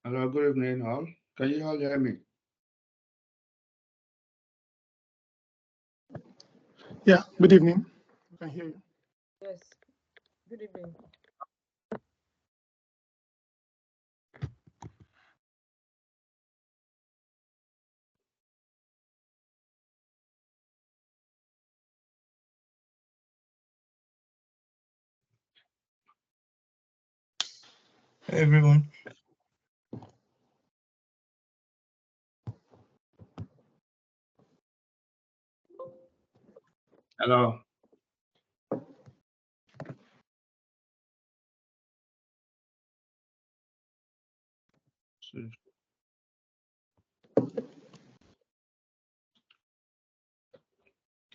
Hello, good evening, all. Can you all hear me? Yeah, good evening. I can hear you. Yes. Good evening. Everyone. Hello.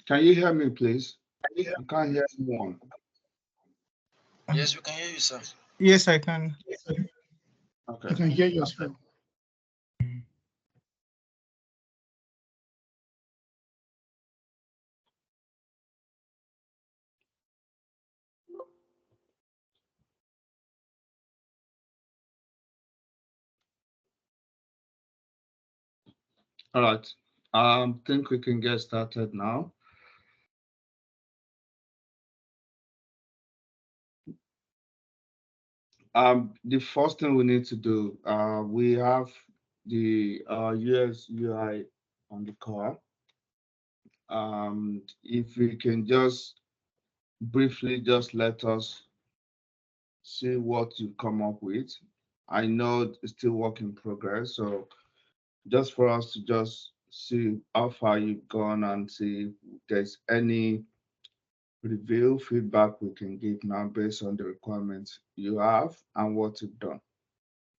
Can you hear me, please? I can't hear anyone. Um, Yes, we can hear you, sir. yes, I can. I Okay. can hear you as well. All right. Think we can get started now. The first thing we need to do, we have the US UI on the car. If we can just briefly just let us see what you come up with. I know it's still work in progress, so just for us to just see how far you've gone and see if there's any review feedback we can give now based on the requirements you have and what you've done.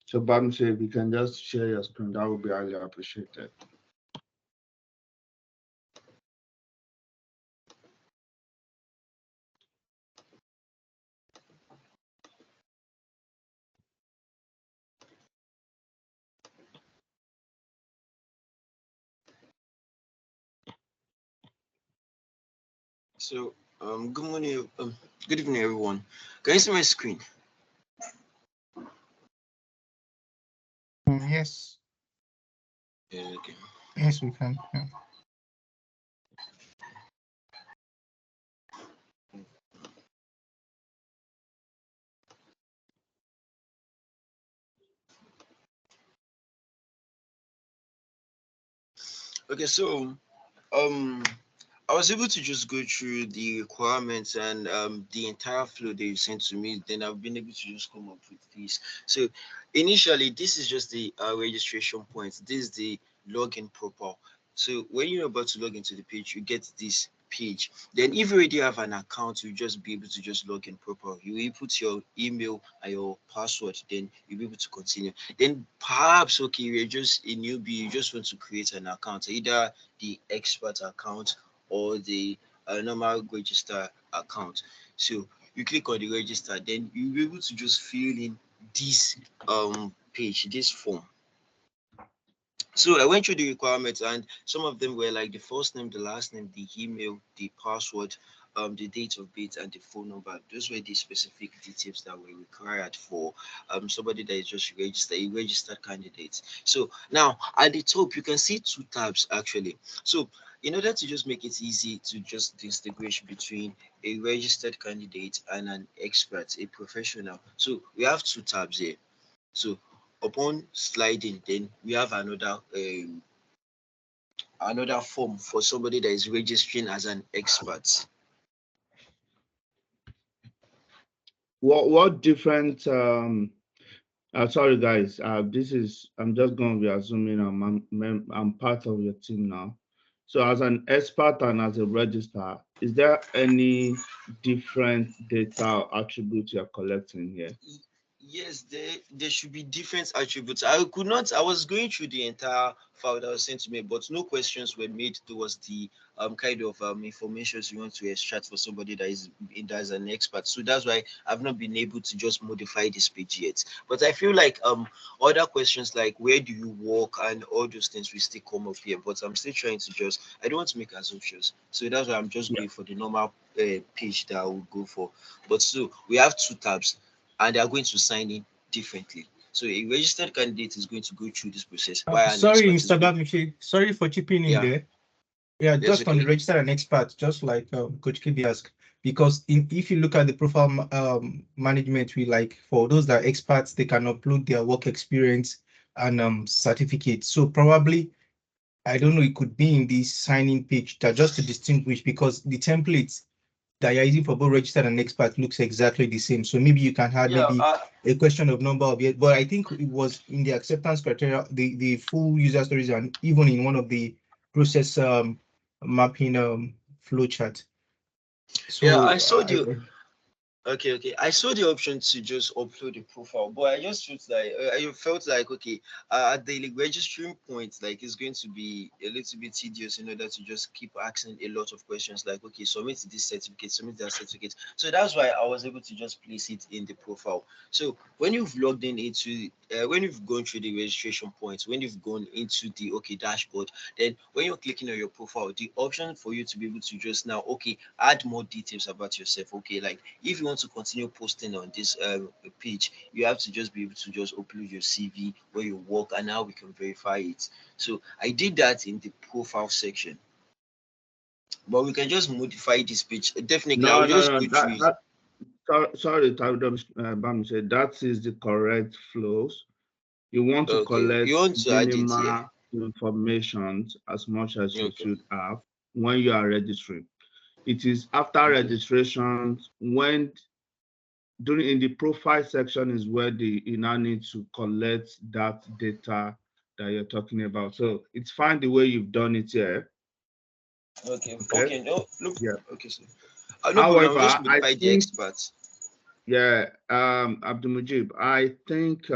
So, Bamse, if you can just share your screen, that would be highly appreciated. So, good morning, good evening, everyone. Can you see my screen? Yes, Yeah, okay. yes, we can. Yeah. Okay, so, um, I was able to just go through the requirements and the entire flow they sent to me. Then I've been able to just come up with this. So, initially, this is just the registration point. This is the login proper. So, when you're about to log into the page, you get this page. Then, if you already have an account, you just be able to just log in proper. You will put your email and your password. Then you'll be able to continue. Then perhaps okay, you're just a newbie. You just want to create an account, either the expert account or the normal register account. So you click on the register, then you'll be able to just fill in this page, this form. So I went through the requirements, and some of them were like the first name, the last name, the email, the password, the date of birth, and the phone number. Those were the specific details that were required for somebody that is just registered, a registered candidate. So now at the top, you can see two tabs actually. So in order to just make it easy to just distinguish between a registered candidate and an expert, a professional. So we have two tabs here. So upon sliding, then we have another form for somebody that is registering as an expert. What different sorry guys, this is I'm just going to be assuming I'm part of your team now. So as an expert and as a registrar, is there any different data or attributes you're collecting here? Yes, there should be different attributes. I could not. I was going through the entire file that was sent to me, but no questions were made towards the kind of information you want to extract for somebody that is an expert. So that's why I've not been able to just modify this page yet. But I feel like other questions like where do you work and all those things will still come up here. But I'm still trying to just. I don't want to make assumptions, so that's why I'm just Yeah. going for the normal page that I would go for. But so we have two tabs and they are going to sign in differently. So a registered candidate is going to go through this process. while an Sorry, expert is Mr. going- Bamichi, sorry for chipping in Yeah. there. Yeah, That's just on the okay. registered and expert, just like Coach Kibi asked, because if you look at the profile management, we like for those that are experts, they can upload their work experience and certificates. So probably, I don't know, it could be in the sign-in page that just to distinguish, because the templates that you're using for both registered and expert looks exactly the same. So maybe you can have maybe a question of number of years, but I think it was in the acceptance criteria, the full user stories, and even in one of the process mapping flowchart. So Yeah, I saw the Okay. I saw the option to just upload a profile, but I just felt like okay, at the registering point, like it's going to be a little bit tedious in order to just keep asking a lot of questions, like okay, submit this certificate, submit that certificate. So that's why I was able to just place it in the profile. So when you've logged in into, when you've gone through the registration points, when you've gone into the dashboard, then when you're clicking on your profile, the option for you to be able to just now add more details about yourself. Okay, like if you want to continue posting on this page, you have to just be able to just upload your CV, where you work, and how we can verify it. So I did that in the profile section, but we can just modify this page. Definitely, I'll just go through it. Sorry, Bam said that is the correct flows. You want to collect You want to add it here. minimal information as much as you Okay. should have when you are registering. It is after registration when during in the profile section is where you now need to collect that data that you're talking about. So it's fine the way you've done it here. Okay. No, look. Yeah. Okay, sir. No However, problem. I'll just modify I the think, experts. yeah, Abdul Mujib, I think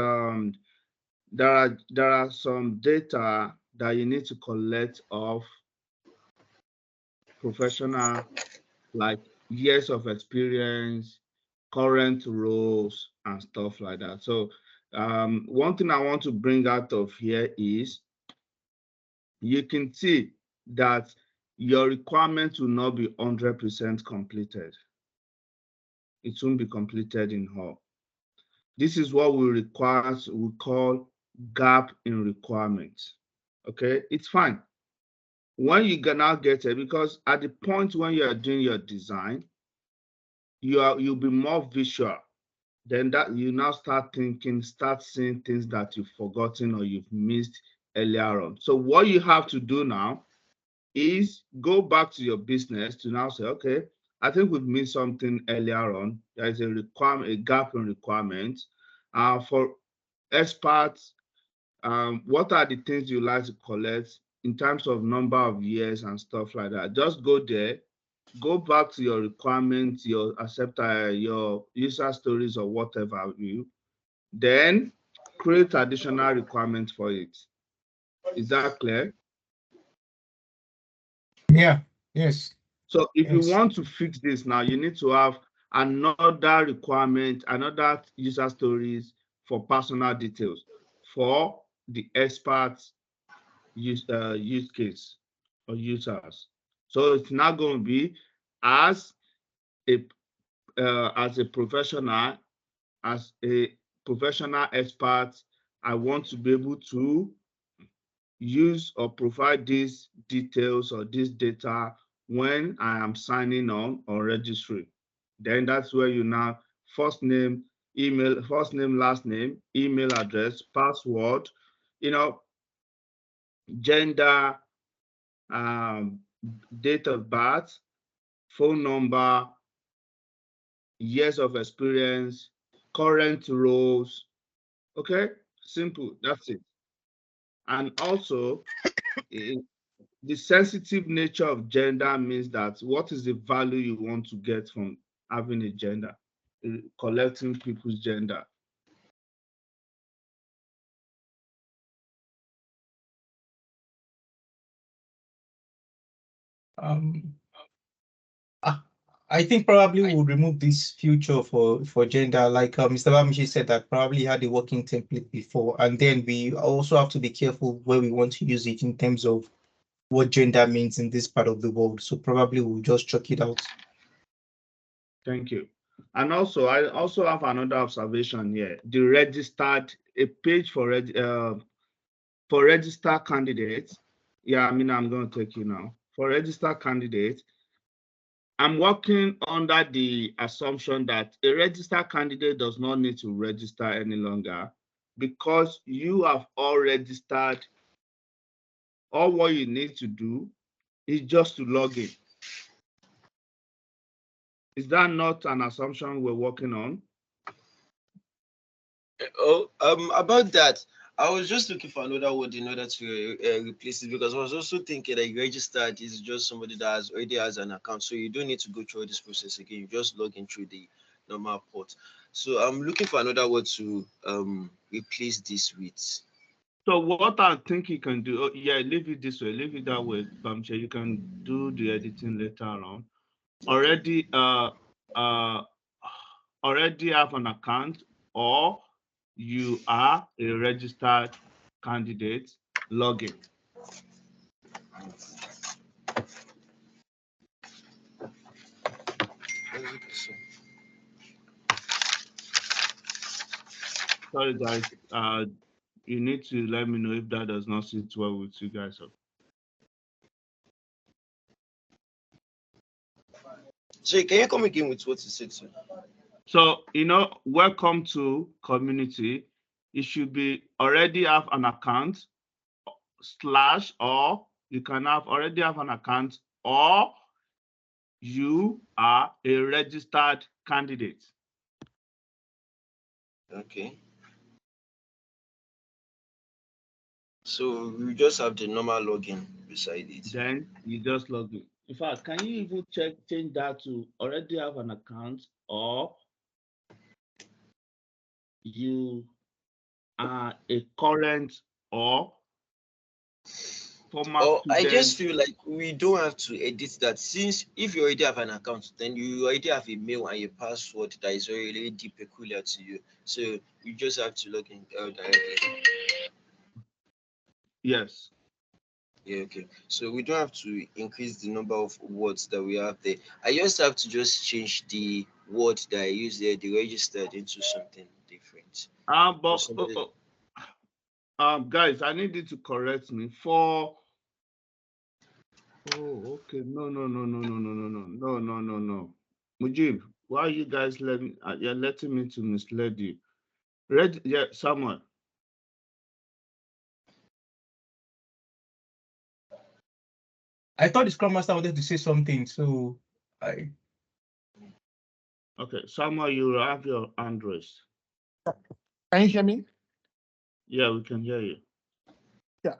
there are some data that you need to collect of professional, like years of experience, current roles, and stuff like that. So one thing I want to bring out of here is you can see that your requirement will not be 100% completed. It won't be completed in whole. This is what we call gap in requirements. Okay, it's fine. When you now get it, because at the point when you are doing your design, you'll be more visual. Then that you now start seeing things that you've forgotten or you've missed earlier on. So what you have to do now is go back to your business to now say, okay, I think we've missed something earlier on. There is a gap in requirements. For experts, what are the things you like to collect in terms of number of years and stuff like that? Just go there, go back to your requirements, your acceptor, your user stories or whatever you, then create additional requirements for it. Is that clear? Yeah, yes. So if Yes. you want to fix this now, you need to have another requirement, another user stories for personal details for the experts use case or users. So it's not going to be as a professional, as a professional expert, I want to be able to use or provide these details or this data when I am signing on or registering. Then that's where you now first name, email, first name, last name, email address, password, gender, date of birth, phone number, years of experience, current roles. Okay, simple, that's it. And also, the sensitive nature of gender means that what is the value you want to get from having a gender, collecting people's gender. I think probably we'll remove this feature for gender, like Mr. Bamichi said that probably had a working template before, and then we also have to be careful where we want to use it in terms of what gender means in this part of the world. So probably we'll just chuck it out. Thank you. And also, I also have another observation here. The registered, a page for registered candidates. Yeah, I mean, I'm going to take you now. For registered candidates, I'm working under the assumption that a registered candidate does not need to register any longer because you have all registered. All what you need to do is just to log in. Is that not an assumption we're working on? Oh, about that, I was just looking for another word in order to replace it, because I was also thinking that registered is just somebody that already has an account, so you don't need to go through this process again. You just log in through the normal port. So I'm looking for another word to replace this with. So what I think you can do, yeah, leave it this way, leave it that way, Bamche. You can do the editing later on. Already already have an account, or you are a registered candidate, login. Sorry guys, you need to let me know if that does not sit well with you guys. So can you come again with what you said, sir? So, welcome to community. You should be already have an account / or you can already have an account, or you are a registered candidate. Okay. So we just have the normal login beside it. Then you just log in. In fact, can you even change that to already have an account, or you are a current or former Oh, I just student? feel like we don't have to edit that, since if you already have an account, then you already have a mail and a password that is already peculiar to you. So you just have to log in directly. Yes. Yeah, okay. So we don't have to increase the number of words that we have there. I just have to just change the word that I use there, the registered, into something different. But Somebody... guys, I need you to correct me for. Oh, okay. No. Mujib, why are you guys letting? You're letting me to mislead you. Yeah, Samuel. I thought the Scrum Master wanted to say something, so I. Okay, Samuel, you have your hand raised. Can you hear me? Yeah, we can hear you. Yeah.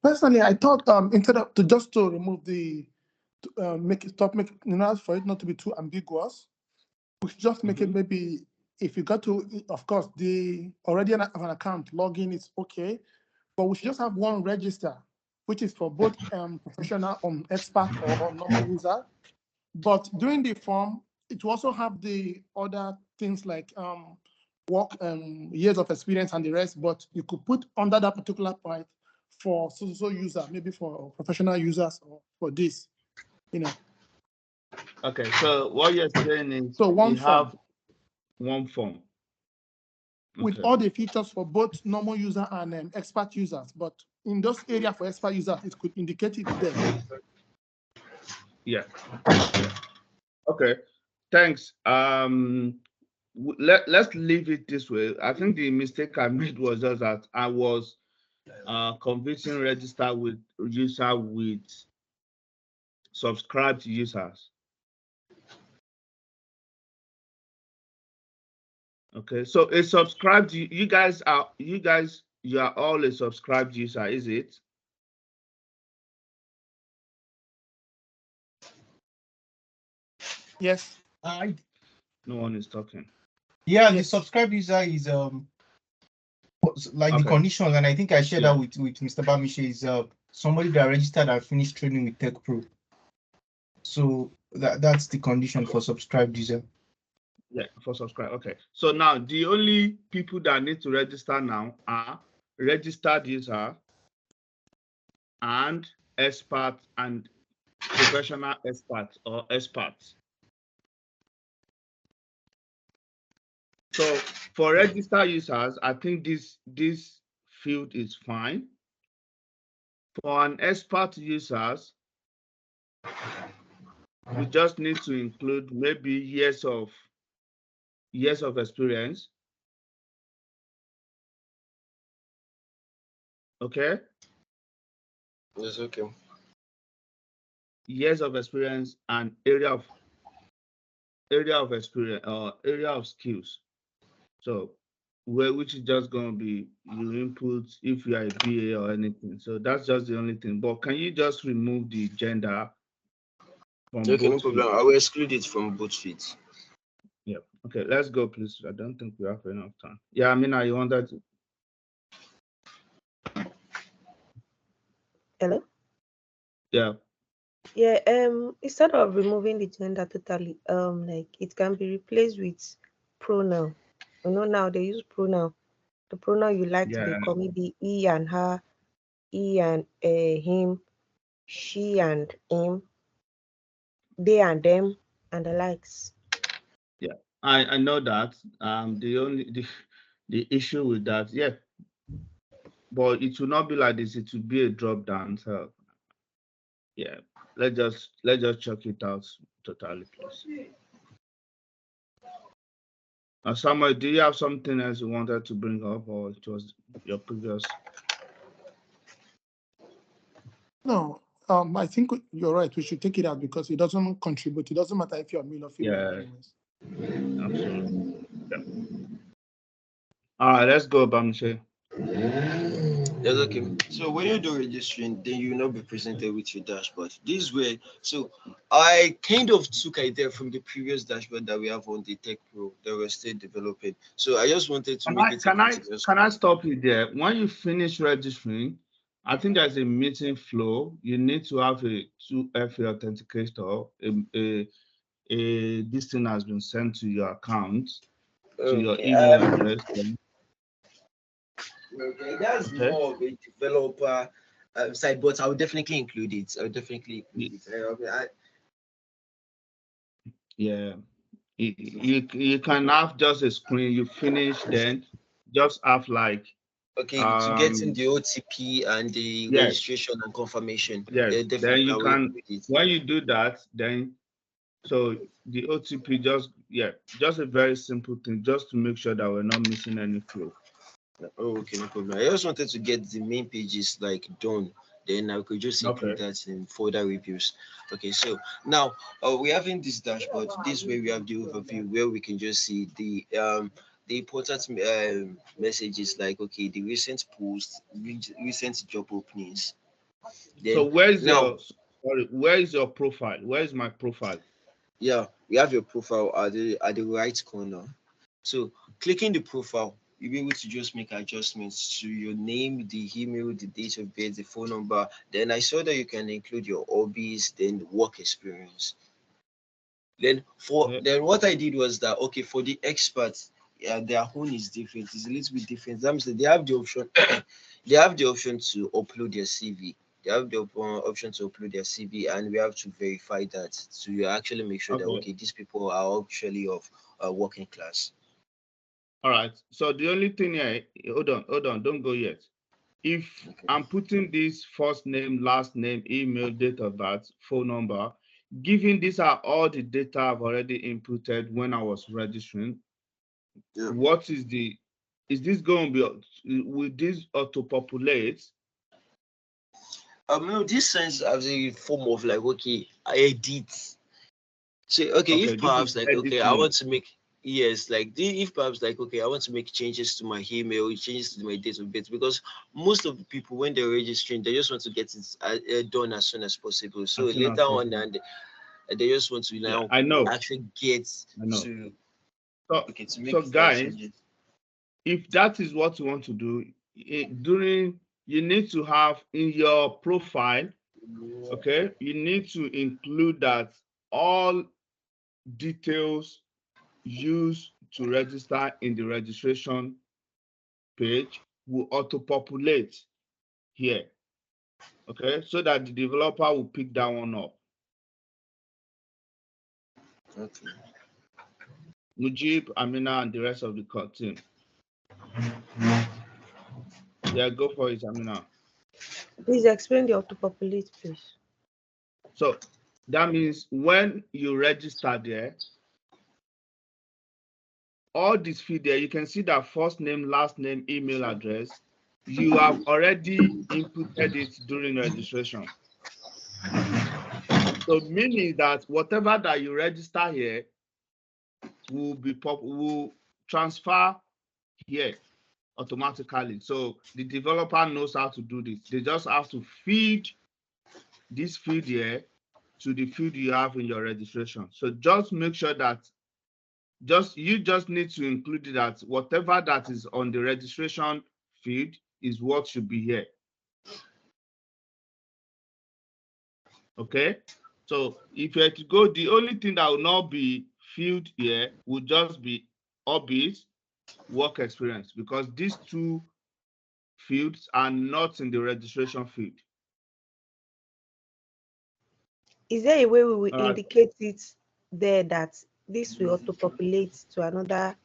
Personally, I thought instead of to remove the for it not to be too ambiguous, we should just make it maybe, if you got to, of course, the already have an account, login is okay, but we should just have one register, which is for both professional expert or normal user. But during the form, it will also have the other things like work, years of experience and the rest, but you could put under that particular part for so user, maybe for professional users or for this, Okay, so what you're saying is So one you have form one form. with all the features for both normal user and expert users, but in those areas for expert users, it could indicate it there. Yeah. Okay. Thanks. Let's leave it this way. I think the mistake I made was just that I was convincing register with user with subscribed users. Okay, so a subscribed, you are all a subscribed user, is it? Yes. No one is talking. Yeah, Yes. the subscribed user is like the Okay. conditions, and I think I shared that with Mr. Bamishe, is somebody that registered and finished training with Tech Pro. So that's the condition for subscribed user. Yeah, for subscribe. Okay. So now the only people that need to register now are registered user and expert and professional expert or experts. So for registered users, I think this field is fine. For an expert users, we just need to include maybe years of experience. Okay. It's okay. Years of experience and area of experience or area of skills. So which is just going to be your input if you are a BA or anything. So that's just the only thing. But can you just remove the gender from Okay, no both problem. fields? I will exclude it from both feeds. Yeah. Okay, let's go, please. I don't think we have enough time. Yeah, I mean, you wanted to. Hello? Yeah. Yeah, instead of removing the gender totally, like it can be replaced with pronoun. You know, now they use pronoun. The pronoun you like to be Yeah. called, maybe he and her, he and him, she and him, they and them, and the likes. Yeah. I know that. The issue with that, yeah, but it will not be like this. It will be a drop down. So yeah, let's just check it out totally, please. Samuel, do you have something else you wanted to bring up, or it was your previous? No, I think you're right. We should take it out because it doesn't contribute. It doesn't matter if you're male or female. Yeah, Anyways. absolutely. Yeah. All right, let's go, Bamche. That's okay. So when you do registering, then you will not be presented with your dashboard. This way, so I kind of took idea from the previous dashboard that we have on the Tech Pro that we're still developing. So I just wanted to make it a continuous. Can I stop you there? When you finish registering, I think there's a meeting flow. You need to have a 2FA authenticator. This thing has been sent to your account, to your Okay. email address. Okay, that's Okay. more of a developer side, but I would definitely include it. I would definitely include it. Yeah. You can have just a screen. You finish, then just have like Okay, to get in the OTP and the yes, registration and confirmation. yes. Yeah, Then definitely I you will can, include it. when you do that, then so the OTP just a very simple thing, just to make sure that we're not missing any flow. Oh, okay, no problem. I just wanted to get the main pages like done. Then I could just include Okay. that in further reviews. Okay, so now we're having this dashboard. This way we have the overview where we can just see the important messages like okay the recent posts, recent job openings. So Then now where is your profile? Where is my profile? yeah, we have your profile at the right corner. So clicking the profile, you'll be able to just make adjustments to your name, the email, the date of birth, the phone number. Then I saw that you can include your hobbies, then the work experience. Yeah. Then what I did was that okay for the experts, yeah, their own is different. It's a little bit different. That means that they have the option. They have the option to upload their CV. They have the option to upload their CV, and we have to verify that to actually make sure that Okay. okay these people are actually of working class. All right. So the only thing here, hold on, don't go yet. If Okay. I'm putting this first name, last name, email, date of birth, phone number, given these are all the data I've already inputted when I was registering, Yeah. what is this going to be, will this auto-populate? No, this sense as a form of like okay, I edit. So okay, Okay, if this is perhaps like edit okay, I mode. want to make yes, like if perhaps like okay, I want to make changes to my email, changes to my date of birth because most of the people when they're registering, they just want to get it done as soon as possible. So As soon as later on, possible. and they just want to Yeah, now I know. actually get I know. to So, okay to so make that guys, changes. if that is what you want to do, you need to have in your profile, okay, you need to include that all details used to register in the registration page will auto-populate here, okay, so that the developer will pick that one up. Okay. Mujib, Amina, and the rest of the team. Yeah, go for it, Amina. Please explain the auto-populate, please. So that means when you register there, all this field there, you can see that first name, last name, email address. You have already inputted it during registration. So meaning that whatever that you register here will transfer here automatically. So the developer knows how to do this. They just have to feed this field here to the field you have in your registration. So just make sure that you just need to include that whatever that is on the registration field is what should be here. Okay, so if you had to go, the only thing that will not be filled here would just be hobbies, work experience, because these two fields are not in the registration field. Is there a way we will indicate it there that this will auto-populate to another?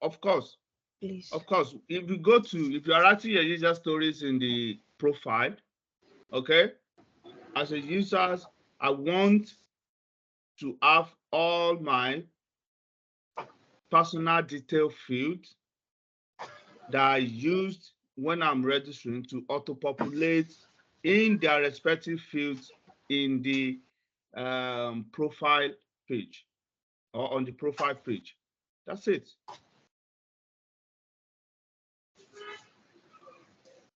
Of course. Please. Of course. If you are writing your user stories in the profile, okay, as a user, I want to have all my personal detail fields that are used when I'm registering to auto-populate in their respective fields in the profile page or on the profile page. That's it.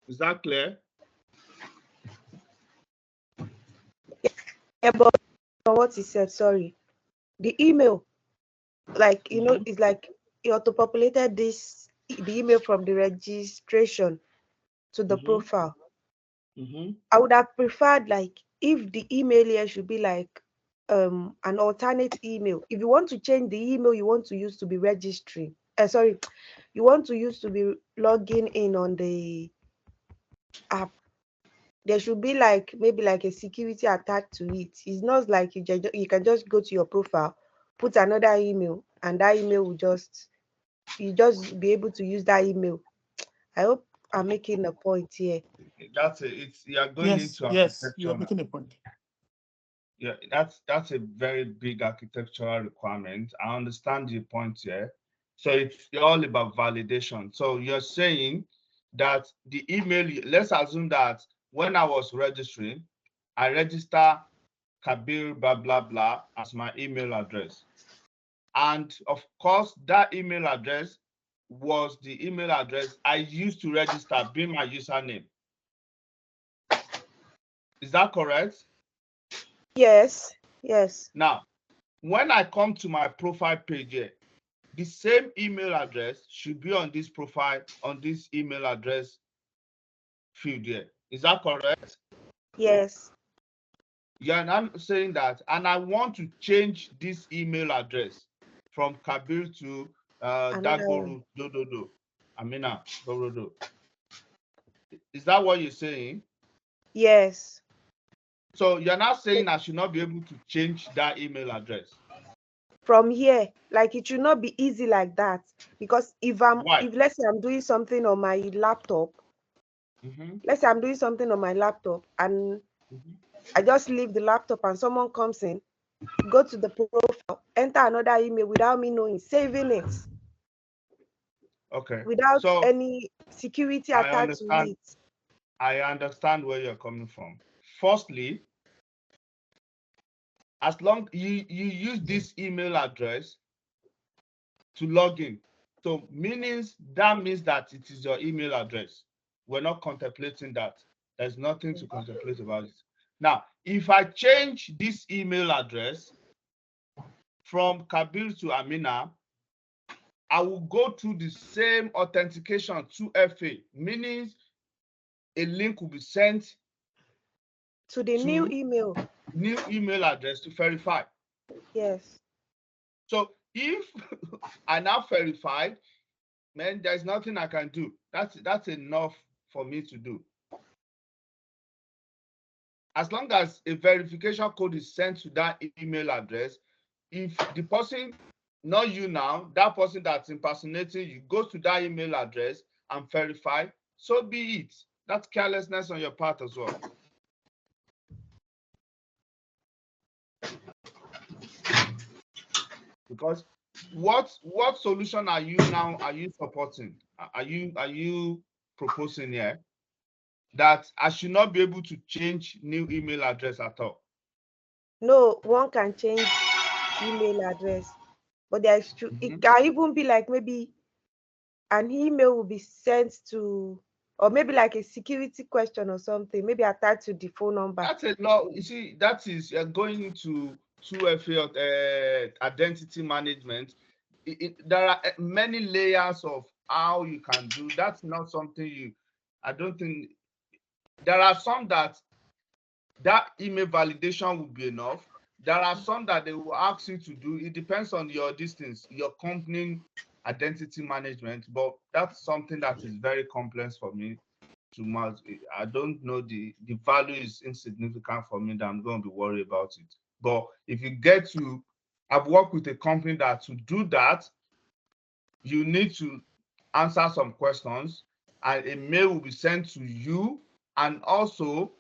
Is that clear? Yeah, but what he said, sorry. The email, like, it's like he auto-populated the email from the registration to the profile. I would have preferred, like, if the email here should be like an alternate email. If you want to change the email you want to use to be registering, you want to use to be logging in on the app, there should be like maybe like a security attached to it. It's not like you can just go to your profile, put another email, and that email will just be able to use that email. I hope I'm making a point here. That's it. You are going into architecture. Yes, you are making a point. Yeah, that's a very big architectural requirement. I understand the point here. So it's all about validation. So you're saying that the email, let's assume that when I was registering, I register Kabir blah blah blah as my email address. And of course, that email address was the email address I used to register, being my username. Is that correct? Yes. Now, when I come to my profile page here, the same email address should be on this profile, on this email address field here. Is that correct? Yes. Yeah, and I'm saying that, and I want to change this email address from Kabir to Dagoru Dododo, Amina Dododo. Is that what you're saying? Yes. So you're not saying I should not be able to change that email address? From here, like, it should not be easy like that, because if let's say I'm doing something on my laptop, let's say I'm doing something on my laptop and I just leave the laptop and someone comes in, go to the profile, enter another email without me knowing, saving it. Okay. Without any security attached to it. I understand where you're coming from. Firstly, as long you use this email address to log in, so that means that it is your email address. We're not contemplating that. There's nothing to contemplate about it. Now, if I change this email address from Kabir to Amina, I will go through the same authentication 2FA, meaning a link will be sent to the new email address to verify. Yes. So if I now verified, man, there's nothing I can do. That's enough for me to do. As long as a verification code is sent to that email address, if the person not you now, that person that's impersonating you goes to that email address and verify, so be it. That's carelessness on your part as well. Because what solution are you supporting? Are you proposing here that I should not be able to change new email address at all? No, one can change email address, but it can even be like maybe an email will be sent to, or maybe like a security question or something, maybe attached to the phone number. That's a lot. You see, that is going into 2FA identity management. There are many layers of how you can do. That's not something I don't think. There are some that email validation will be enough. There are some that they will ask you to do. It depends on your distance, your company identity management, but that's something that is very complex for me to match. I don't know, the value is insignificant for me that I'm going to be worried about it. But if you get to, I've worked with a company that to do that, you need to answer some questions and a mail will be sent to you, and also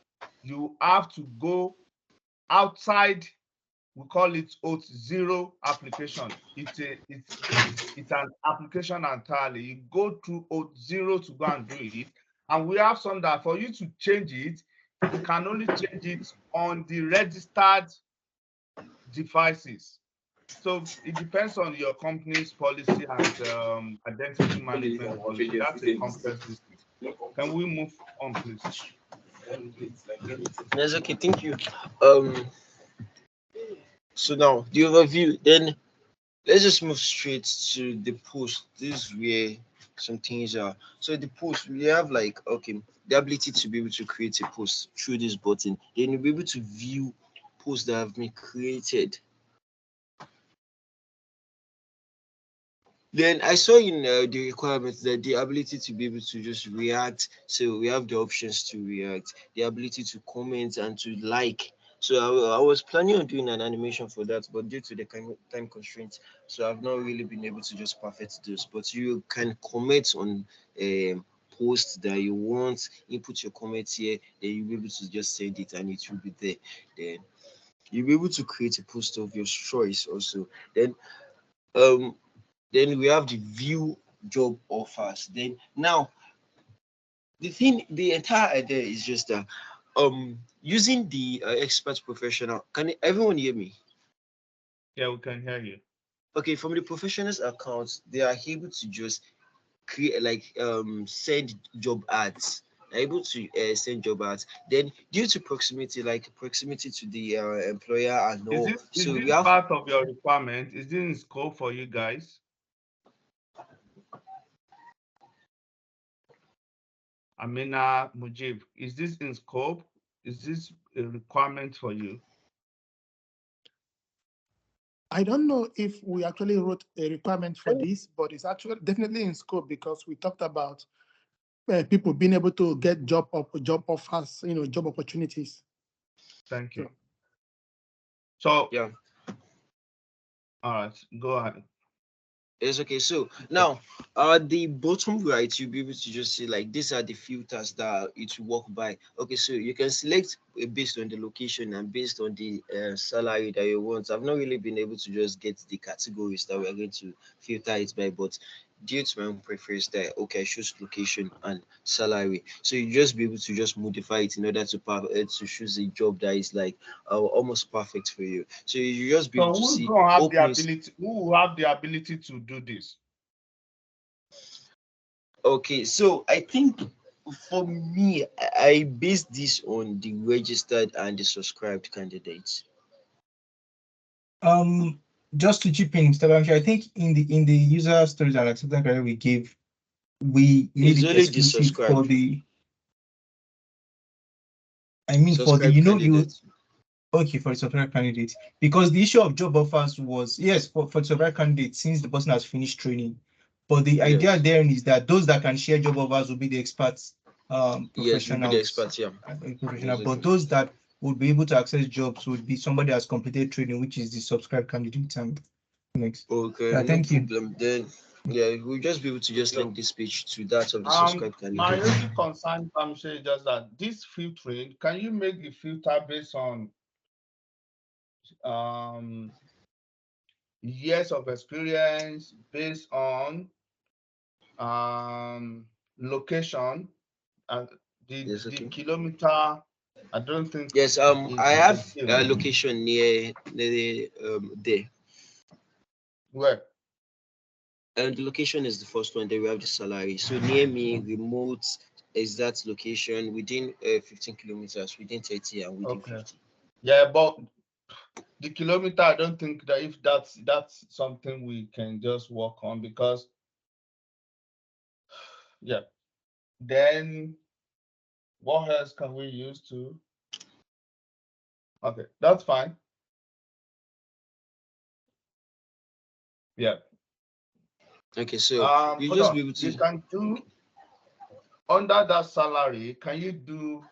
you have to go outside, we call it Auth0 application. It's an application entirely. You go through Auth0 to go and do it. And we have some that for you to change it, you can only change it on the registered devices. So it depends on your company's policy and identity management policy. That's a complex issue. Can we move on, please? That's okay, thank you. So now the overview, then let's just move straight to the post. This is where some things are. So the post, we have like, okay, the ability to be able to create a post through this button. Then you'll be able to view posts that have been created. Then I saw in the requirements that the ability to be able to just react. So we have the options to react, the ability to comment and to like. So I was planning on doing an animation for that, but due to the time constraints, so I've not really been able to just perfect those. But you can comment on posts that you want, input your comments here, then you'll be able to just send it and it will be there. Then you'll be able to create a post of your choice also. Then we have the view job offers. Then now the entire idea is just that using the expert professional. Can everyone hear me? Yeah, we can hear you. Okay, from the professionals accounts, they are able to just create like send job ads. They're able to send job ads. Then due to proximity, like proximity to the employer and all. Is So this we have part of your requirement? Is this in scope for you guys? Amina Mujib, is this in scope? Is this a requirement for you? I don't know if we actually wrote a requirement for this, but it's actually definitely in scope because we talked about people being able to get job offers, job opportunities. Thank you. So yeah. All right, go ahead. It's okay. So now, the bottom right, you'll be able to just see like these are the filters that it will work by. Okay, so you can select based on the location and based on the salary that you want. I've not really been able to just get the categories that we're going to filter it by, but due to my own preference, that okay, I choose location and salary. So you just be able to just modify it in order to choose a job that is like almost perfect for you. So you just be able to see. Who will have the ability to do this? Okay, so I think for me, I base this on the registered and the subscribed candidates. Just to chip in, Mr. Bamshi, I think in the user stories and acceptance criteria we gave, we made it exclusive for the. I mean, for the okay, for the subscribed candidates, because the issue of job offers was yes for the subscribed candidates since the person has finished training, but the idea there is that those that can share job offers will be the experts, professionals. Yes, will be the experts, yeah. Professional, but those that would be able to access jobs would be somebody who has completed training, which is the subscribed candidate. And Next. Okay, no Thank you. problem. Then, yeah, we'll just be able to just link this page to that of the subscribed My candidate. only concern, I'm sure, is just that this filtering, can you make the filter based on years of experience, based on location, and Yes, the okay. kilometer? I don't think Yes, is I have ideal. a location near there. Where? And the location is the first one. Then we have the salary. So near me, remote is that location within 15 kilometers, within 30 and within Okay. 50. Yeah, but the kilometer, I don't think that if that's something we can just work on, because yeah. Then what else can we use to? Okay, that's fine. Yeah. Okay, so you Hold just on. be able You to. can do under that salary. Can you do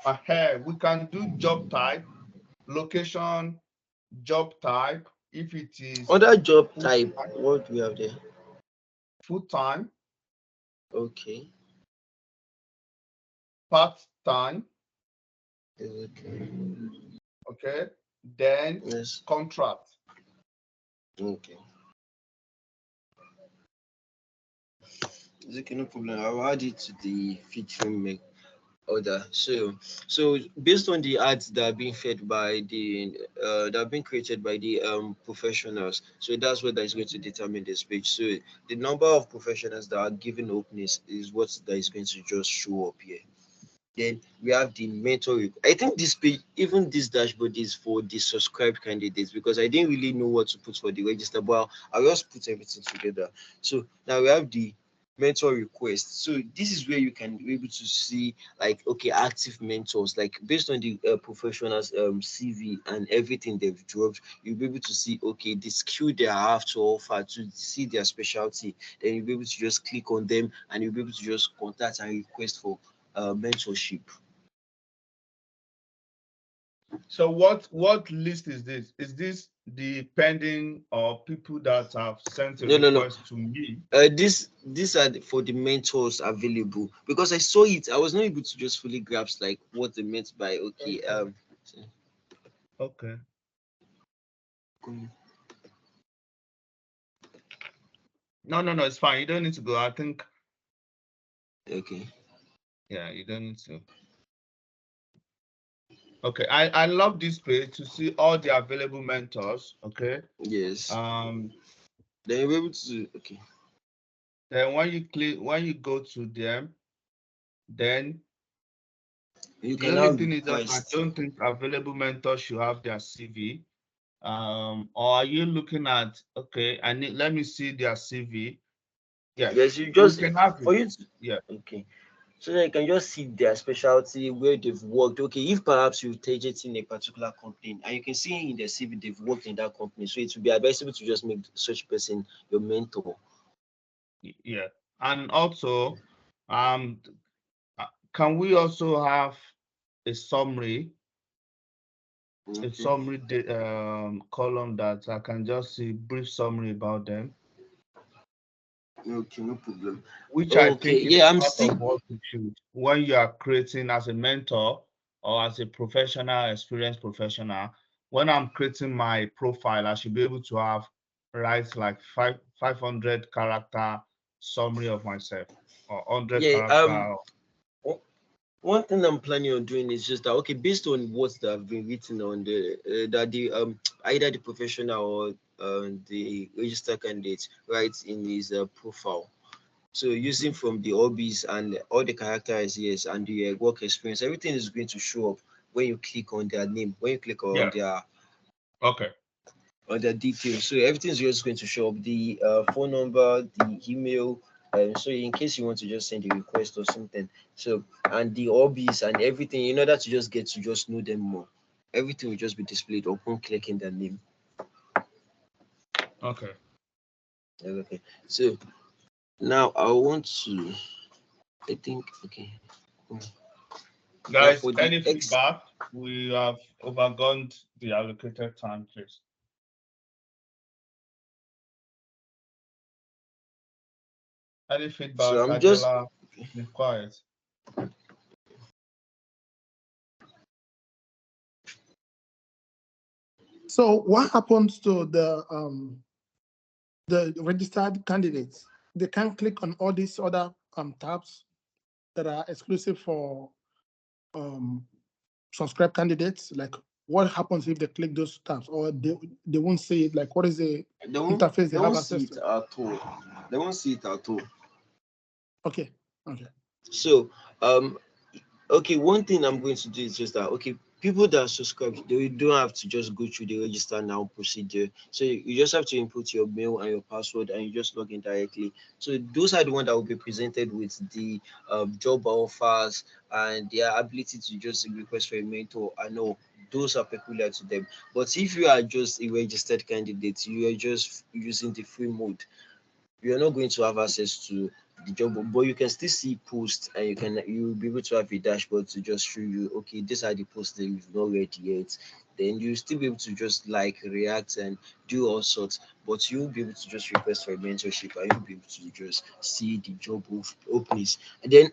ahead? We can do job type, location, job type. If it is Other job full type, time, what do we have there? full time, Okay. part time, Okay. okay, then Yes. contract. Okay. It's okay, no problem. I'll add it to the featuring make order. So based on the ads that are being fed by the that are being created by the professionals, so that's what that is going to determine this page. So the number of professionals that are given openings is what that is going to just show up here. Then we have the mentor. I think this page, even this dashboard, is for the subscribed candidates because I didn't really know what to put for the register, but I'll just put everything together. So now we have the mentor request. So this is where you can be able to see like okay active mentors like based on the professionals CV and everything they've dropped, you'll be able to see okay the skill they have to offer to see their specialty. Then you'll be able to just click on them and you'll be able to just contact and request for mentorship. So what list is this? Is this the pending or people that have sent a No. request to me? These are for the mentors available because I saw it. I was not able to just fully grasp like what they meant by okay. Okay. No, it's fine. You don't need to go. I think, Okay. yeah, you don't need to. Okay, I love this page to see all the available mentors. Okay. Yes. Um, Then you're able to okay. then when you go to them, then You the can only now thing is that I request. don't think available mentors should have their CV. Or are you looking at, okay, let me see their CV. Yeah, Yes, you we just can have it. for you to Yeah. okay. So that you can just see their specialty, where they've worked. Okay, if perhaps you target in a particular company and you can see in their CV they've worked in that company, so it would be advisable to just make such person your mentor. Yeah. And also, um, can we also have a summary, Okay. column that I can just see brief summary about them, Okay, no problem. which I Okay, think is yeah, I'm part of still what you should when you are creating as a mentor or as a professional, experienced professional. When I'm creating my profile, I should be able to have write like 500 character summary of myself or 100 yeah. character. o- One thing I'm planning on doing is just that okay, based on what that have been written on the that the either the professional or the registered candidate writes in his profile. So using from the hobbies and all the characters yes and the work experience, everything is going to show up when you click on their name, when you click Yeah. Okay. on their details. So everything is just going to show up the phone number, the email. So in case you want to just send a request or something, so and the hobbies and everything in order to just get to just know them more, everything will just be displayed upon clicking their name. Okay. Okay. So now I want to. I think okay. Now Guys, for the any X. feedback? We have overgone the allocated time, please. Any feedback? So I'm just Angela, be quiet. So what happens to the registered candidates? They can't click on all these other tabs that are exclusive for subscribed candidates. Like, what happens if they click those tabs, or they won't see it? Like, what is the interface they have access to? at all. They won't see it at all. Okay. Okay. So okay, one thing I'm going to do is just that, okay, people that subscribe, they don't have to just go through the register now procedure. So you just have to input your mail and your password and you just log in directly. So those are the ones that will be presented with the job offers and their ability to just request for a mentor. I know those are peculiar to them. But if you are just a registered candidate, you are just using the free mode, you're not going to have access to the job, but you can still see posts and you'll be able to have a dashboard to just show you, okay, these are the posts that you've not read yet. Then you'll still be able to just like react and do all sorts, but you'll be able to just request for a mentorship and you'll be able to just see the job openings. And then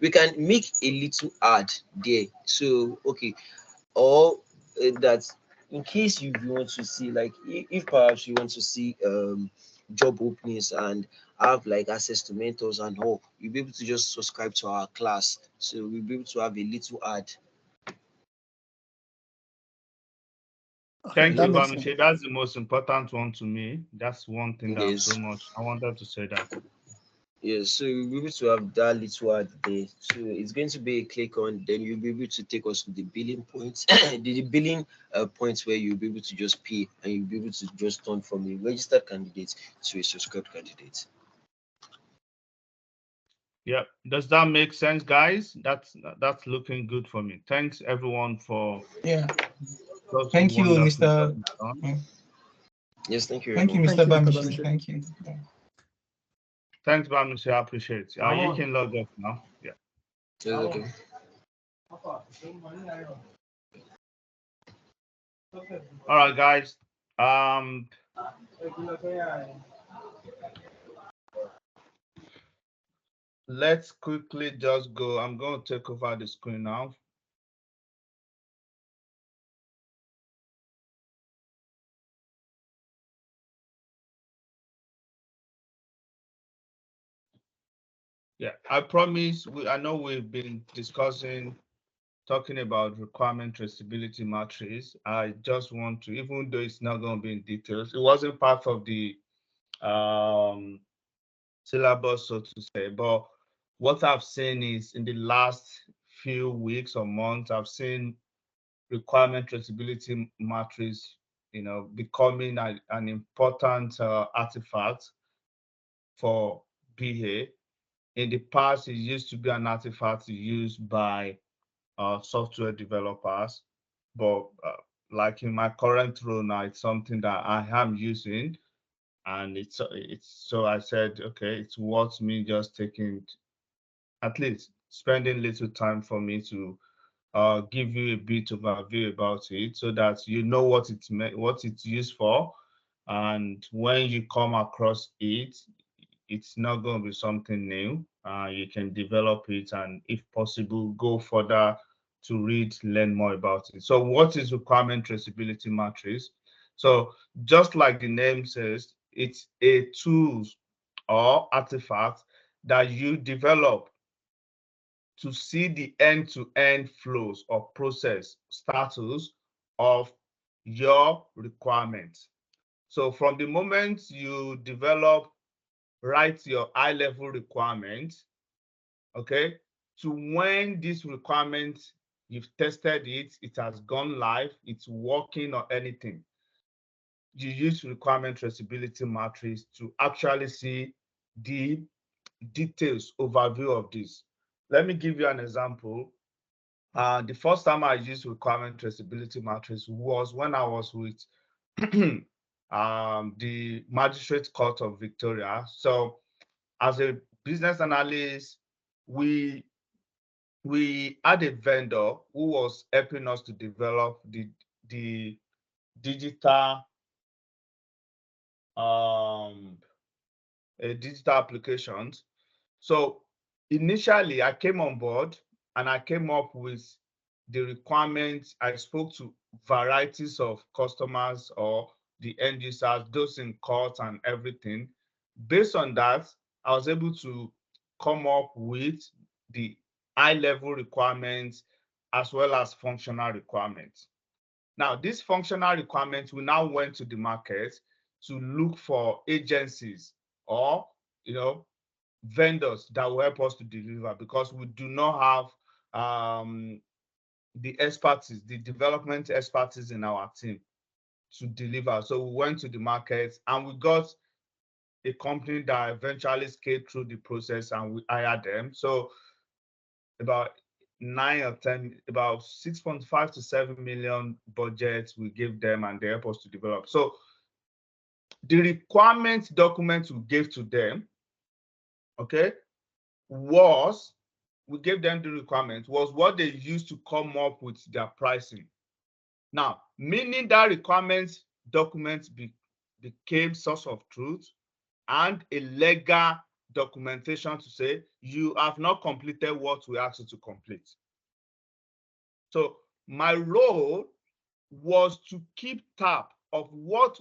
we can make a little ad there. So okay, or that in case you want to see, like if perhaps you want to see job openings and have like access to mentors and all, you'll be able to just subscribe to our class. So we'll be able to have a little ad. Thank That you, makes sense. Bamiche. That's the most important one to me. That's one thing that I'm so Yes. much. I wanted to say that. Yes, so you'll be able to have that little ad there. So it's going to be a click on, then you'll be able to take us to the billing points, the billing points where you'll be able to just pay and you'll be able to just turn from a registered candidate to a subscribed candidate. Yep. Does that make sense, guys? That's looking good for me. Thanks everyone for Yeah. such Thank you, wonderful Mr. job done. Yes, thank you very Thank you, much. Thank Mr. you, Mr. Bamishi. Bamiche. Thank you. Thanks, Bamiche. I appreciate it. You can log off now. Yeah. Yes, okay. All right, guys. Let's quickly just go. I'm going to take over the screen now. Yeah, I promise. I know we've been talking about requirement traceability matrix. I just want to, even though it's not going to be in details, it wasn't part of the syllabus, so to say. But what I've seen is in the last few weeks or months, I've seen requirement traceability matrix, becoming an important artifact for BA. In the past, it used to be an artifact used by software developers, but like in my current role now, it's something that I am using, and it's so I said, okay, it's worth me just taking, at least spending little time for me to give you a bit of a view about it, so that you know what it's used for, and when you come across it, it's not going to be something new. You can develop it, and if possible, go further to learn more about it. So what is requirement traceability matrix? So just like the name says, it's a tool or artifact that you develop to see the end-to-end flows or process status of your requirements. So from the moment you write your high-level requirements, okay, to when this requirement, you've tested it, it has gone live, it's working or anything, you use requirement traceability matrix to actually see the details overview of this. Let me give you an example. The first time I used requirement traceability matrix was when I was with the Magistrate Court of Victoria. So as a business analyst, we had a vendor who was helping us to develop the digital digital applications. So initially I came on board and I came up with the requirements. I spoke to varieties of customers or the end users, those in court and everything. Based on that, I was able to come up with the high-level requirements as well as functional requirements. Now, these functional requirements, we now went to the market to look for agencies or, vendors that will help us to deliver, because we do not have the expertise, the development expertise in our team to deliver. So we went to the market and we got a company that eventually scaled through the process and we hired them. So about 6.5 to 7 million budgets we gave them and they help us to develop. So the requirement document we gave to them, okay, we gave them the requirement, was what they used to come up with their pricing. Now, meaning that requirement document became source of truth and a legal documentation to say you have not completed what we asked you to complete. So my role was to keep tab of what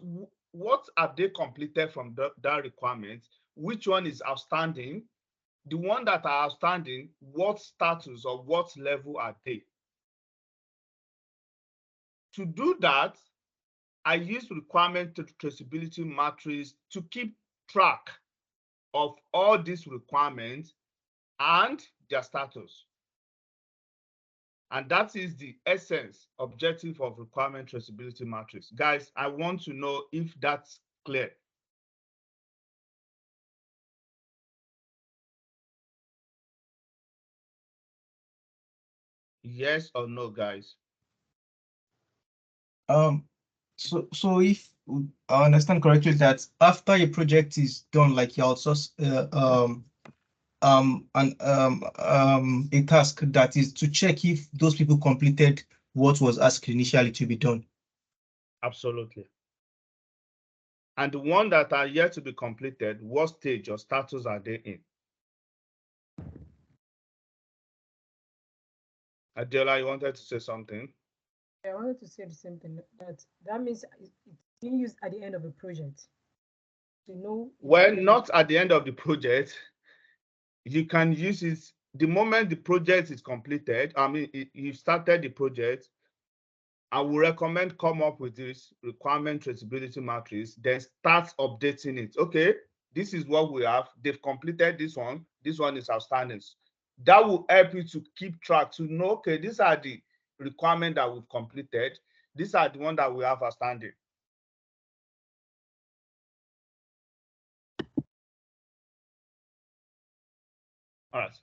have they completed from that requirement, which one is outstanding, the one that are outstanding, what status or what level are they? To do that, I use requirement traceability matrix to keep track of all these requirements and their status. And that is the essence, objective of requirement traceability matrix. Guys, I want to know if that's clear. Yes or no, guys? So if I understand correctly, that after a project is done, like you outsource a task that is to check if those people completed what was asked initially to be done. Absolutely. And the one that are yet to be completed, what stage or status are they in? Adela, you wanted to say something? I wanted to say the same thing. That means it's being used at the end of a project. To know. Well, not at the end of the project. You can use it the moment the project is completed. I mean, you started the project. I would recommend come up with this requirement traceability matrix, then start updating it. Okay, this is what we have. They've completed this one. This one is outstanding. That will help you to keep track, to know, okay, these are the requirements that we've completed. These are the ones that we have outstanding. All right.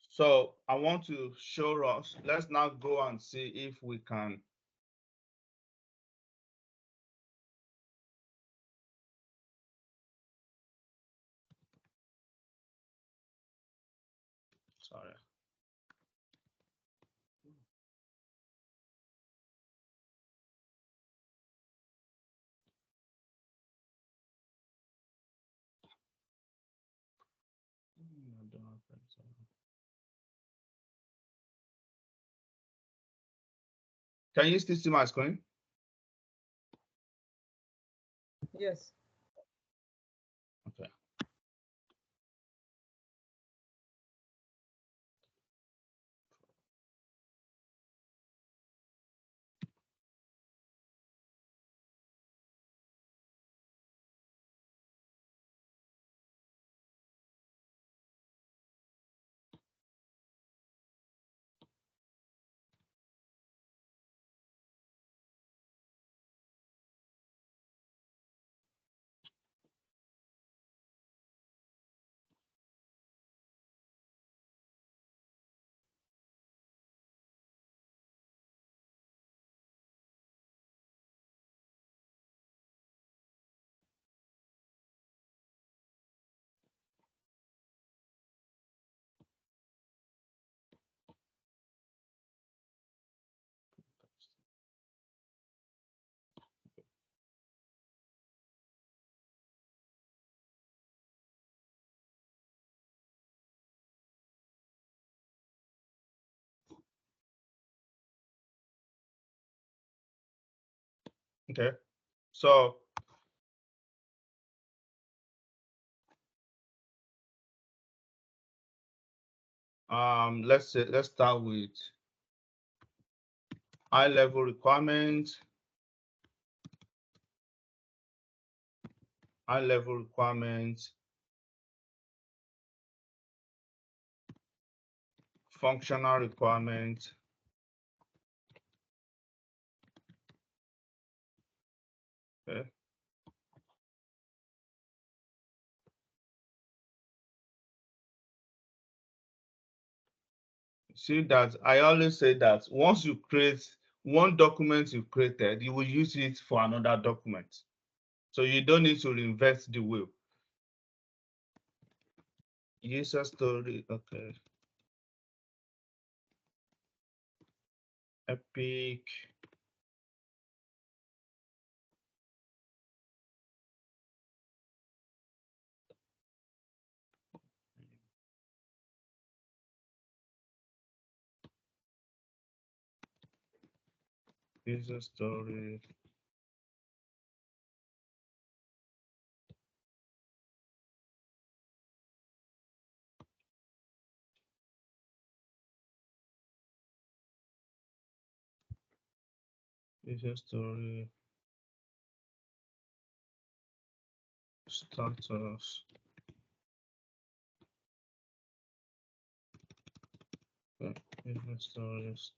So I want to show us, let's now go and see if we can. Sorry. Can you still see my screen? Yes. Okay. Okay, so let's start with high level requirements. High level requirements, functional requirements, okay. See that I always say that once you create one document you created, you will use it for another document. So you don't need to reinvent the wheel. User story, okay. Epic. User story. User story. Status. Okay. User stories.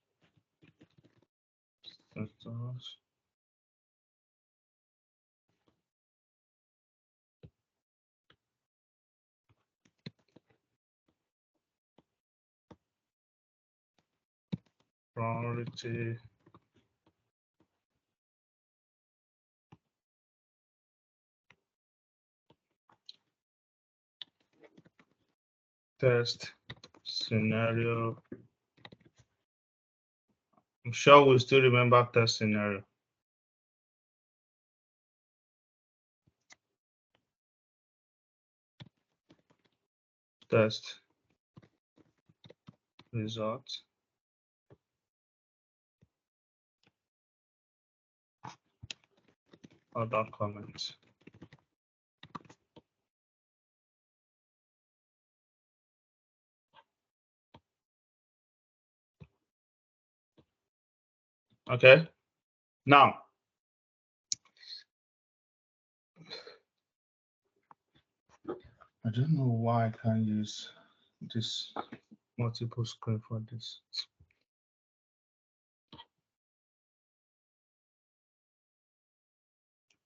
Status. Priority. Test scenario. I'm sure we still remember test scenario. Test result. Other comments. Okay. Now, I don't know why I can't use this multiple screen for this.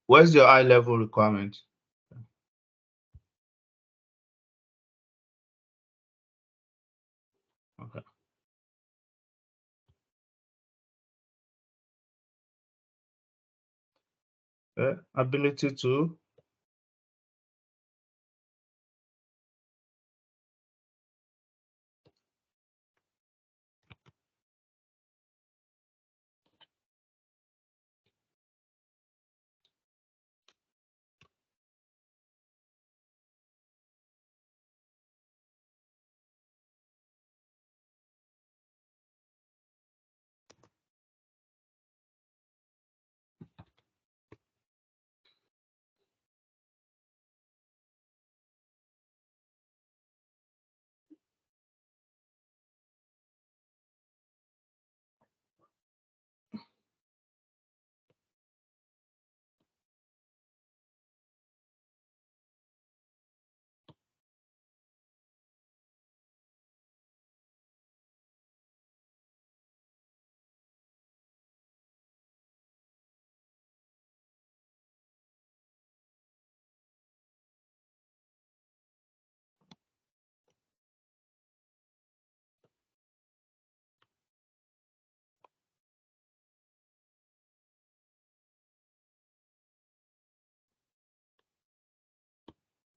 Where's your high level requirement? Okay. Ability to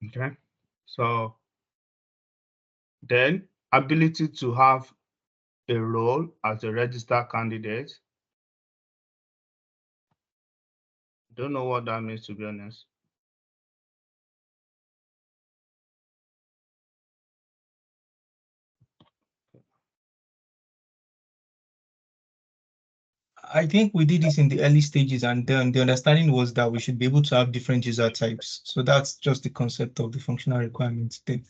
okay. So then ability to have a role as a registered candidate. Don't know what that means, to be honest. I think we did this in the early stages, and then the understanding was that we should be able to have different user types. So that's just the concept of the functional requirements thing.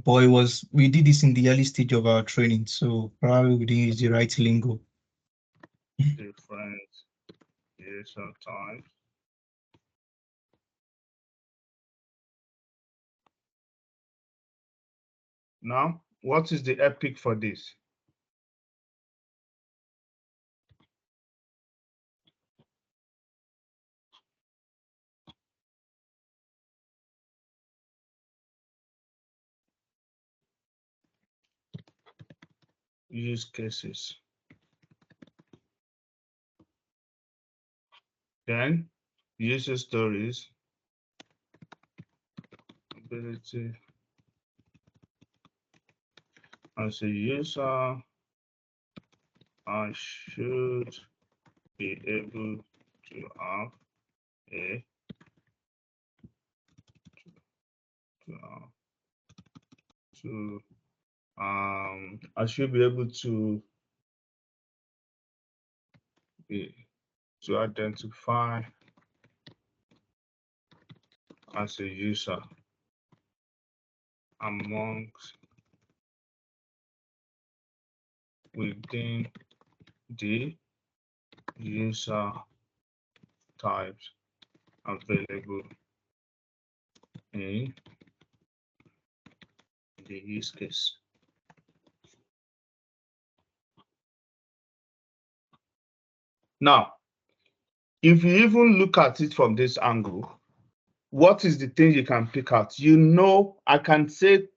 But we did this in the early stage of our training, so probably we didn't use the right lingo. Different user types. Now, what is the epic for this? Use cases. Then user stories, ability as a user, I should be able to have a I should be able to identify as a user amongst within the user types available in the use case. Now, if you even look at it from this angle, what is the thing you can pick out? You know, I can say,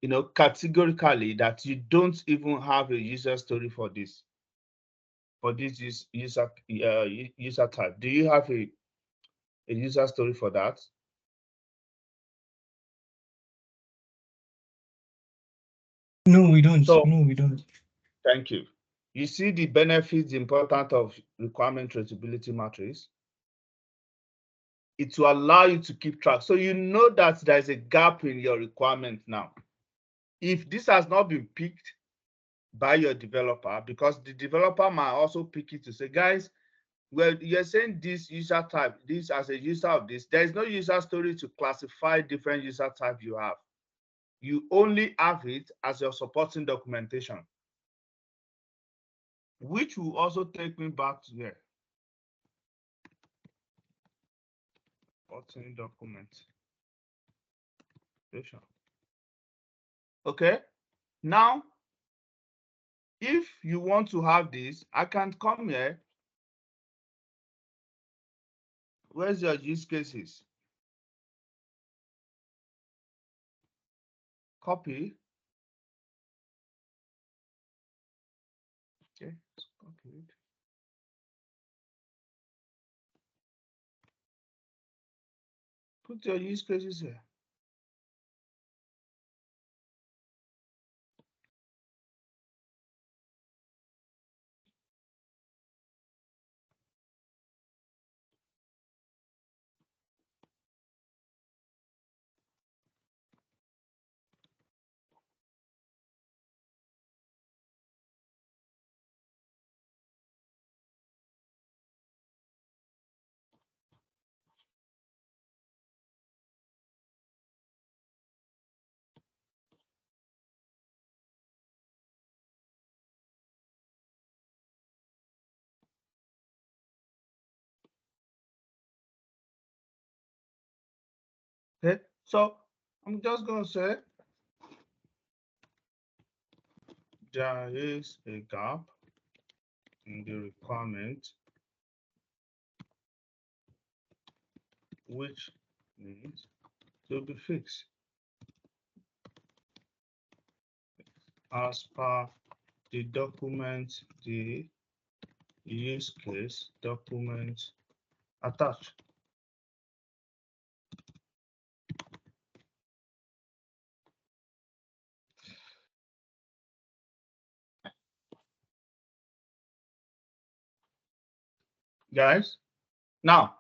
you know, categorically that you don't even have a user story for this user type. Do you have a user story for that? No, we don't. So, no, we don't. Thank you. You see the benefits, the importance of requirement traceability matrix. It will allow you to keep track. So you know that there's a gap in your requirement now. If this has not been picked by your developer, because the developer might also pick it to say, guys, well, you're saying this user type, this as a user of this, there is no user story to classify different user type you have. You only have it as your supporting documentation, which will also take me back to here. Supporting documentation. Okay, now, if you want to have this, I can come here. Where's your use cases? Copy. Okay, copy it. Put your use cases here. Okay, so I'm just going to say there is a gap in the requirement which needs to be fixed as per the document, the use case document attached. Guys, now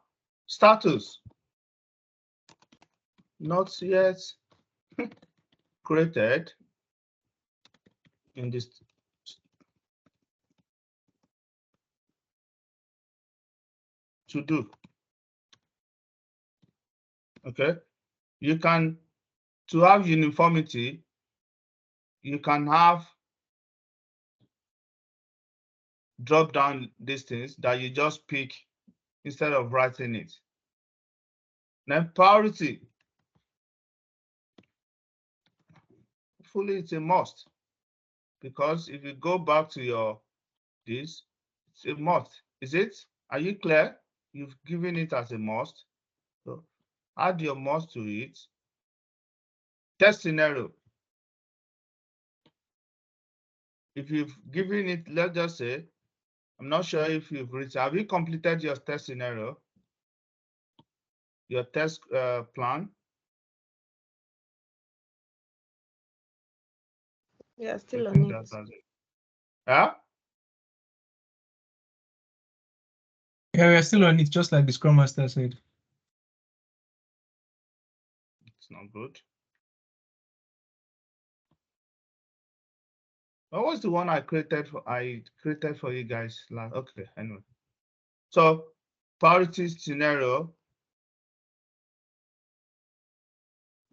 status not yet created in this to do. Okay, you can, to have uniformity, you can have drop down distance that you just pick instead of writing it. Then priority, hopefully it's a must, because if you go back to your this, it's a must. Is it? Are you clear? You've given it as a must. So add your must to it. Test scenario. If you've given it, let's just say, I'm not sure if you've written, have you completed your test scenario? Your test plan? Yeah, still on it. Yeah? Yeah, we are still on it, just like the Scrum Master said. It's not good. What was the one I created for you guys last? Okay, anyway. So priority scenario,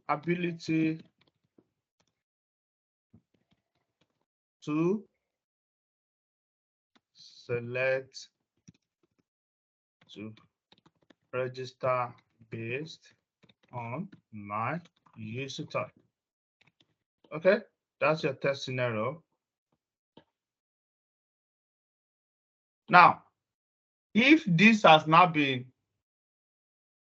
ability to select to register based on my user type. Okay, that's your test scenario. Now, if this has not been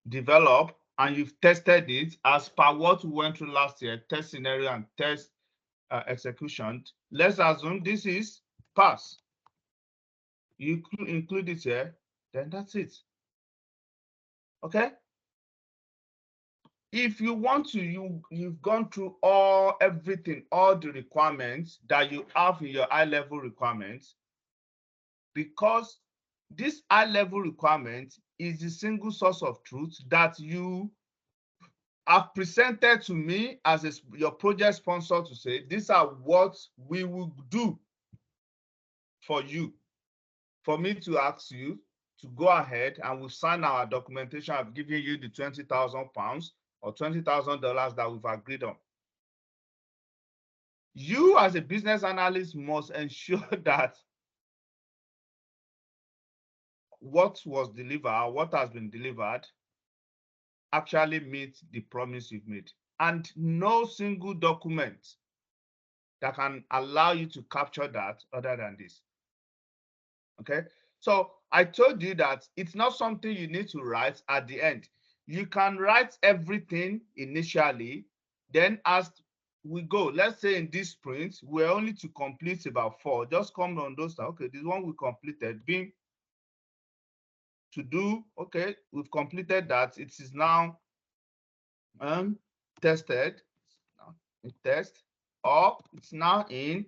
developed and you've tested it as per what we went through last year, test scenario and test execution, let's assume this is pass. You include it here, then that's it. Okay. If you want to, you've gone through everything, all the requirements that you have in your high-level requirements, because this high-level requirement is the single source of truth that you have presented to me as your project sponsor to say, these are what we will do for you. For me to ask you to go ahead and we'll sign our documentation. I've given you the £20,000 or $20,000 that we've agreed on. You as a business analyst must ensure that what was delivered, what has been delivered, actually meets the promise you've made. And no single document that can allow you to capture that other than this. Okay, so I told you that it's not something you need to write at the end. You can write everything initially, then as we go, let's say in this sprint, we're only to complete about 4. Just come on those. Okay, this one we completed. Being to do, okay, we've completed that. It is now tested, in test, or it's now in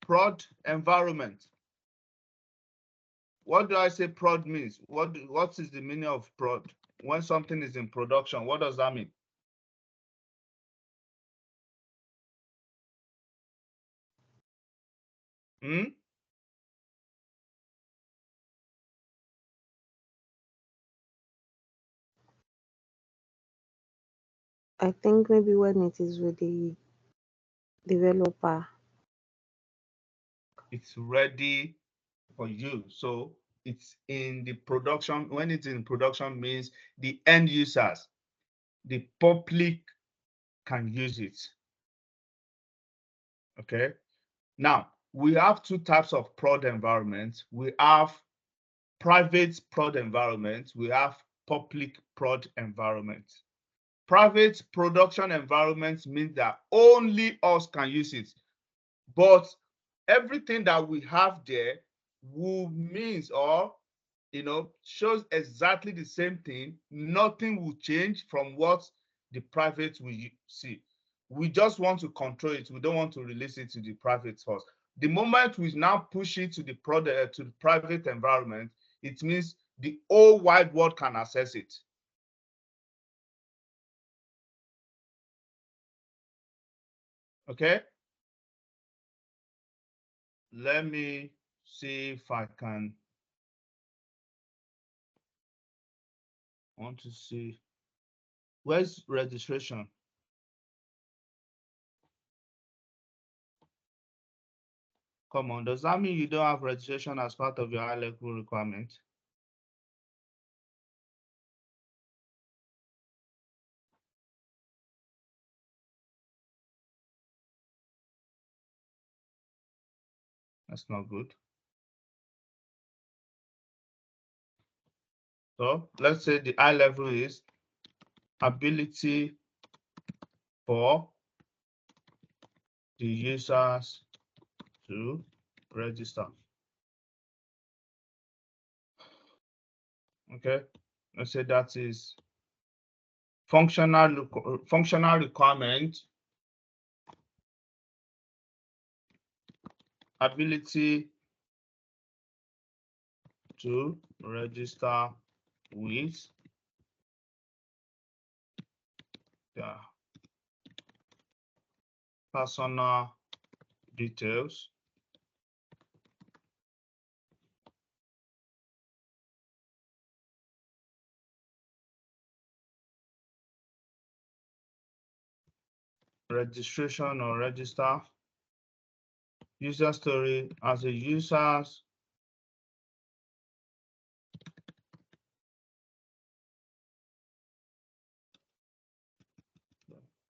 prod environment. What do I say prod means? What is the meaning of prod? When something is in production, what does that mean? I think maybe when it is with the developer. It's ready for you. So it's in the production. When it's in production means the end users, the public can use it. Okay. Now, we have 2 types of prod environments. We have private prod environment. We have public prod environment. Private production environments means that only us can use it. But everything that we have there means or shows exactly the same thing. Nothing will change from what the private will see. We just want to control it. We don't want to release it to the private first. The moment we now push it to the private environment, it means the whole wide world can access it. Okay. Let me see if I can I want to see, where's registration? Come on, does that mean you don't have registration as part of your high level requirement? That's not good. So let's say the high level is ability for the users to register. Okay, let's say that is functional requirement, ability to register with the personal details registration or register user story as a users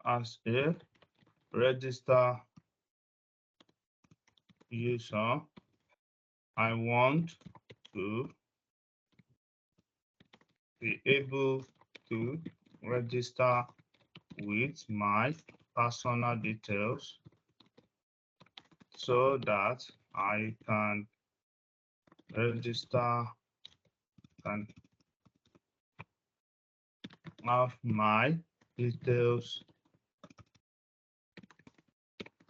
as a register user. I want to be able to register with my personal details so that I can register and have my details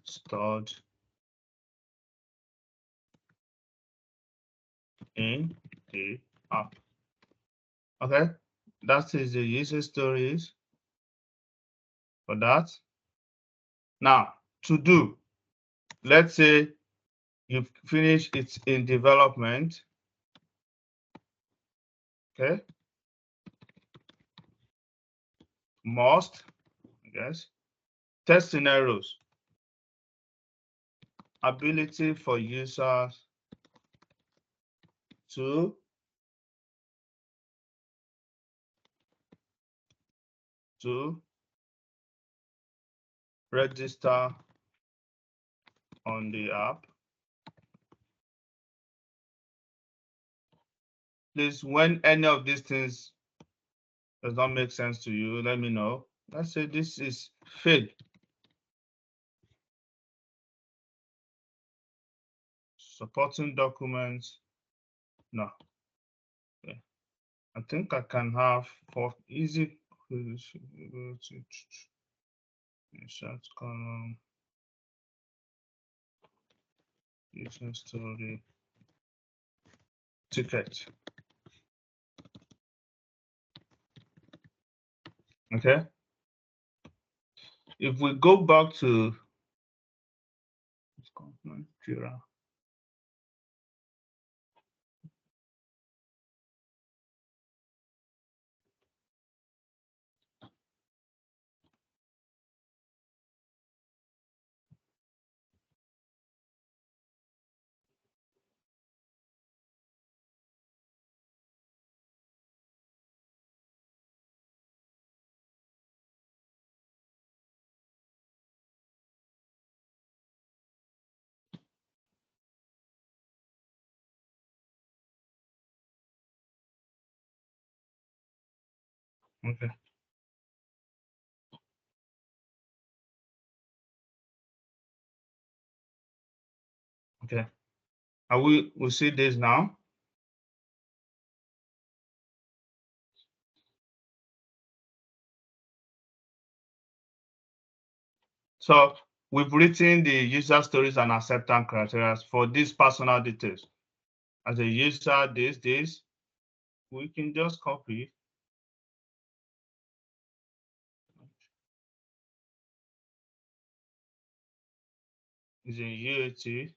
stored in the app. Okay, that is the user stories for that. Now, to do, let's say you've finished it in development. Okay, must, yes, test scenarios, ability for users to register on the app. Please, when any of these things does not make sense to you, let me know. Let's say this is fail. Supporting documents, no. Okay. I think I can have for easy insert column, user story, ticket. Okay. If we go back to Jira. Okay. Okay. Are we see this now? So we've written the user stories and acceptance criteria for these personal details. As a user, this, we can just copy. Is in UAT.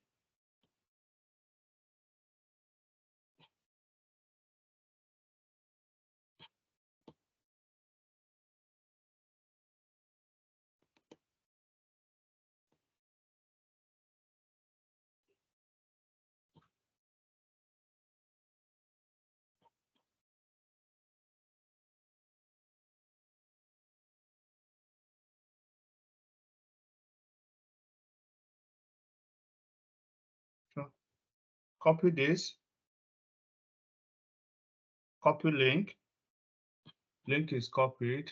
Copy this. Copy link. Link is copied.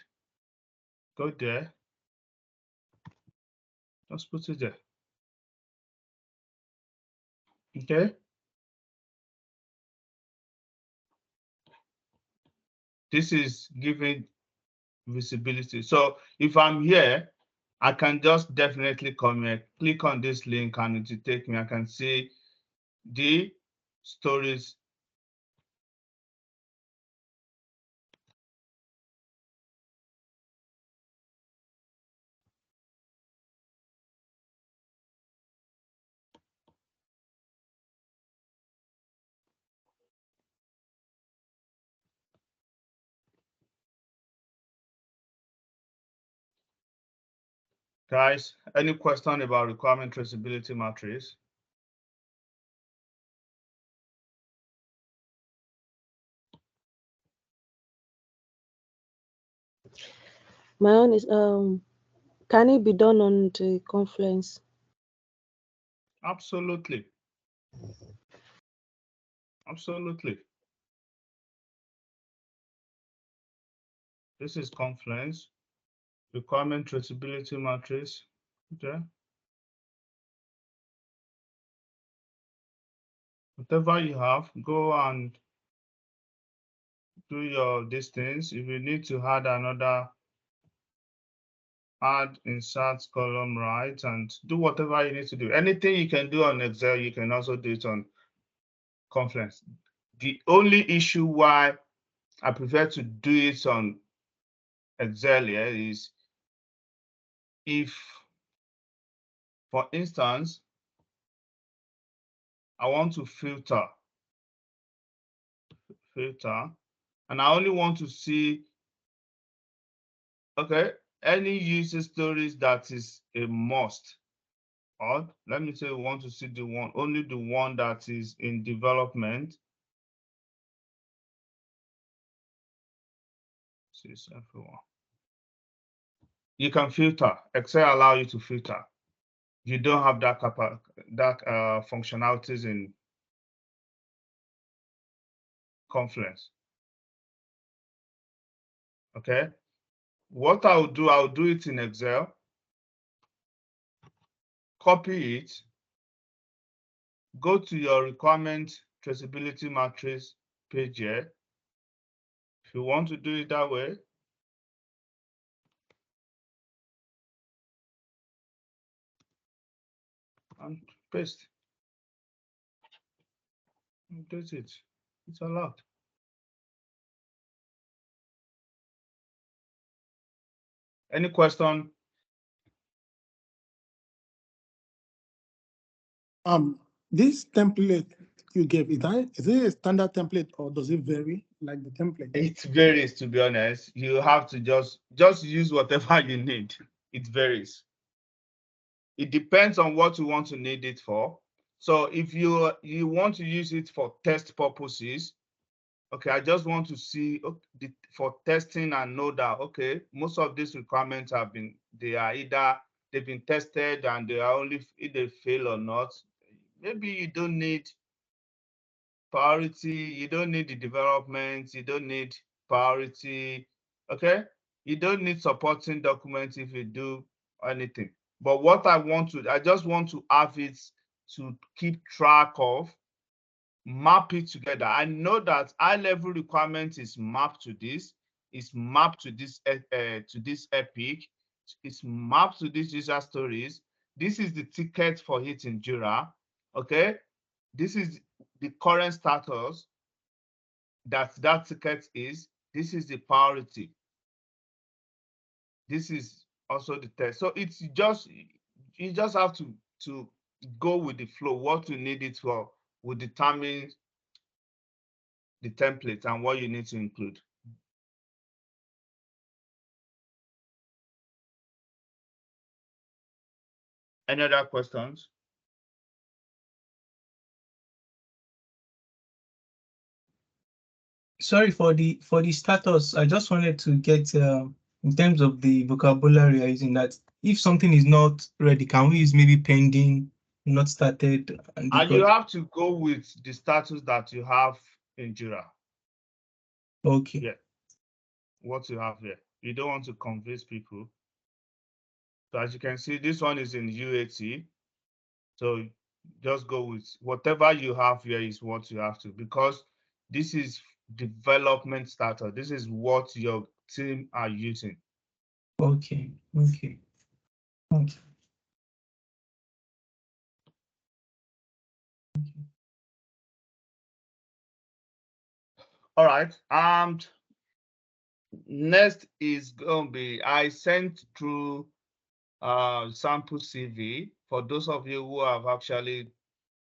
Go there. Just put it there. Okay. This is giving visibility. So if I'm here, I can just definitely come here, click on this link, and it will take me. I can see the stories. Guys, any question about requirement traceability matrix? My own is can it be done on the Confluence? Absolutely. Absolutely. This is Confluence, requirement traceability matrix. Okay. Whatever you have, go and do your distance. If you need to add another, add insert column right, and do whatever you need to do. Anything you can do on Excel, you can also do it on Confluence. The only issue why I prefer to do it on Excel here is if, for instance, I want to filter, and I only want to see, okay, any user stories that is a must. Or let me say we want to see the one, only the one that is in development. See everyone. You can filter. Excel allow you to filter. You don't have that functionalities in Confluence. Okay. What I'll do it in Excel. Copy it. Go to your requirement traceability matrix page here. If you want to do it that way, and paste. That's it. It's allowed. Any question? This template you gave, is it a standard template or does it vary like the template? It varies, to be honest. You have to just use whatever you need. It varies. It depends on what you want to need it for. So if you want to use it for test purposes, okay, I just want to see for testing and know that, okay, most of these requirements have been, they've been tested and they are only if they fail or not. Maybe you don't need priority, you don't need the development, you don't need priority, okay? You don't need supporting documents if you do anything. But what I just want to have it to keep track of, map it together. I know that high level requirement is mapped to this, it's mapped to this epic, it's mapped to these user stories. This is the ticket for it in Jira. Okay, this is the current status that ticket is. This is the priority. This is also the test. So it's just, you just have to go with the flow. What you need it for will determine the template and what you need to include. Any other questions? Sorry for the status. I just wanted to get in terms of the vocabulary you're using, that if something is not ready, can we use maybe pending not started, and And you because have to go with the status that you have in Jira. okay, Yeah. What you have here. You don't want to convince people. So as you can see, this one is in UAT. So just go with whatever you have here is what you have to, because this is development starter. This is what your team are using. okay, okay, okay. All right. And next is going to be, I sent through sample CV. For those of you who have actually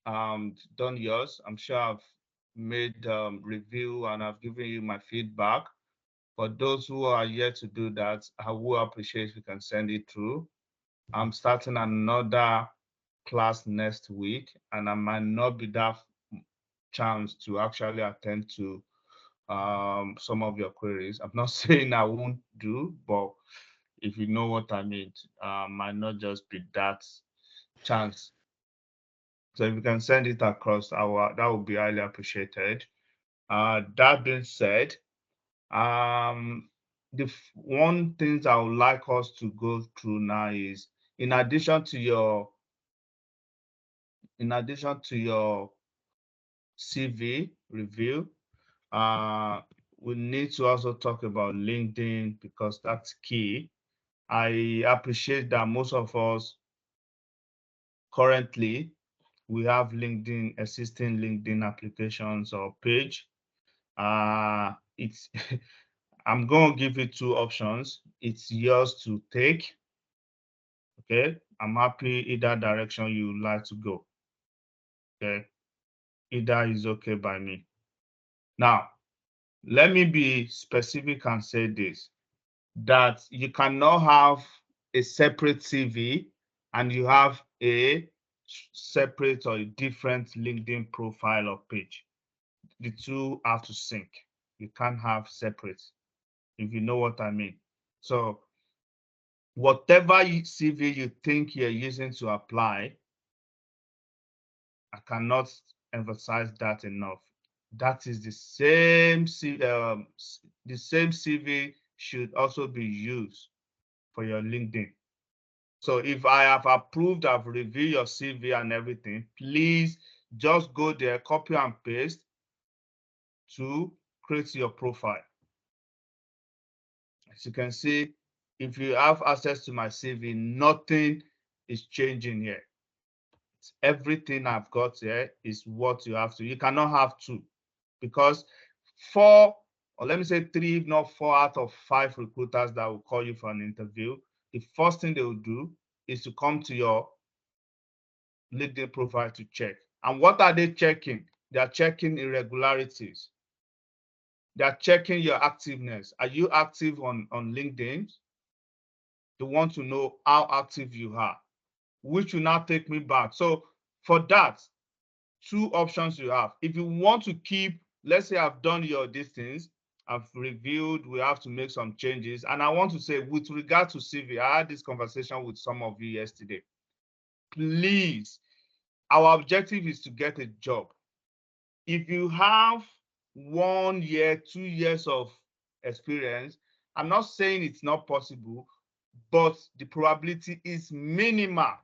done yours, I'm sure I've made review and I've given you my feedback. For those who are yet to do that, I will appreciate if you can send it through. I'm starting another class next week, and I might not be that chance to actually attend to some of your queries. I'm not saying I won't do, but if you know what I mean, might not just be that chance. So if you can send it across, that would be highly appreciated. That being said, the one thing I would like us to go through now is, in addition to your CV review, we need to also talk about LinkedIn, because that's key. I appreciate that most of us currently, we have LinkedIn, existing LinkedIn applications or page. It's I'm going to give you two options. It's yours to take. Okay, I'm happy either direction you would like to go. Okay, either is okay by me. Now, let me be specific and say this, that you cannot have a separate CV and you have a separate or a different LinkedIn profile or page. The two have to sync. You can't have separate, if you know what I mean. So whatever CV you think you're using to apply, I cannot emphasize that enough. That is the same CV should also be used for your LinkedIn. So if I have approved, I've reviewed your CV and everything, please just go there, copy and paste to create your profile. As you can see, if you have access to my CV, nothing is changing here. Everything I've got here is what you have to. You cannot have two, because 4, or let me say 3, if not 4 out of 5 recruiters that will call you for an interview, the first thing they will do is to come to your LinkedIn profile to check. And what are they checking? They are checking irregularities. They are checking your activeness. Are you active on LinkedIn? They want to know how active you are, which will now take me back. So for that, 2 options you have. If you want to keep, let's say I've done your distance, I've reviewed, we have to make some changes. And I want to say, with regard to CV, I had this conversation with some of you yesterday. Please, our objective is to get a job. If you have 1 year, 2 years of experience, I'm not saying it's not possible, but the probability is minimal.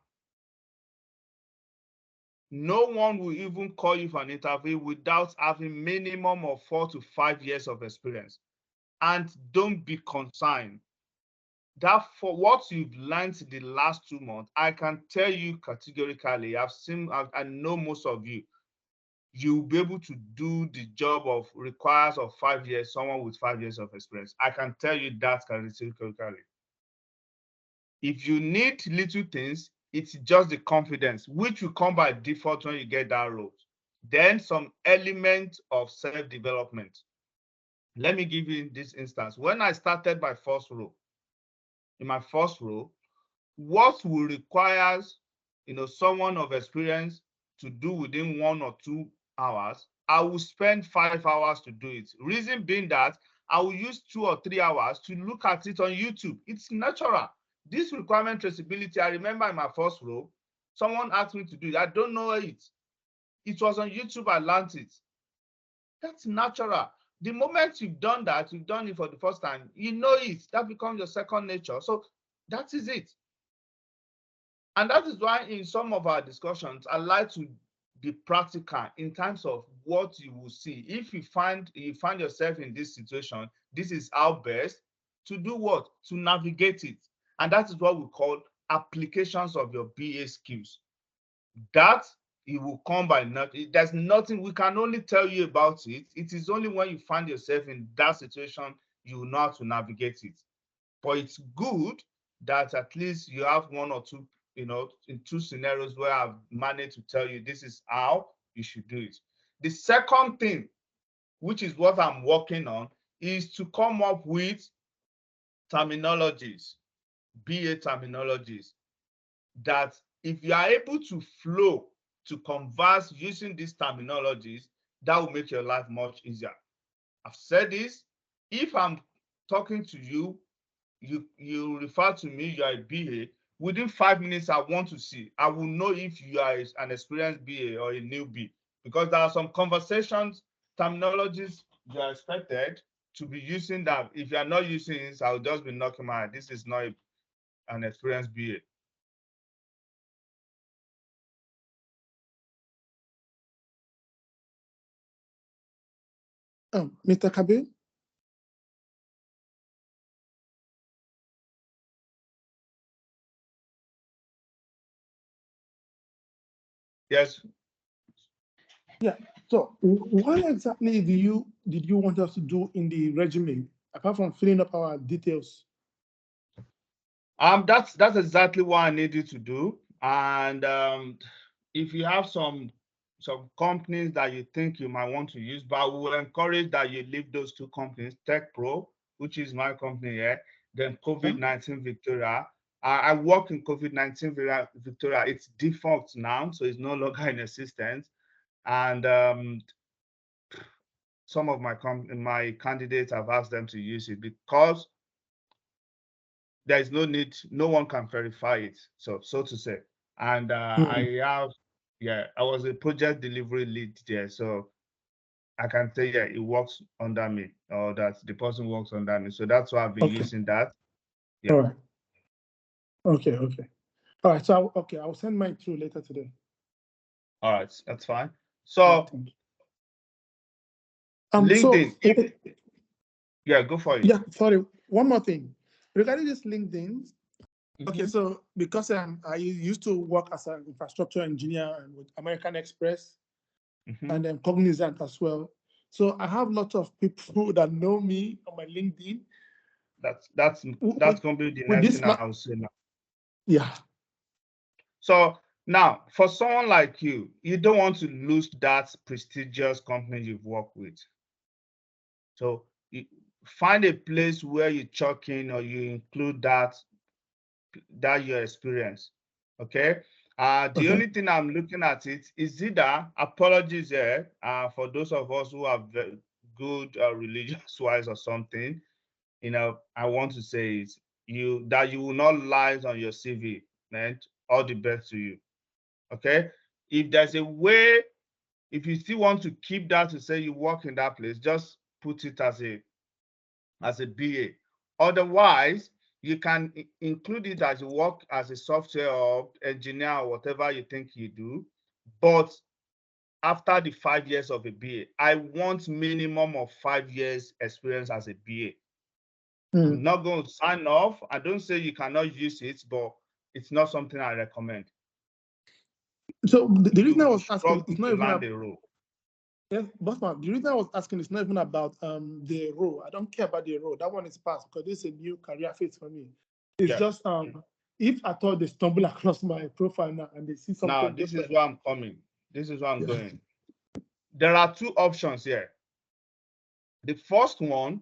No one will even call you for an interview without having minimum of 4 to 5 years of experience. And don't be concerned that for what you've learned the last 2 months, I can tell you categorically, I know most of you, you'll be able to do the job of requires of 5 years, someone with 5 years of experience. I can tell you that categorically. If you need little things, it's just the confidence, which will come by default when you get that role. Then some element of self-development. Let me give you this instance. When I started my first role, in my first role, what will require someone of experience to do within 1 or 2 hours, I will spend 5 hours to do it. Reason being that I will use 2 or 3 hours to look at it on YouTube. It's natural. This requirement traceability, I remember in my first role, Someone asked me to do it. I don't know it. It was on YouTube. I learned it. That's natural. The moment you've done that, you've done it for the first time, you know it. That becomes your second nature. So that is it. And that is why in some of our discussions, I like to be practical in terms of what you will see. If you find yourself in this situation, this is how best to do what? To navigate it. And that is what we call applications of your BA skills. That it will come by nothing. There's nothing, we can only tell you about it. It is only when you find yourself in that situation, you will know how to navigate it. But it's good that at least you have one or two, in two scenarios where I've managed to tell you this is how you should do it. The second thing, which is what I'm working on, is to come up with terminologies, BA terminologies, that if you are able to flow, to converse using these terminologies, that will make your life much easier. I've said this, if I'm talking to you, you refer to me, you are a BA, within 5 minutes, I want to see, I will know if you are an experienced BA or a newbie, because there are some conversations, terminologies you are expected to be using that. If you are not using this, I'll just be knocking my head. This is not an experienced BA. Mr. Kabir? Yes. Yeah. So what exactly did you want us to do in the resume, apart from filling up our details? That's exactly what I need you to do. And if you have some companies that you think you might want to use, but we will encourage that you leave those two companies, Tech Pro, which is my company here, then COVID-19 Victoria. I work in COVID-19 Victoria. It's defunct now, so it's no longer in existence. And some of my candidates, I've asked them to use it because there is no need, no one can verify it, so to say. And I was a project delivery lead there, so I can say, yeah, it works under me, or that the person works under me. So that's why I've been using that. Yeah. All right. Okay. All right. So I'll send mine through later today. All right, that's fine. So LinkedIn. Yeah, go for it. Yeah, sorry. One more thing. Regarding this LinkedIn, okay, Mhm. so because I used to work as an infrastructure engineer and with American Express and then Cognizant as well. So I have lots of people that know me on my LinkedIn. That's going to be the next thing I'll say now. Yeah. So now, for someone like you, you don't want to lose that prestigious company you've worked with. So you find a place where you chuck in or you include that your experience. Okay. The only thing I'm looking at it is either, apologies here for those of us who are very good religious wise or something. I want to say is that you will not lie on your CV, man. All the best to you. Okay. If there's a way, if you still want to keep that to say you work in that place, just put it as a BA. Otherwise, you can include it as you work as a software or engineer or whatever you think you do. But after the 5 years of a BA, I want minimum of 5 years experience as a BA. I'm not going to sign off. I don't say you cannot use it, but it's not something I recommend. So the reason I was asking, it's not even land a role. Yes, Bossman, the reason I was asking is not even about the role. I don't care about the role. That one is past because this is a new career phase for me. It's just if I thought they stumble across my profile now and they see something. Now, this is where I'm coming. This is where I'm going. There are two options here. The first one,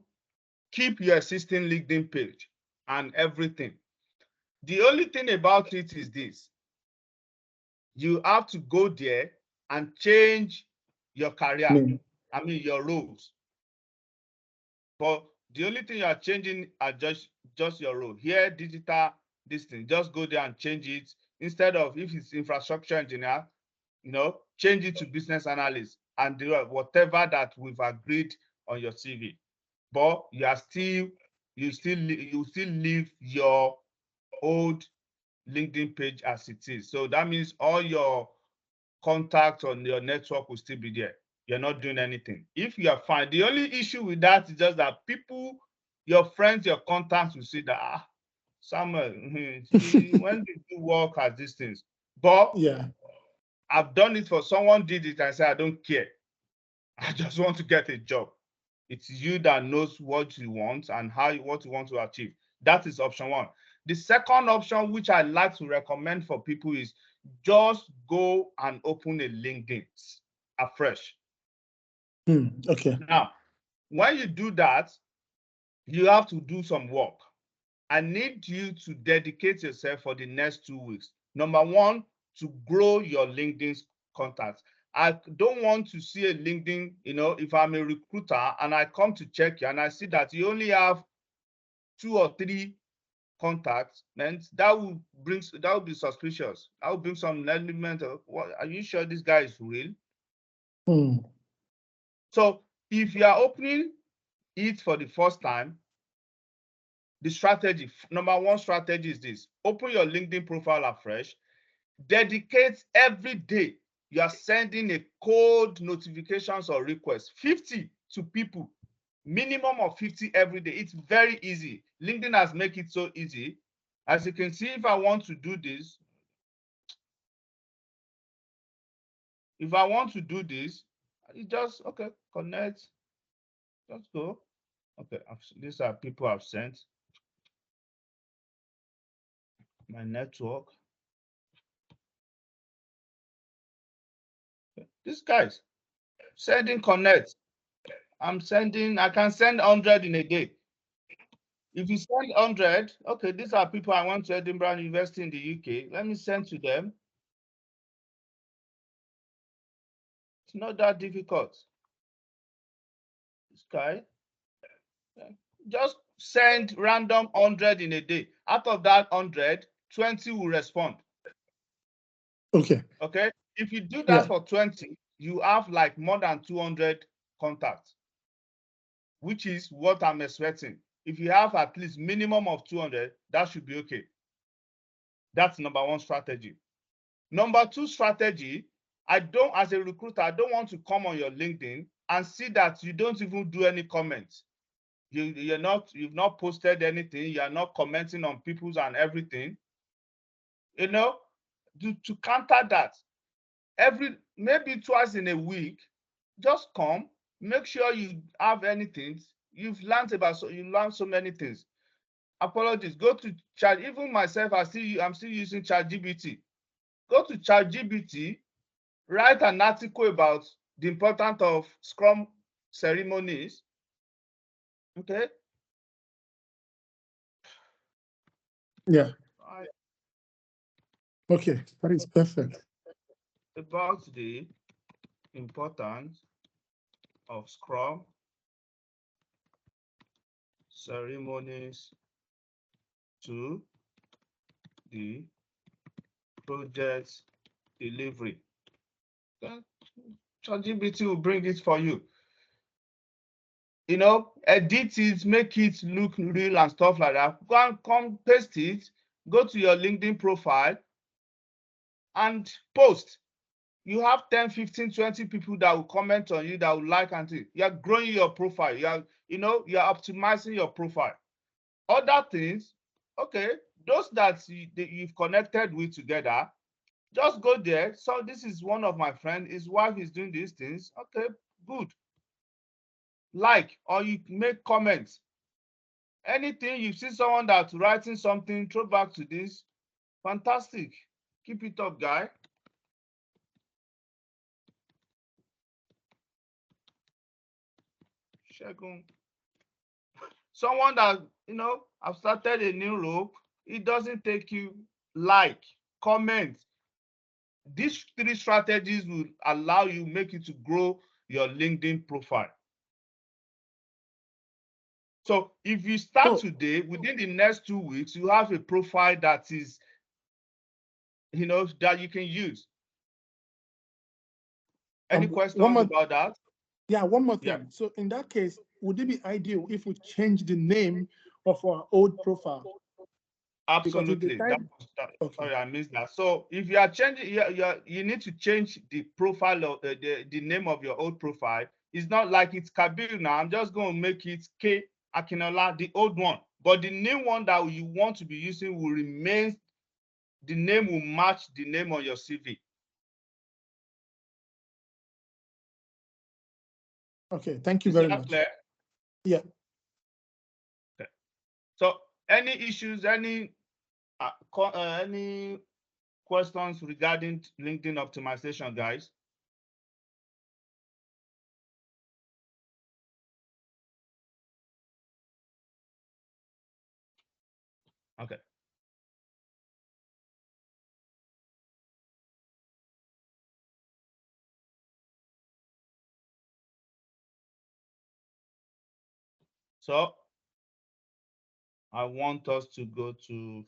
keep your existing LinkedIn page and everything. The only thing about it is this: you have to go there and change your career. I mean, your roles. But the only thing you are changing are just your role. Here, digital, this thing, just go there and change it. instead of, if it's infrastructure engineer, change it to business analyst and do whatever that we've agreed on your CV. But you still leave your old LinkedIn page as it is. So that means all your contacts on your network will still be there. You're not doing anything. If you are fine, the only issue with that is just that people, your friends, your contacts will see that, Samuel, when did you work at these things? But Yeah. I've done it for someone did it and said, I don't care. I just want to get a job. It's you that knows what you want and what you want to achieve. That is option one. The second option, which I like to recommend for people, is just go and open a LinkedIn afresh. Okay. Now, when you do that, you have to do some work. I need you to dedicate yourself for the next 2 weeks. Number one, to grow your LinkedIn contacts. I don't want to see a LinkedIn, if I'm a recruiter and I come to check you and I see that you only have 2 or 3 contacts, then that will be suspicious. That will bring some element of, what, are you sure this guy is real? So if you are opening it for the first time, the strategy, number one strategy is this: open your LinkedIn profile afresh, dedicate every day. You are sending a cold notifications or requests, 50 to people, minimum of 50 every day. It's very easy. LinkedIn has made it so easy. As you can see, if I want to do this, you just, okay, connect, just go. Okay, these are people I've sent. My network. Okay. These guys, sending connect. I can send 100 in a day. If you send 100, okay, these are people I want to Edinburgh University in the UK. Let me send to them. It's not that difficult. This guy, just send random 100 in a day. Out of that 100, 20 will respond. Okay. Okay. If you do that for 20, you have like more than 200 contacts, which is what I'm expecting. If you have at least minimum of 200, that should be okay. That's number one strategy. Number two strategy, as a recruiter, I don't want to come on your LinkedIn and see that you don't even do any comments. You've not posted anything. You're not commenting on people's and everything. To counter that, maybe twice in a week, just come, make sure you have anything. You've learned so many things. Apologies. Go to chat. Even myself, I'm still using ChatGPT. Go to ChatGPT, write an article about the importance of Scrum ceremonies. Okay. Yeah. Okay, that is perfect. About the importance of Scrum ceremonies to the project delivery. ChatGPT will bring it for you. Edit it, make it look real and stuff like that. Go and come paste it, go to your LinkedIn profile and post. You have 10, 15, 20 people that will comment on you, that will like and things. You're growing your profile. You're optimizing your profile. Other things, okay, those that you've connected with together, just go there. So this is one of my friends, his wife is doing these things. Okay, good. Like, or you make comments. Anything you see someone that's writing something, throw back to this. Fantastic. Keep it up, guy. Shegun. Someone that, I've started a new role. It doesn't take you like, comment. These 3 strategies will allow you, make you to grow your LinkedIn profile. So if you start today, within the next 2 weeks, you have a profile that is that you can use. Any One questions more, about that? yeah, one more thing. Yeah. So in that case, would it be ideal if we change the name of our old profile? Absolutely. Okay. Sorry, I missed that. So if you are changing, you need to change the profile of the name of your old profile. It's not like it's Kabir now. I'm just going to make it K Akinola, the old one. But the new one that you want to be using will remain. The name will match the name on your CV. Okay. Thank you Is very that much. clear? Yeah. Okay. So any issues, any questions regarding LinkedIn optimization, guys? Okay. So I want us to go to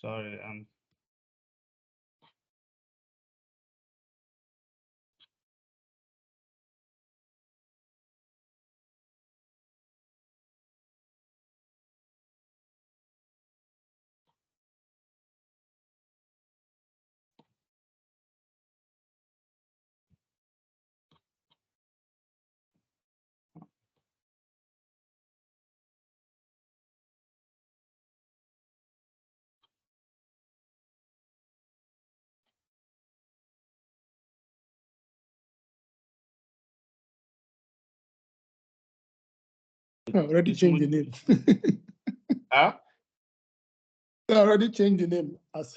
sorry, I already changed the name. huh? I already changed the name as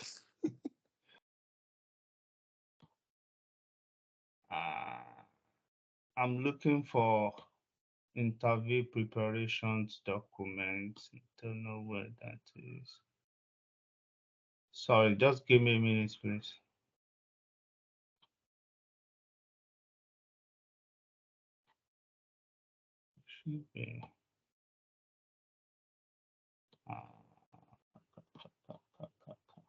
I'm looking for interview preparations document. Don't know where that is. Sorry, just give me a minute, please. Should be. Okay.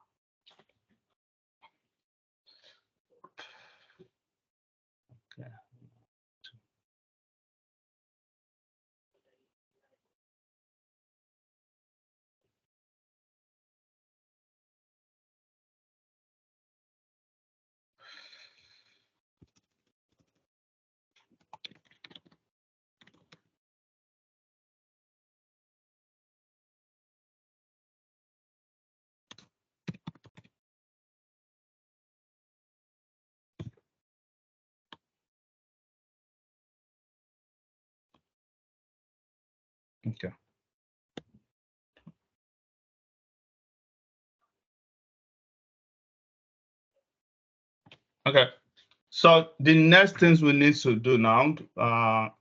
Okay. Okay. So the next things we need to do now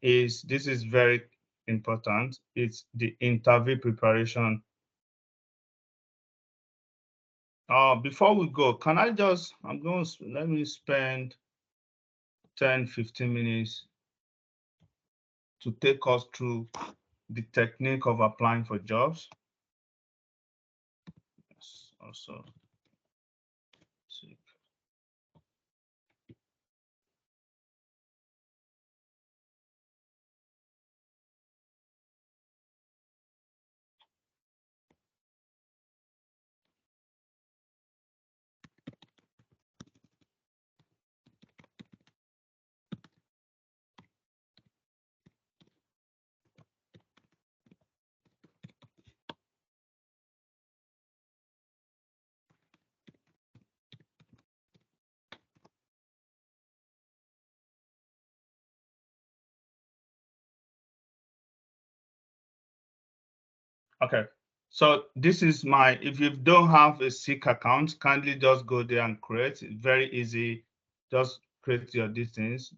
is this is very important. It's the interview preparation. Before we go, can I just, let me spend 10-15 minutes to take us through the technique of applying for jobs. Yes, also. Okay, so this is my, if you don't have a Seek account, kindly just go there and create. It's very easy. Just create your distance.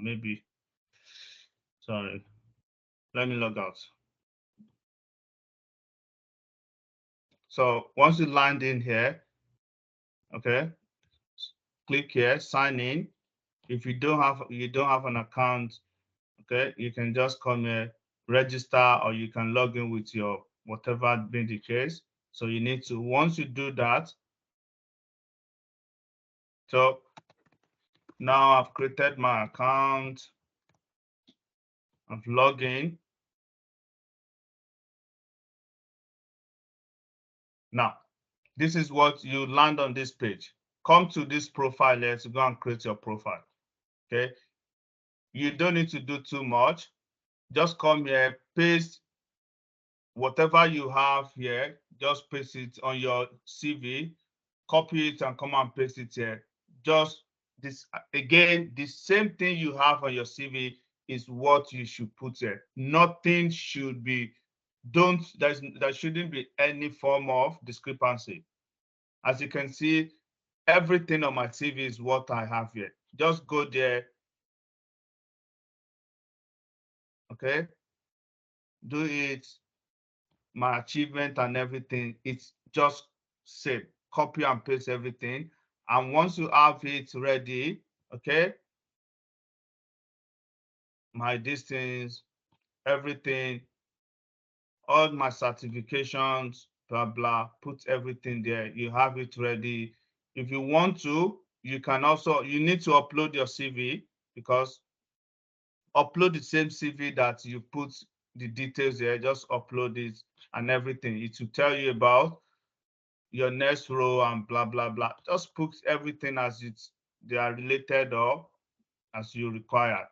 Maybe, sorry, let me log out. So once you land in here, okay, click here, sign in. If you don't have an account, okay, you can just come here, register, or you can log in with your whatever being the case. So you need to, once you do that, so now I've created my account, I've logged in. Now, this is what you land on this page. Come to this profile here to go and create your profile, okay? You don't need to do too much. Just come here, paste whatever you have here, just paste it on your CV, copy it and come and paste it here. Just this, again, the same thing you have on your CV is what you should put here. Nothing should be, there shouldn't be any form of discrepancy. As you can see, everything on my CV is what I have here. Just go there, okay? Do it, my achievement and everything. It's just same, copy and paste everything. And once you have it ready, okay, my distance, everything, all my certifications, blah, blah, put everything there. You have it ready. If you want to, you can also, you need to upload your CV, because upload the same CV that you put the details there, just upload it and everything. It will tell you about your next role and blah, blah, blah. Just put everything as they are related or as you require.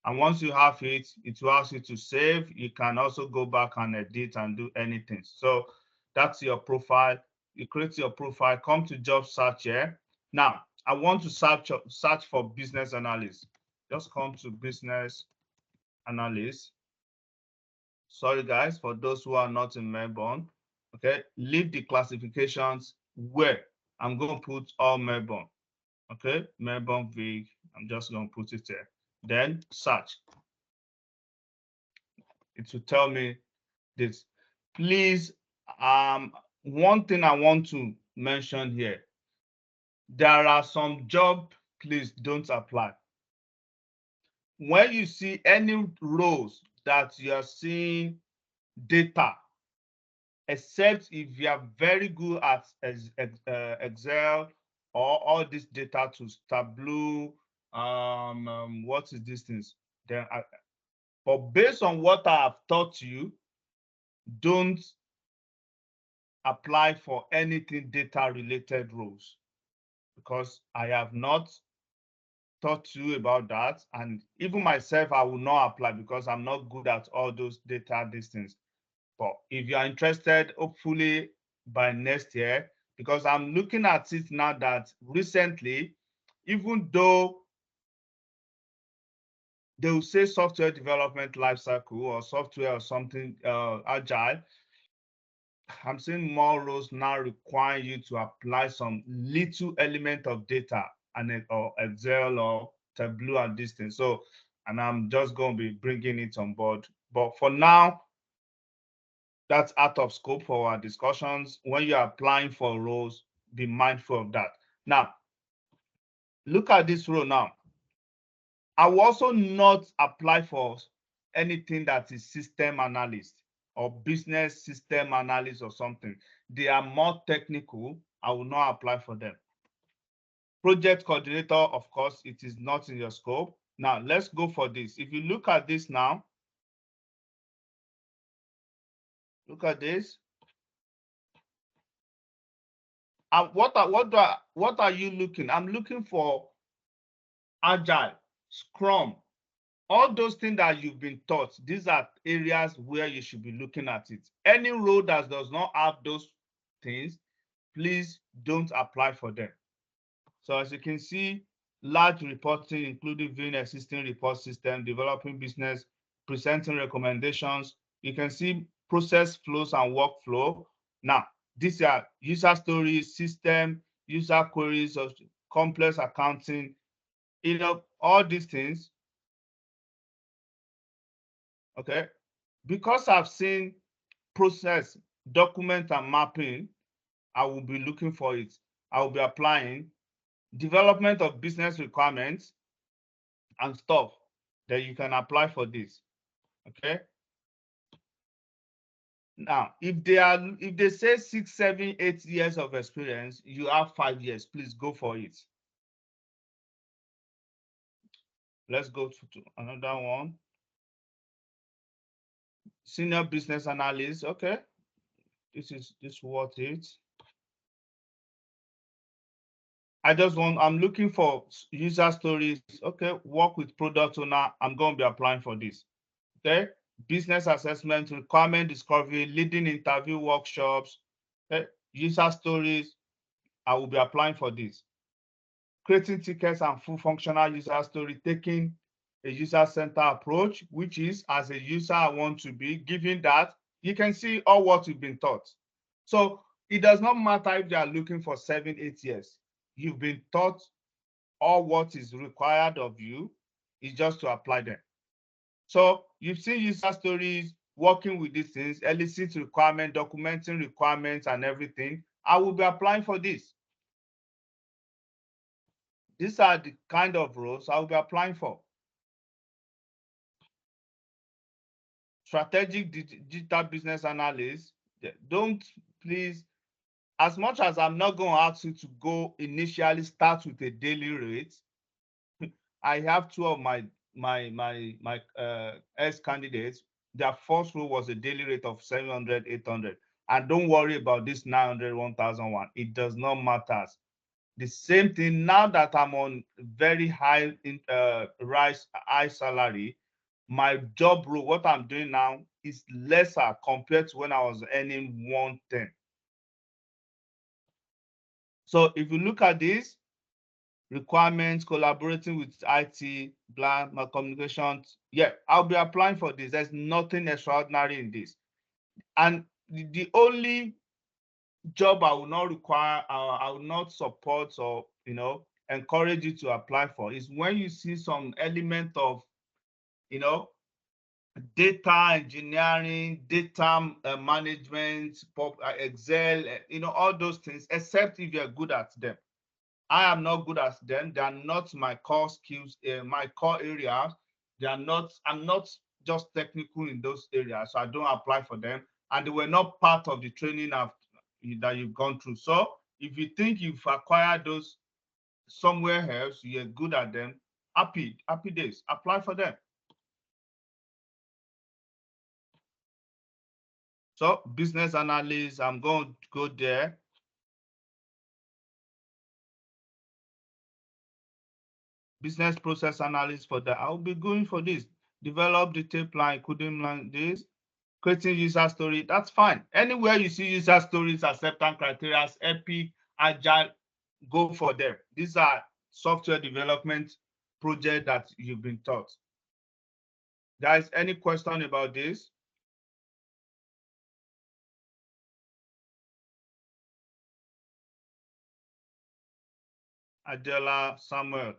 And once you have it, it will ask you to save. You can also go back and edit and do anything. So that's your profile. You create your profile, come to job search here. Now, I want to search for business analyst. Just come to business analyst. Sorry, guys, for those who are not in Melbourne, okay, leave the classifications where I'm going to put all Melbourne, okay, Melbourne Vic. I'm just going to put it there. Then search. It will tell me this. Please, one thing I want to mention here, there are some jobs, please don't apply. When you see any roles that you are seeing data, except if you are very good at Excel or all this data to Tableau, what is this things? Then, but based on what I have taught you, don't apply for anything data related roles, because I have not taught you about that. And even myself, I will not apply because I'm not good at all those data distance. But if you are interested, hopefully by next year, because I'm looking at it now that recently, even though they will say software development lifecycle or software or something agile, I'm seeing more roles now require you to apply some little element of data and or Excel or Tableau at this thing. So, and I'm just going to be bringing it on board. But for now, that's out of scope for our discussions. When you're applying for roles, be mindful of that. Now, look at this role now. I will also not apply for anything that is system analyst or business system analyst or something. They are more technical. I will not apply for them. Project coordinator, of course, it is not in your scope. Now, let's go for this. If you look at this now, look at this. What are you looking? I'm looking for Agile, Scrum, all those things that you've been taught. These are areas where you should be looking at it. Any role that does not have those things, please don't apply for them. So as you can see, large reporting, including viewing existing report system, developing business, presenting recommendations. You can see process flows and workflow. Now, these are user stories, system, user queries, of complex accounting, all these things. Okay, because I've seen process document and mapping, I will be looking for it. I will be applying. Development of business requirements and stuff that you can apply for this. Okay. Now, if they say 6, 7, 8 years of experience, you have 5 years, please go for it. Let's go to another one. Senior business analyst. Okay. This is worth it. I'm looking for user stories. Okay. Work with product owner. I'm going to be applying for this. Okay. Business assessment, requirement discovery, leading interview workshops, okay. User stories. I will be applying for this. Creating tickets and full functional user story, taking a user-centered approach, which is, as a user, I want to be, given that you can see all what you've been taught. So it does not matter if they are looking for 7, 8 years. You've been taught all what is required of you, is just to apply them. So you've seen user stories, working with these things, elicit requirement, documenting requirements and everything. I will be applying for this. These are the kind of roles I will be applying for. Strategic digital business analyst. Don't, please, as much as I'm not going to ask you to go initially start with a daily rate, I have 2 of my ex-candidates. Their first role was a daily rate of 700, 800. And don't worry about this 900, 1001. It does not matter. The same thing now that I'm on very high high salary, my job role, what I'm doing now, is lesser compared to when I was earning 110. So if you look at this, requirements, collaborating with IT, my communications, yeah, I'll be applying for this. There's nothing extraordinary in this. And the only job I will not require, I will not support or, encourage you to apply for is when you see some element of, data engineering, data management, Excel, all those things, except if you're good at them. I am not good at them. They are not my core skills, my core areas. I'm not just technical in those areas, so I don't apply for them. And they were not part of the training that you've gone through. So if you think you've acquired those somewhere else, you're good at them, happy days, apply for them. So business analyst, I'm going to go there. Business process analyst for that. I'll be going for this. Develop detail plan, including like this. Creating user story, that's fine. Anywhere you see user stories, acceptance criteria, Epic, Agile, go for them. These are software development projects that you've been taught. Guys, any question about this? Adela, Samuel,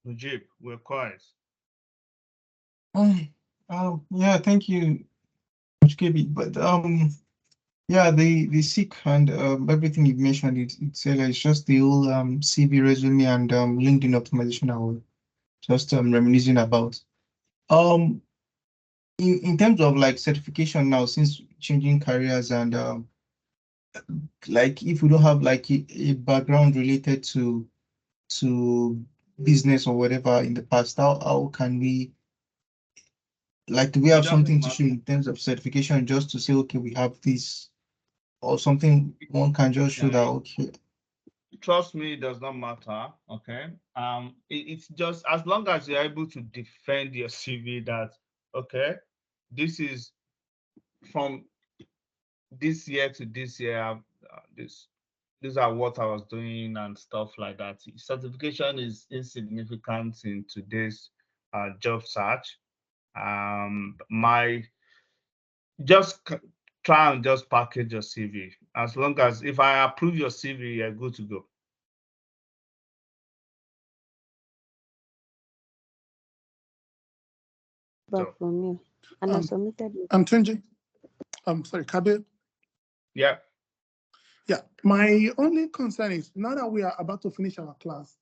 Mujib, we're quiet. Yeah, thank you, Coach KB. But yeah, the SEEK and everything you've mentioned, it's just the whole CV, resume, and LinkedIn optimization I was just reminiscing about. In terms of like certification now, since changing careers and like if we don't have like a background related to business or whatever in the past, how can we, like, do we have something to show in terms of certification just to say, okay, we have this, or something one can just show that, okay? Trust me, it does not matter. Okay. It's just as long as you're able to defend your CV that, okay, this is from this year to this year, these are what I was doing and stuff like that. Certification is insignificant in today's job search. Just try and just package your CV. As long as if I approve your CV, you're good to go. Back from me, and I submitted it. Tunji, Sorry, Kabir. Yeah. Yeah, my only concern is now that we are about to finish our class,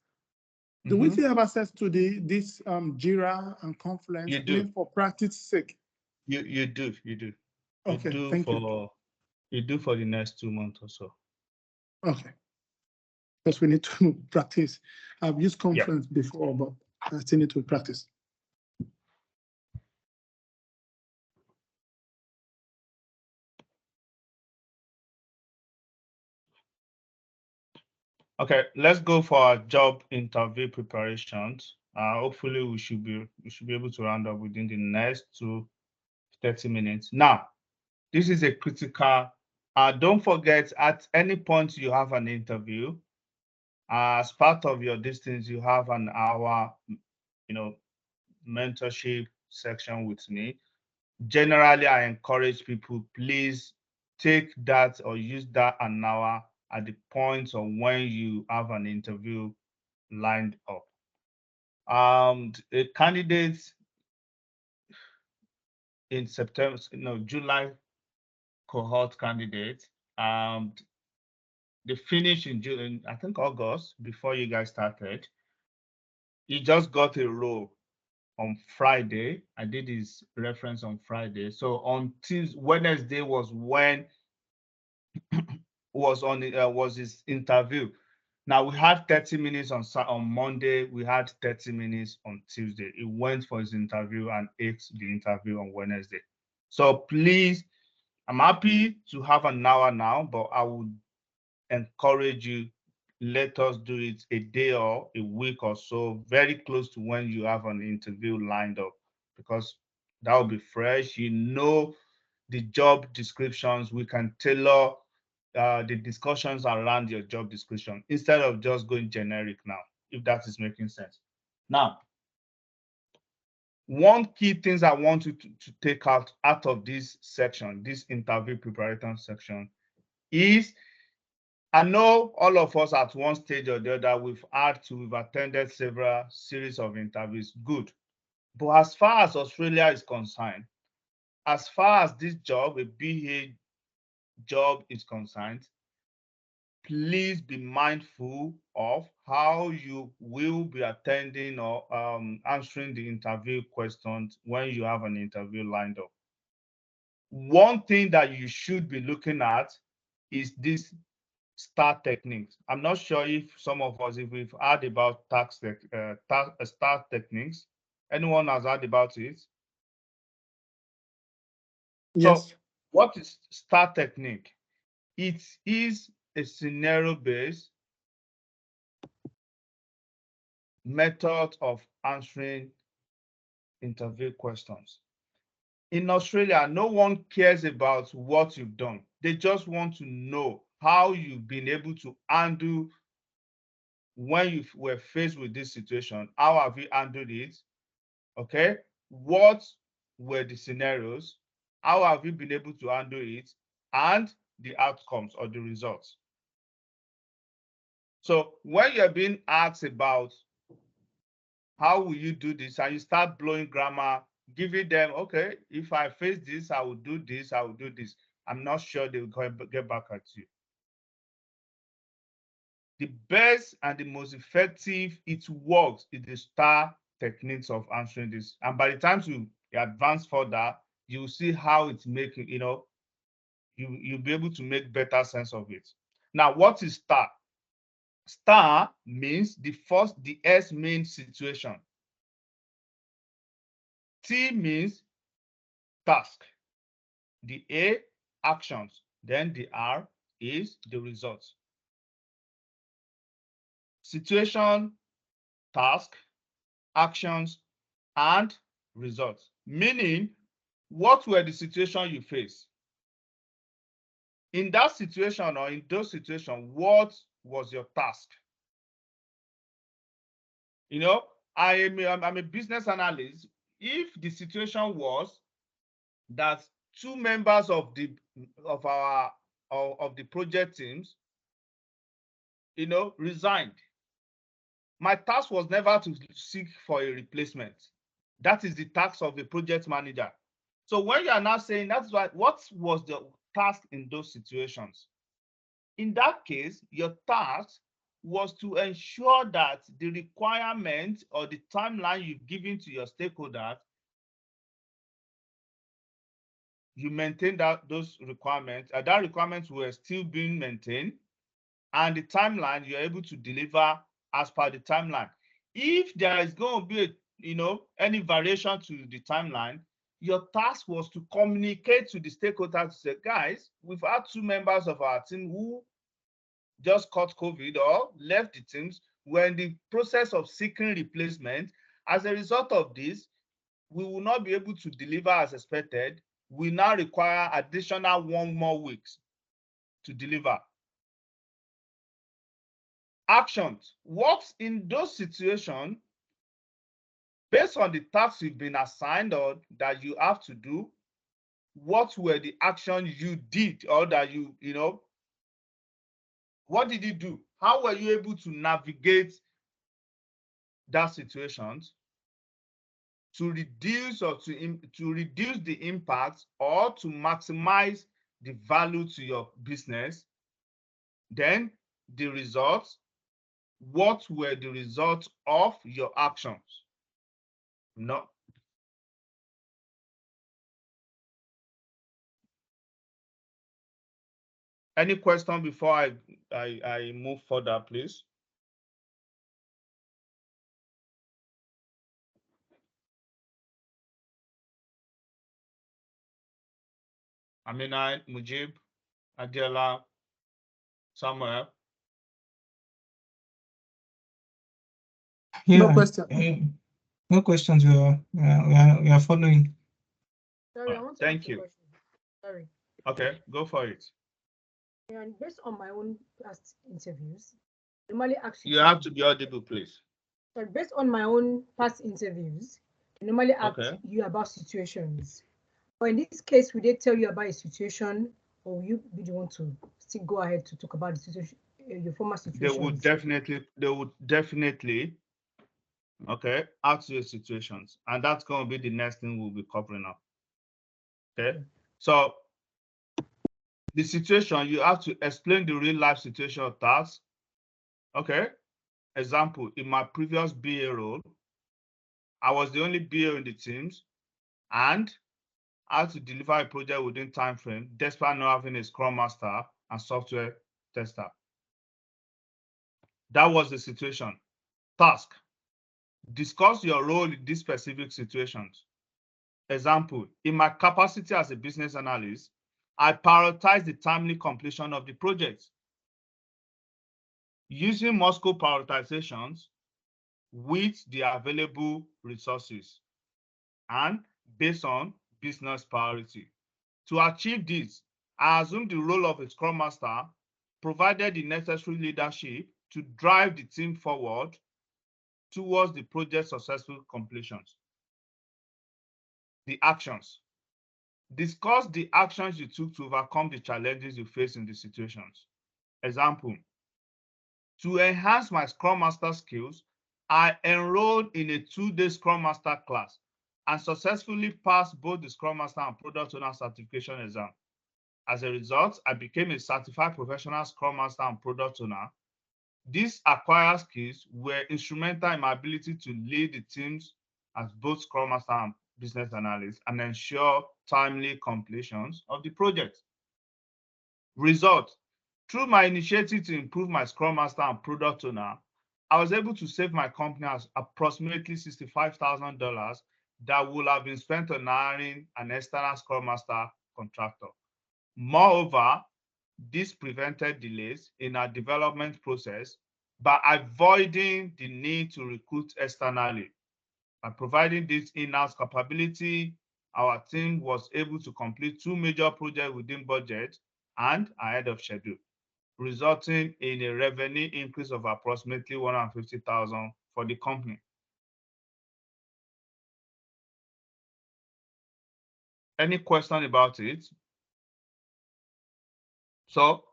do we Mhm. still have access to this Jira and Confluence? You I do. mean, for practice sake. You do. You Okay, do thank you. for you do for the next 2 months or so. Okay. Because we need to practice. I've used Yeah. Confluence before, but I still need to practice. Okay, let's go for our job interview preparations. Hopefully we should be able to round up within the next 30 minutes. Now, this is a critical. Don't forget, at any point you have an interview, as part of your distance, you have an hour, mentorship section with me. Generally, I encourage people, please take that or use that an hour at the point of when you have an interview lined up. A candidate in September, July cohort candidate, they finished in June, I think August, before you guys started. He just got a role on Friday. I did his reference on Friday. So on Tuesday, Wednesday was when was his interview. Now we had 30 minutes on Monday. We had 30 minutes on Tuesday. He went for his interview and ate the interview on Wednesday. So please, I'm happy to have an hour now, but I would encourage you, let us do it a day or a week or so, very close to when you have an interview lined up, because that will be fresh. You know the job descriptions. We can tailor the discussions around your job description instead of just going generic now, if that is making sense. Now, one key things I want you to take out of this section, this interview preparation section, is I know all of us at one stage or the other, we've attended several series of interviews. Good. But as far as Australia is concerned, as far as this job, a BA job is concerned, please be mindful of how you will be attending or answering the interview questions when you have an interview lined up. One thing that you should be looking at is this STAR techniques. I'm not sure if some of us, if we've heard about STAR techniques. Anyone has heard about it? Yes. So what is STAR technique? It is a scenario-based method of answering interview questions. In Australia, no one cares about what you've done. They just want to know how you've been able to handle when you were faced with this situation. How have you handled it? Okay. What were the scenarios? How have you been able to handle it? And the outcomes or the results. So when you're being asked about how will you do this, and you start blowing grammar, giving them, okay, if I face this, I will do this, I will do this. I'm not sure they will get back at you. The best and the most effective, it works, is the STAR techniques of answering this. And by the time you advance further, you see how it's making, you'll be able to make better sense of it. Now, what is STAR? STAR means the S means situation. T means task. The A, actions. Then the R is the results. Situation, task, actions, and results. Meaning, what were the situation you face? In that situation or in those situations, what was your task? I'm a business analyst. If the situation was that two members of the project teams, resigned, my task was never to seek for a replacement. That is the task of the project manager. So when you are now saying that's why, what was the task in those situations? In that case, your task was to ensure that the requirement or the timeline you've given to your stakeholders, you maintain those requirements, that requirements were still being maintained, and the timeline you're able to deliver as per the timeline. If there is going to be any variation to the timeline, your task was to communicate to the stakeholders to say, guys, we've had 2 members of our team who just caught COVID or left the teams. We're in the process of seeking replacement. As a result of this, we will not be able to deliver as expected. We now require additional 1 more weeks to deliver. Actions. What in those situations, based on the tasks you've been assigned or that you have to do, what were the actions you did, or that what did you do? How were you able to navigate that situation to reduce or to reduce the impact or to maximize the value to your business? Then the results. What were the results of your actions? No. Any question before I move further, please? Amina, Mujib, Adela, Samuel. No question. No questions. We are following. Sorry, I want to Thank ask a you. question. Sorry. Okay, go for it. And based on my own past interviews, I normally ask You have to be audible, please. Sorry, based on my own past interviews, I normally ask Okay. you about situations. But in this case, will they tell you about a situation, or will you be the one to still go ahead to talk about the situation, your former situation? They would definitely, okay, ask you situations, and that's going to be the next thing we'll be covering up. Okay, so the situation, you have to explain the real life situation of task. Okay, example, in my previous BA role, I was the only BA in the teams, and I had to deliver a project within time frame, despite not having a Scrum Master and software tester. That was the situation. Task. Discuss your role in these specific situations. Example, in my capacity as a business analyst, I prioritize the timely completion of the project. Using Moscow prioritizations with the available resources and based on business priority. To achieve this, I assumed the role of a Scrum Master, provided the necessary leadership to drive the team forward towards the project's successful completion. The actions. Discuss the actions you took to overcome the challenges you face in the situations. Example, to enhance my Scrum Master skills, I enrolled in a 2-day Scrum Master class and successfully passed both the Scrum Master and Product Owner certification exam. As a result, I became a certified professional Scrum Master and Product Owner. These acquired skills were instrumental in my ability to lead the teams as both Scrum Master and business analyst and ensure timely completions of the project. Result, through my initiative to improve my Scrum Master and Product Owner, I was able to save my company approximately $65,000 that would have been spent on hiring an external Scrum Master contractor. Moreover, this prevented delays in our development process by avoiding the need to recruit externally. By providing this in-house capability, our team was able to complete 2 major projects within budget and ahead of schedule, resulting in a revenue increase of approximately $150,000 for the company. Any question about it? So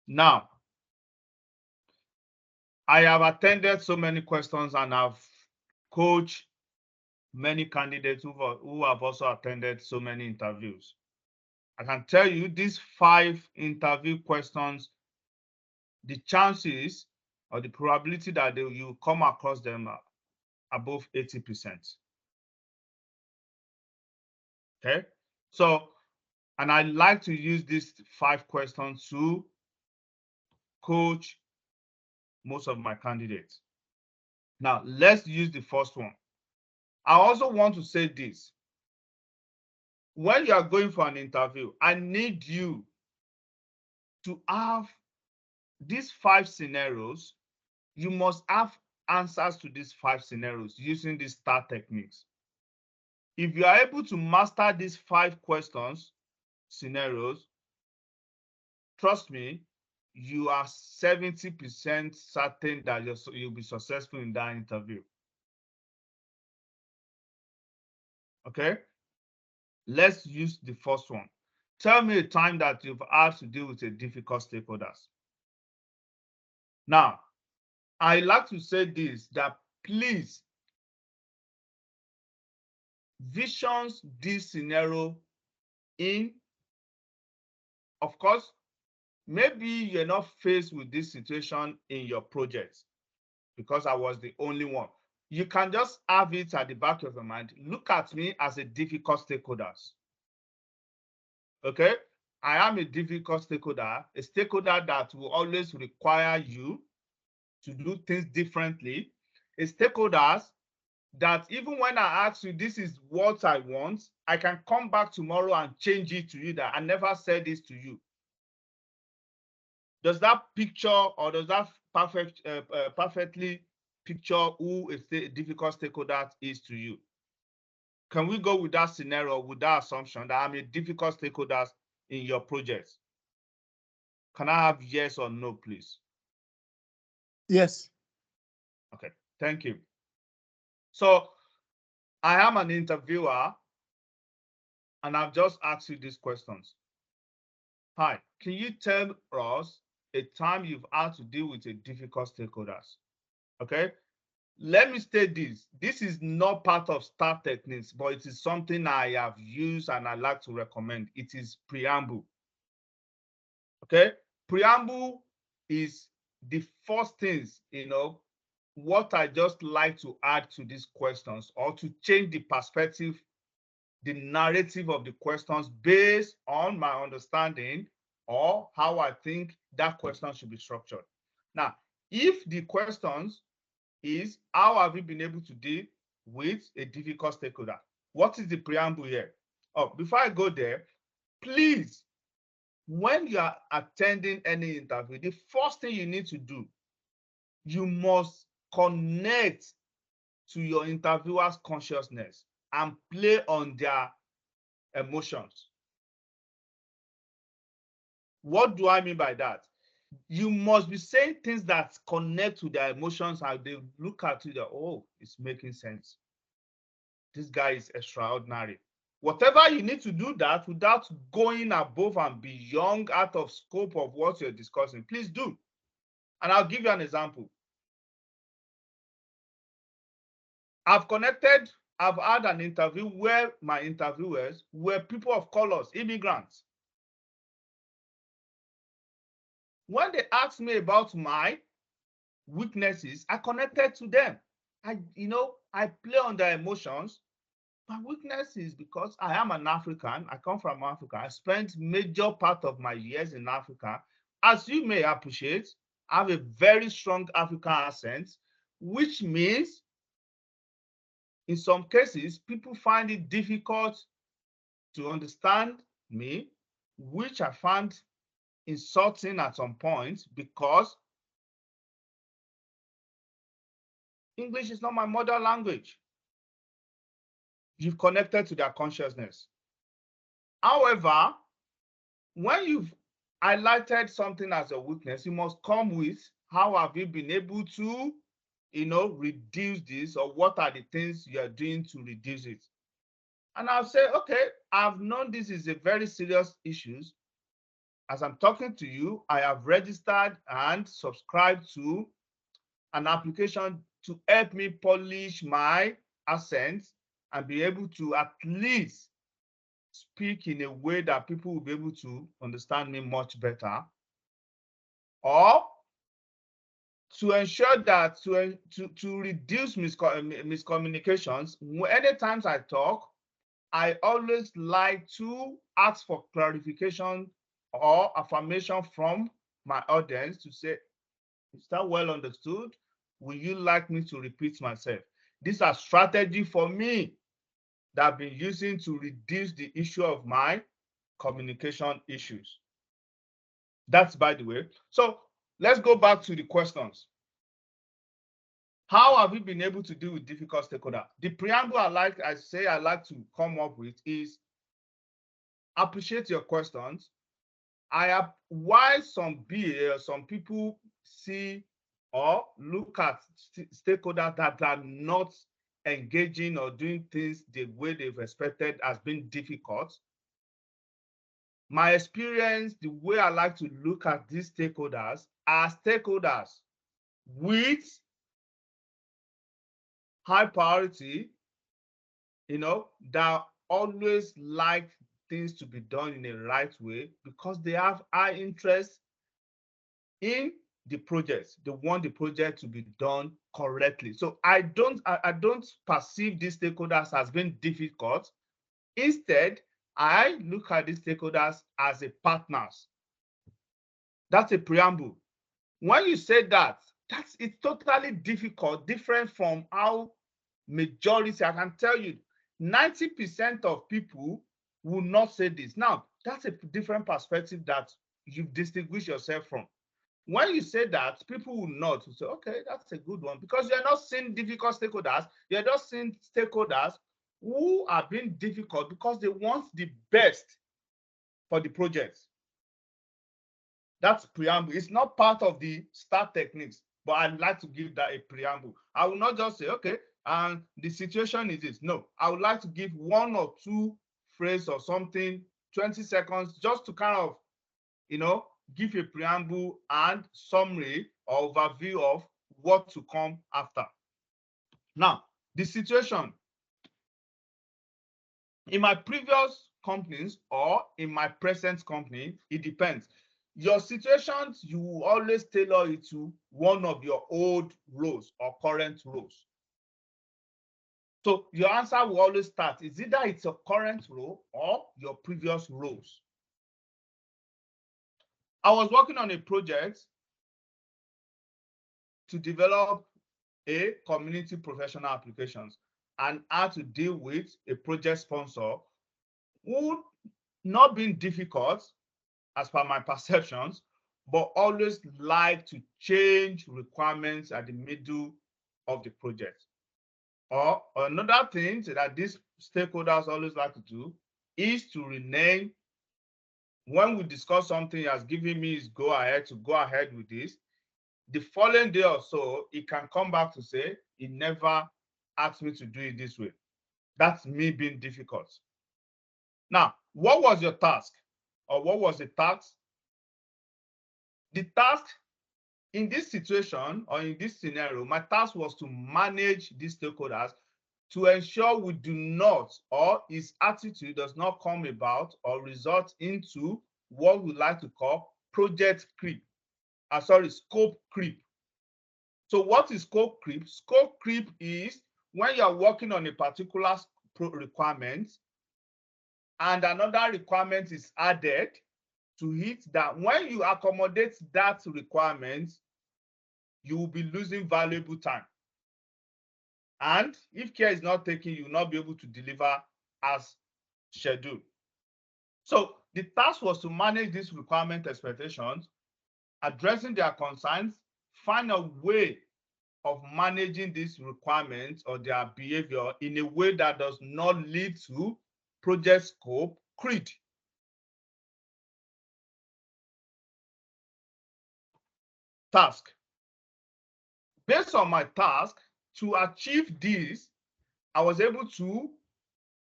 now, I have attended so many questions and I've coached many candidates who have also attended so many interviews. I can tell you these 5 interview questions, the chances or the probability that you come across them are above 80%. Okay, so, and I like to use these 5 questions to coach most of my candidates. Now, let's use the first one. I also want to say this. When you are going for an interview, I need you to have these 5 scenarios. You must have answers to these 5 scenarios using these STAR techniques. If you are able to master these 5 scenarios, trust me, you are 70% certain that you'll be successful in that interview. Okay, let's use the first one. Tell me a time that you've had to deal with a difficult stakeholders. Now, I like to say this, that please visions this scenario in, of course, maybe you're not faced with this situation in your project because I was the only one. You can just have it at the back of your mind. Look at me as a difficult stakeholders. Okay, I am a difficult stakeholder, a stakeholder that will always require you to do things differently, a stakeholders that even when I ask you, this is what I want, I can come back tomorrow and change it to you that I never said this to you. Does that picture or does that perfectly picture who a difficult stakeholder is to you? Can we go with that scenario, with that assumption that I'm a difficult stakeholder in your project? Can I have yes or no, please? Yes. Okay, thank you. So I am an interviewer and I've just asked you these questions. Hi, can you tell us a time you've had to deal with a difficult stakeholders? Okay, let me state this. This is not part of STAR techniques, but it is something I have used and I like to recommend. It is preamble. Okay, preamble is the first things, what I just like to add to these questions or to change the perspective, the narrative of the questions based on my understanding or how I think that question should be structured. Now, if the questions is how have you been able to deal with a difficult stakeholder? What is the preamble here? Oh, before I go there, please, when you are attending any interview, the first thing you need to do, you must connect to your interviewer's consciousness and play on their emotions. What do I mean by that? You must be saying things that connect to their emotions and they look at you that, oh, it's making sense. This guy is extraordinary. Whatever you need to do that without going above and beyond out of scope of what you're discussing, please do. And I'll give you an example. I've had an interview where my interviewers were people of colors, immigrants. When they asked me about my weaknesses, I connected to them. I play on their emotions. My weakness is because I am an African. I come from Africa. I spent major part of my years in Africa. As you may appreciate, I have a very strong African accent, which means in some cases, people find it difficult to understand me, which I found insulting at some point because English is not my mother language. You've connected to their consciousness. However, when you've highlighted something as a weakness, you must come with how have you been able to, reduce this, or what are the things you are doing to reduce it? And I'll say, okay, I've known this is a very serious issue. As I'm talking to you, I have registered and subscribed to an application to help me polish my accent and be able to at least speak in a way that people will be able to understand me much better, or to ensure that to reduce miscommunications. Anytime I talk, I always like to ask for clarification or affirmation from my audience to say, is that well understood? Will you like me to repeat myself? These are strategies for me that I've been using to reduce the issue of my communication issues. That's by the way. So let's go back to the questions. How have we been able to deal with difficult stakeholders? The preamble I like to come up with is appreciate your questions. I have why some people see or look at stakeholders that are not engaging or doing things the way they've expected as being difficult. My experience, the way I like to look at these stakeholders are stakeholders with high priority, that always like things to be done in a right way because they have high interest in the project. They want the project to be done correctly. So I don't perceive these stakeholders as being difficult. Instead, I look at these stakeholders as a partners. That's a preamble. When you say that, it's totally different from how majority, I can tell you, 90% of people will not say this. Now, that's a different perspective that you've distinguished yourself from. When you say that, people will not say, okay, that's a good one, because you're not seeing difficult stakeholders. You're just seeing stakeholders who are being difficult because they want the best for the project. That's preamble. It's not part of the STAR techniques, but I'd like to give that a preamble. I will not just say, okay, and the situation is this. No, I would like to give one or two phrases or something, 20 seconds, just to kind of, give a preamble and summary or overview of what to come after. Now, the situation. In my previous companies or in my present company, it depends. Your situations, you will always tailor it to one of your old roles or current roles. So your answer will always start. It's either it's your current role or your previous roles. I was working on a project to develop a community professional applications and had to deal with a project sponsor who, not being difficult as per my perceptions, but always like to change requirements at the middle of the project. Or another thing that these stakeholders always like to do is to rename. When we discuss something, he has given me his go ahead to go ahead with this. The following day or so, he can come back to say, he never asked me to do it this way. That's me being difficult. Now, what was your task? Or what was the task? The task in this situation or in this scenario, my task was to manage these stakeholders to ensure we do not, or his attitude does not come about or result into what we like to call project creep. Scope creep. So what is scope creep? Scope creep is when you're working on a particular requirement and another requirement is added to it, that when you accommodate that requirement, you will be losing valuable time. And if care is not taken, you will not be able to deliver as scheduled. So the task was to manage these requirement expectations, addressing their concerns, find a way of managing these requirements or their behavior in a way that does not lead to project scope creep. Task. Based on my task, to achieve this, I was able to,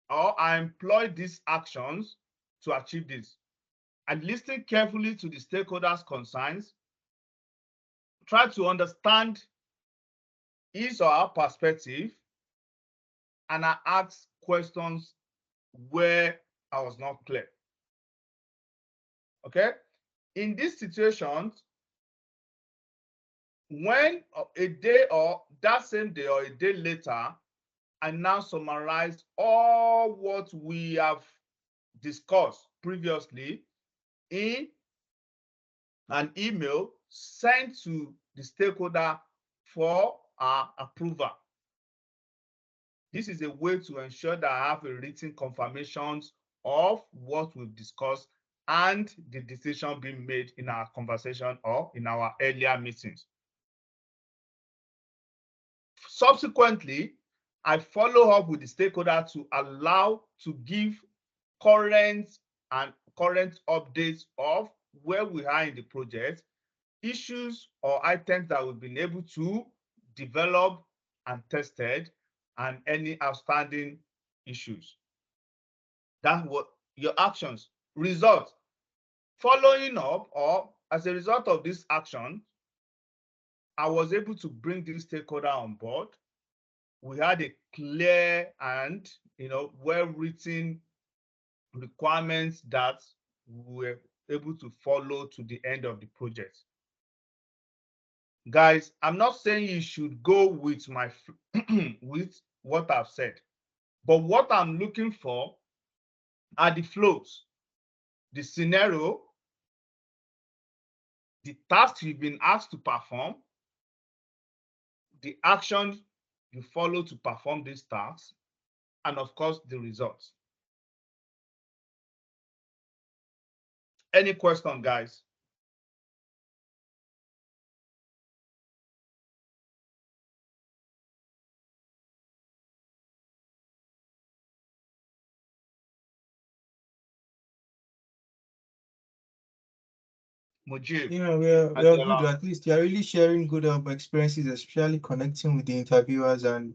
or I employed these actions to achieve this. I listened carefully to the stakeholders' concerns, try to understand his or her perspective, and I asked questions where I was not clear. Okay? In these situations, when a day or that same day or a day later, I now summarize all what we have discussed previously in an email sent to the stakeholder for approval. This is a way to ensure that I have a written confirmations of what we've discussed and the decision being made in our conversation or in our earlier meetings. Subsequently, I follow up with the stakeholder to allow to give current updates of where we are in the project, issues or items that we've been able to develop and tested, and any outstanding issues. That's what your actions. Results. Following up, or as a result of this action, I was able to bring this stakeholder on board. We had a clear and well-written requirements that we were able to follow to the end of the project. Guys, I'm not saying you should go with my with what I've said, but what I'm looking for are the flows, the scenario, the tasks you've been asked to perform, the actions you follow to perform these tasks, and of course, the results. Any question, guys? Mujib. Yeah, we're good. At least you're really sharing good experiences, especially connecting with the interviewers and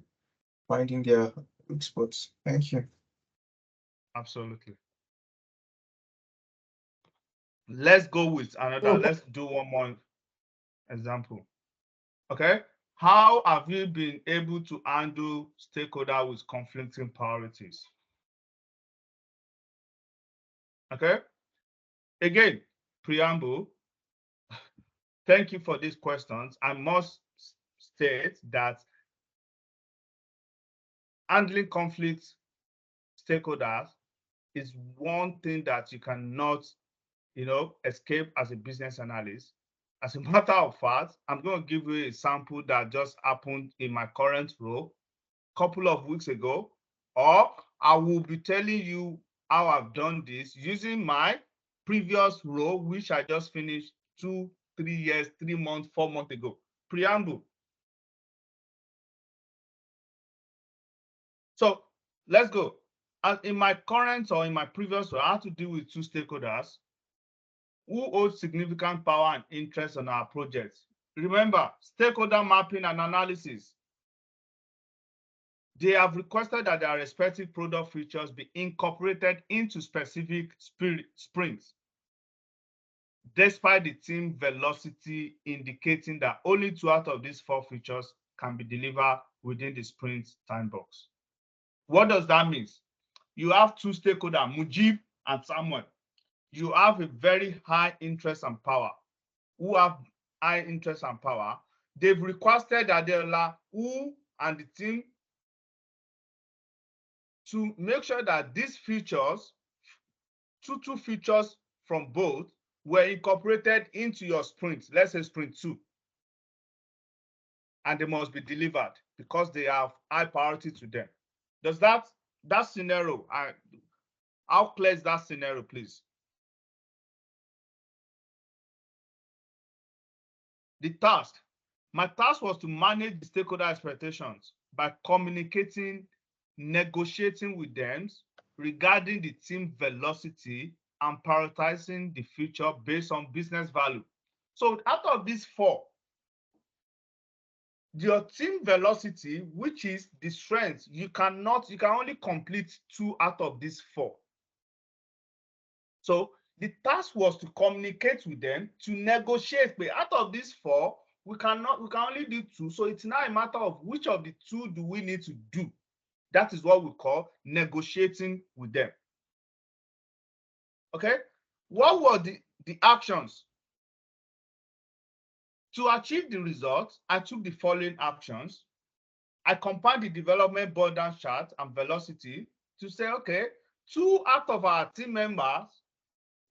finding their weak spots. Thank you. Absolutely. Let's go with another. Let's do one more example. Okay. How have you been able to handle stakeholder with conflicting priorities? Okay. Again, preamble. Thank you for these questions. I must state that handling conflict stakeholders is one thing that you cannot, escape as a business analyst. As a matter of fact, I'm going to give you a sample that just happened in my current role a couple of weeks ago, or I will be telling you how I've done this using my previous role, which I just finished 2, 3 years, 3 months, 4 months ago. Preamble. So let's go. As in my current or in my previous role, I had to deal with 2 stakeholders who hold significant power and interest on our project. Remember, stakeholder mapping and analysis. They have requested that their respective product features be incorporated into specific sprints, despite the team velocity indicating that only 2 out of these 4 features can be delivered within the sprint time box. What does that mean? You have 2 stakeholders, Mujib and Samuel. You have a very high interest and power. Who have high interest and power? They've requested Adela, who and the team to make sure that these features, two features from both, were incorporated into your sprint, let's say sprint 2. And they must be delivered because they have high priority to them. Does that scenario, how clear is that scenario, please? The task. My task was to manage the stakeholder expectations by communicating, negotiating with them regarding the team velocity and prioritizing the future based on business value. So out of these 4, your team velocity, which is the strength, you can only complete 2 out of these 4. So the task was to communicate with them, to negotiate, but out of these 4, we can only do 2. So it's now a matter of which of the 2 do we need to do. That is what we call negotiating with them. Okay, what were the actions? To achieve the results, I took the following actions. I compiled the development burden chart and velocity to say, okay, 2 out of our team members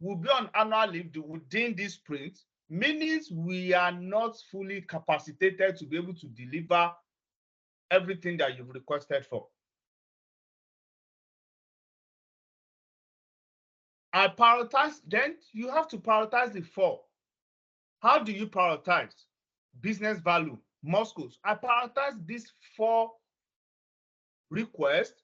will be on annual leave within this sprint, meaning we are not fully capacitated to be able to deliver everything that you've requested for. I prioritize, then you have to prioritize the 4. How do you prioritize? Business value, must-goes. I prioritize these 4 requests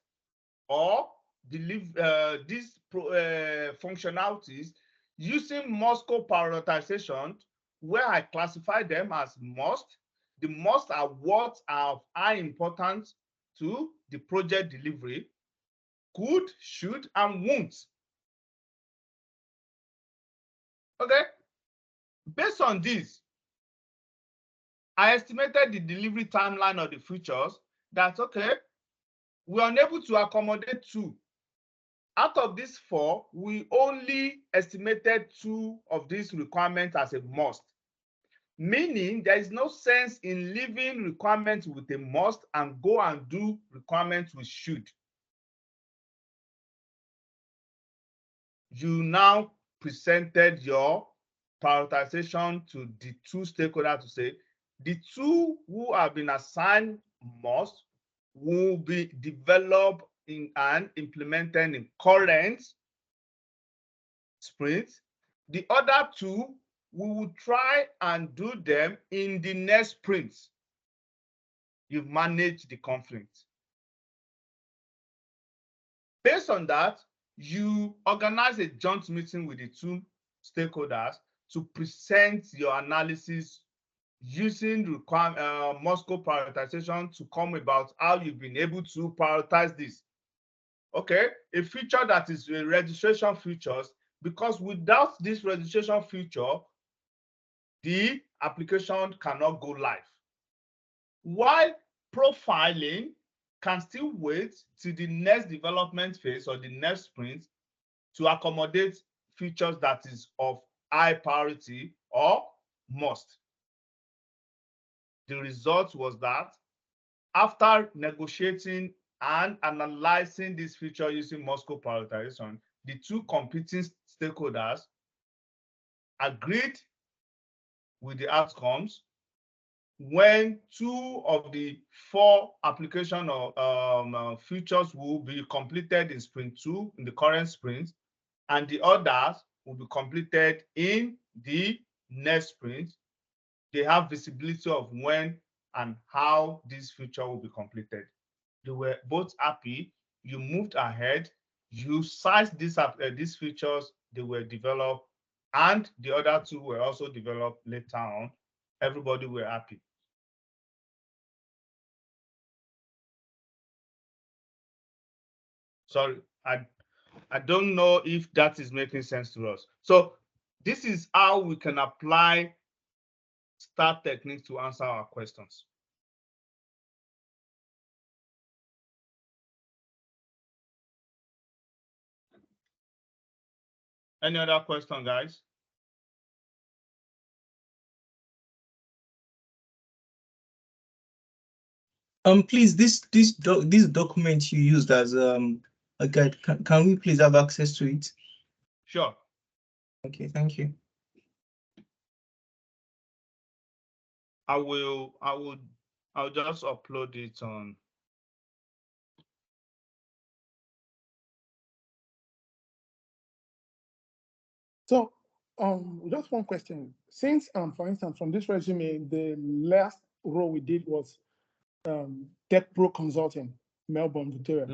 or these functionalities using must-go prioritization, where I classify them as must. The must are what are of high importance to the project delivery, could, should, and won't. Okay, based on this, I estimated the delivery timeline of the features. That's okay, we're unable to accommodate 2. Out of these 4, we only estimated 2 of these requirements as a must, meaning there is no sense in leaving requirements with a must and go and do requirements with should. You now presented your prioritization to the 2 stakeholders to say, the 2 who have been assigned must will be developed in and implemented in current sprint. The other 2, we will try and do them in the next sprint. You've managed the conflict. Based on that, you organize a joint meeting with the 2 stakeholders to present your analysis using must-go prioritization to come about how you've been able to prioritize this. Okay, a feature that is a registration features, because without this registration feature, the application cannot go live. While profiling can still wait till the next development phase or the next sprint to accommodate features that is of high priority or must. The result was that after negotiating and analyzing this feature using must-go prioritization, the 2 competing stakeholders agreed with the outcomes when 2 of the 4 application or features will be completed in sprint 2 in the current sprint, and the others will be completed in the next sprint. They have visibility of when and how this feature will be completed. They were both happy. You moved ahead. You sized these features. They were developed, and the other 2 were also developed later on. Everybody were happy. Sorry, I don't know if that is making sense to us. So this is how we can apply STAR techniques to answer our questions. Any other question, guys? Please, this document you used as a guide, can we please have access to it? Sure. Okay, thank you. I'll just upload it on. So, just one question. Since, for instance, from this resume, the last role we did was Tech Pro Consulting, Melbourne, Victoria.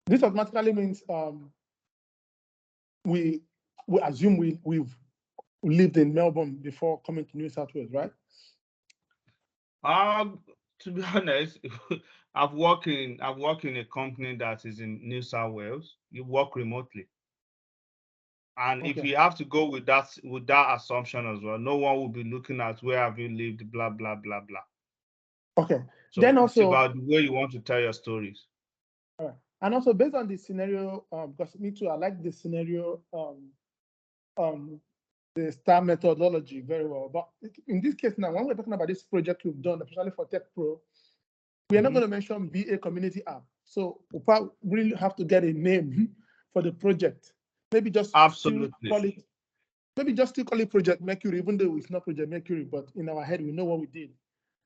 This automatically means we assume we've lived in Melbourne before coming to New South Wales, right? To be honest, I've worked in a company that is in New South Wales. You work remotely. And if you have to go with that assumption as well, no one will be looking at where have you lived, blah, blah, blah, blah. Okay. So Then it's also, about the way you want to tell your stories. and also based on the scenario, because me too, I like the scenario, the STAR methodology very well. But in this case now, when we're talking about this project we've done, especially for Tech Pro, we are not going to mention BA community app. So we probably really have to get a name for the project. Maybe just Absolutely. still call it, maybe just still call it Project Mercury, even though it's not Project Mercury, but in our head we know what we did.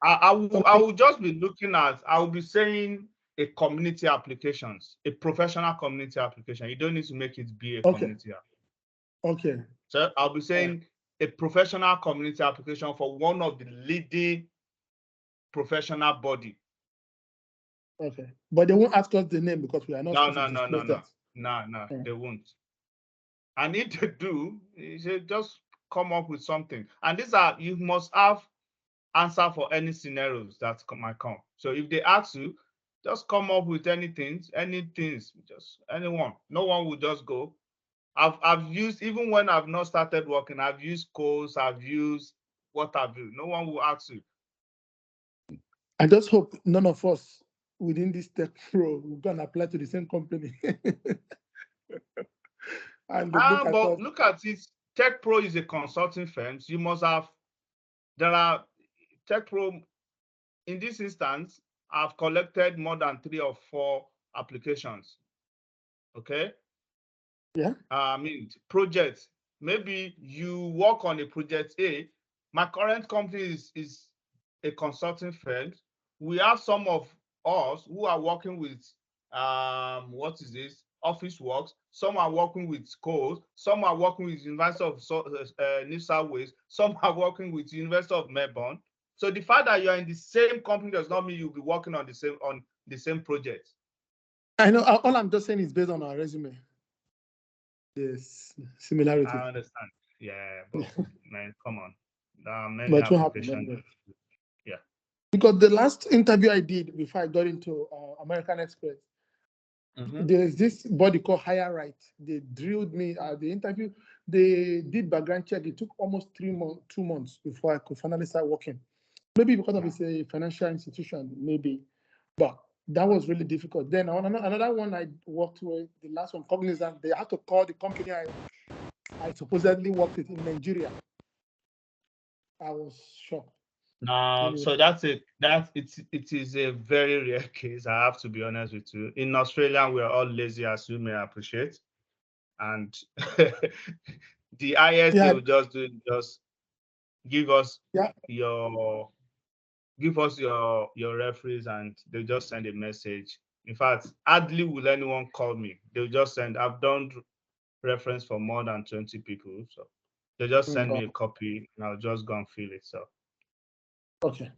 I will just be looking at, I will be saying a community applications, a professional community application. You don't need to make it be a community app. Okay. So I'll be saying a professional community application for one of the leading professional body. Okay. But they won't ask us the name because we are not No, supposed to disclose that. No, they won't. And if they do, you should just come up with something. And these are, you must have answer for any scenarios that might come. So if they ask you, just come up with anything, just anyone. No one will just go. I've used, even when I've not started working, I've used codes, I've used what have you. No one will ask you. I just hope none of us within this Tech Pro will go and apply to the same company. And but look at it. Tech Pro is a consulting firm. So you must have, there are Tech Pro, in this instance, I've collected more than 3 or 4 applications. Okay. Yeah. I mean, projects. Maybe you work on a project A. My current company is a consulting firm. We have some of us who are working with what is this? Office works. Some are working with schools. Some are working with University of New South Wales. Some are working with University of Melbourne. So the fact that you are in the same company does not mean you'll be working on the same project. I know. All I'm just saying is based on our resume. Yes, similarity. I understand. Yeah, but man, come on. There are many But what applications. happened? Yeah. Because the last interview I did before I got into American Express, there's this body called Higher Right. They drilled me at the interview. They did background check. It took almost 2 months before I could finally start working. Maybe because of it's a financial institution, maybe. But that was really difficult. Then another one I worked with, the last one, Cognizant, they had to call the company I supposedly worked with in Nigeria. I was shocked. No, so it is a very rare case. I have to be honest with you. In Australia, we are all lazy, as you may appreciate, and the highest they will just do is just give us your referees, and they just send a message. In fact, hardly will anyone call me. They'll just send. I've done reference for more than 20 people, so they just send me a copy, and I'll just go and fill it. So. Okay.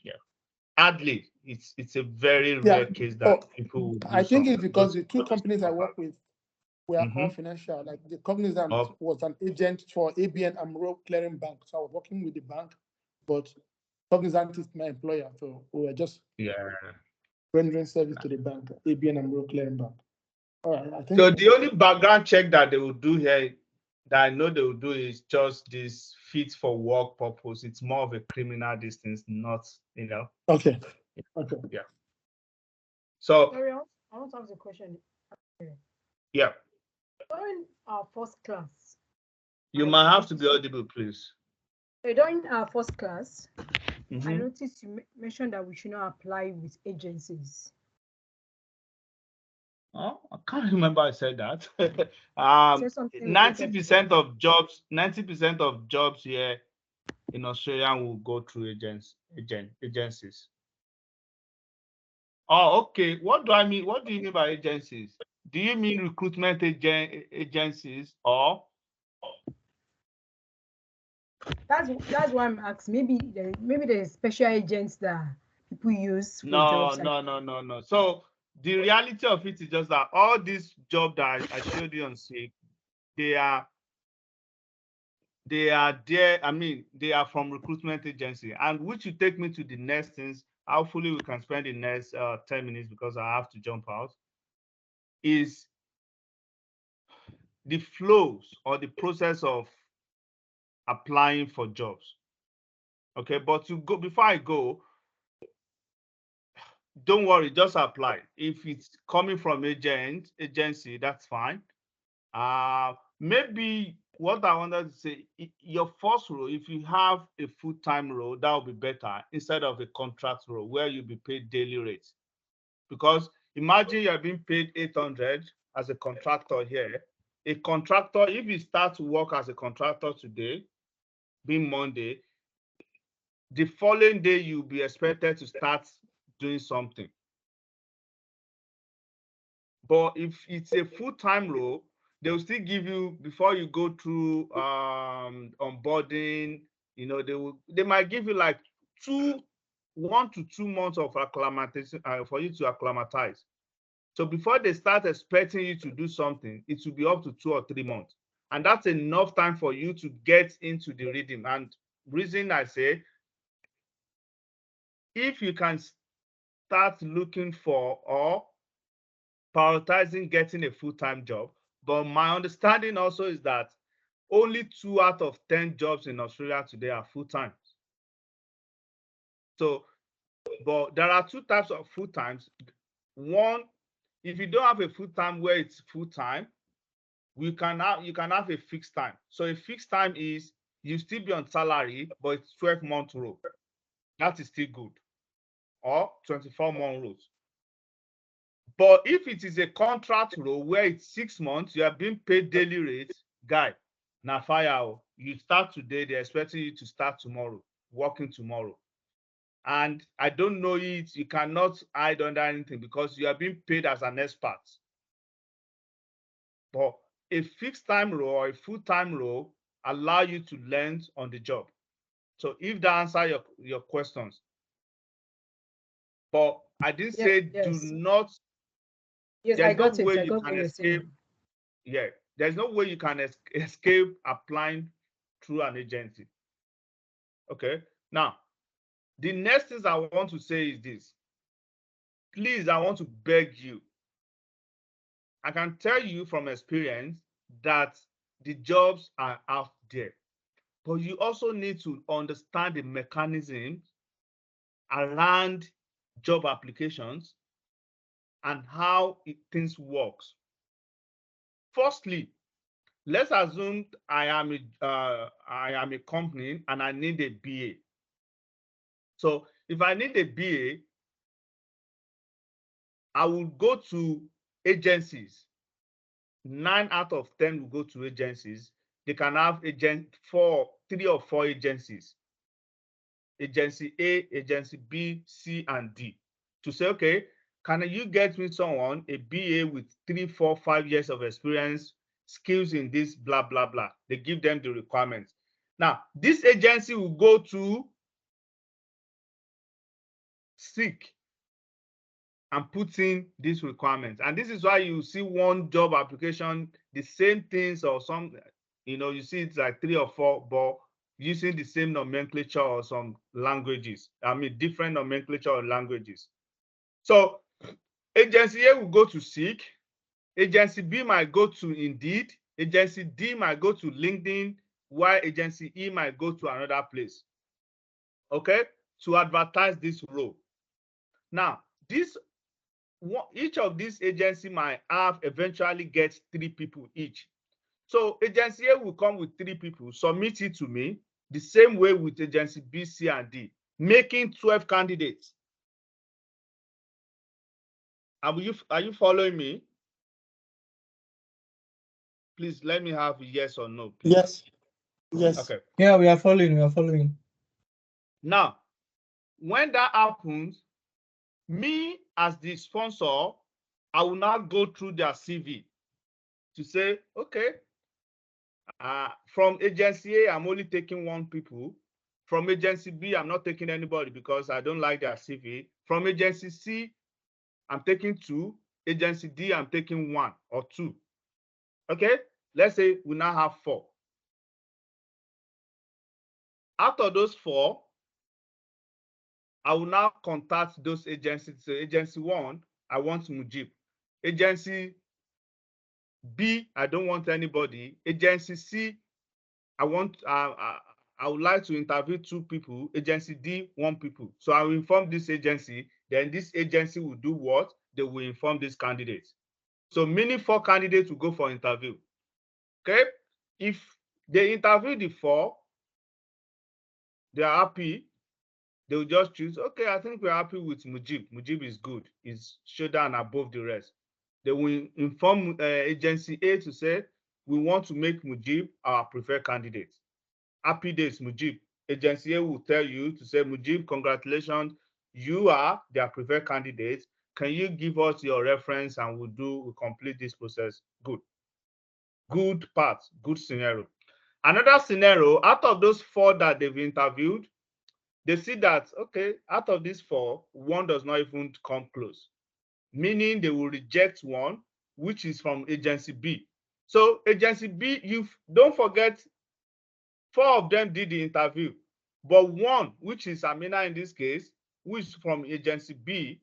Yeah. Hardly. It's a very rare case that people will do. I think it's because the 2 companies I work with were all financial. Like the Cognizant was an agent for ABN AMRO Clearing Bank. So I was working with the bank, but Cognizant is my employer. So we were just rendering service to the bank, ABN AMRO Clearing Bank. All right. I think so the only background check that they will do here, that I know they will do, is just this fit for work purpose. It's more of a criminal distance, not, Okay. Yeah. So sorry, I want to ask a question. Yeah. During our first class. You might have to be audible, please. During our first class, Mm-hmm. I noticed you mentioned that we should not apply with agencies. Oh, I can't remember I said that. 90% of jobs here in Australia will go through agencies. Oh, okay. What do I mean? What do you mean by agencies? Do you mean recruitment agencies or? That's why I'm asking. Maybe there's special agents that people use for jobs. No. So the reality of it is just that all these jobs that I showed you on SIG, they are there. I mean, they are from recruitment agency, and which will take me to the next things. Hopefully, we can spend the next 10 minutes because I have to jump out. Is the flows or the process of applying for jobs. Okay, but to go, before I go, don't worry, just apply. If it's coming from agency, that's fine. Maybe what I wanted to say, your first role, if you have a full-time role, that would be better instead of a contract role where you'll be paid daily rates. Because imagine you're being paid 800 as a contractor here. A contractor, if you start to work as a contractor today, being Monday, the following day you'll be expected to start doing something. But if it's a full-time role, they'll still give you, before you go through onboarding, they might give you like 1 to 2 months of acclimatization for you to acclimatize. So before they start expecting you to do something, it will be up to 2 or 3 months. And that's enough time for you to get into the rhythm. And reason I say, if you can start looking for or prioritizing getting a full-time job, but my understanding also is that only 2 out of 10 jobs in Australia today are full-time. So, but there are 2 types of full-times. One, if you don't have a full-time where it's full-time, you can have a fixed time. So a fixed time is you still be on salary, but it's 12-month role. That is still good. Or 24-month roles. But if it is a contract role where it's 6 months, you are being paid daily rates, guy, now fire. You start today, they're expecting you to start tomorrow, working tomorrow. And I don't know it, you cannot hide under anything because you are being paid as an expert. But a fixed time role or a full-time role allow you to learn on the job. So if that answers your questions. But I didn't say do not. Yes, I got it. I got what you're saying. Yeah, there's no way you can escape applying through an agency. Okay, now the next things I want to say is this. Please, I want to beg you. I can tell you from experience that the jobs are out there, but you also need to understand the mechanisms around job applications and how things works. Firstly, let's assume I am a company and I need a BA. So if I need a BA, I will go to agencies. 9 out of 10 will go to agencies. They can have 3 or 4 agencies. Agency A, agency B, C, and D. To say, okay, can you get me someone, a BA with 3, 4, 5 years of experience, skills in this, blah, blah, blah. They give them the requirements. Now, this agency will go to SEEK and put in these requirements. And this is why you see one job application, the same things or some, you see it's like 3 or 4, but using the same nomenclature or some languages. I mean, different nomenclature or languages. So agency A will go to SEEK. Agency B might go to Indeed. Agency D might go to LinkedIn, while agency E might go to another place. Okay, to advertise this role. Now, each of these agency might have eventually get 3 people each. So agency A will come with 3 people, submit it to me, the same way with agency B, C, and D, making 12 candidates. Are you following me? Please let me have a yes or no, please. Yes. Yes. Okay. Yeah, we are following. We are following. Now, when that happens, me as the sponsor, I will now go through their CV to say, okay, from agency A, I'm only taking 1 people. From agency B, I'm not taking anybody because I don't like their CV. From agency C, I'm taking 2. Agency D, I'm taking 1 or 2. Okay, let's say we now have 4. Out of those 4, I will now contact those agencies. So agency 1, I want Mujib. Agency B, I don't want anybody. Agency C, I would like to interview 2 people. Agency D, 1 people. So I will inform this agency, then this agency will do what? They will inform these candidates. So meaning 4 candidates will go for interview. Okay, if they interview the 4, they are happy, they will just choose, okay, I think we're happy with Mujib. Mujib is good, is shoulder and above the rest. They will inform agency A to say, we want to make Mujib our preferred candidate. Happy days, Mujib. Agency A will tell you to say, Mujib, congratulations, you are their preferred candidate. Can you give us your reference and we'll complete this process? Good. Good part, good scenario. Another scenario, out of those 4 that they've interviewed, they see that, okay, out of these 4, 1 does not even come close, meaning they will reject 1, which is from agency B. So agency B, you don't forget, 4 of them did the interview, but 1, which is Amina in this case, which is from agency B,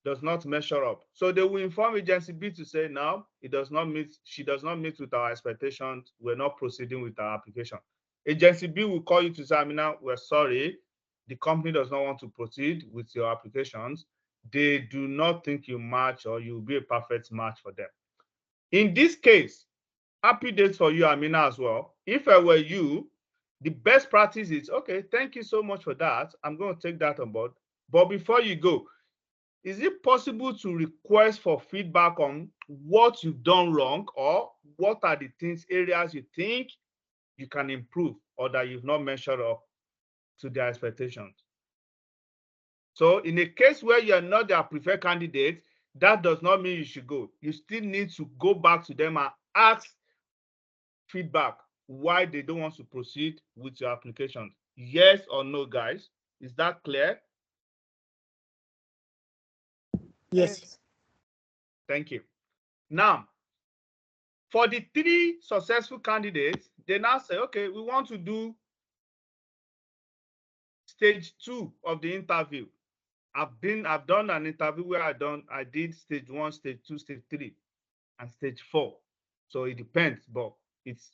does not measure up. So they will inform agency B to say, now it does not meet, she does not meet with our expectations. We're not proceeding with our application. Agency B will call you to say, Amina, we're sorry, the company does not want to proceed with your applications. They do not think you match or you'll be a perfect match for them. In this case, happy days for you, Amina, as well. If I were you, the best practice is, okay, thank you so much for that. I'm going to take that on board. But before you go, is it possible to request for feedback on what you've done wrong, or what are the areas you think you can improve or that you've not measured up to their expectations? So in a case where you're not their preferred candidate, that does not mean you should go. You still need to go back to them and ask feedback why they don't want to proceed with your application. Yes or no, guys? Is that clear? Yes. Thank you. Now, for the 3 successful candidates, they now say, okay, we want to do stage 2 of the interview. I've done an interview where I did stage 1, stage 2, stage 3, and stage 4. So it depends, but it's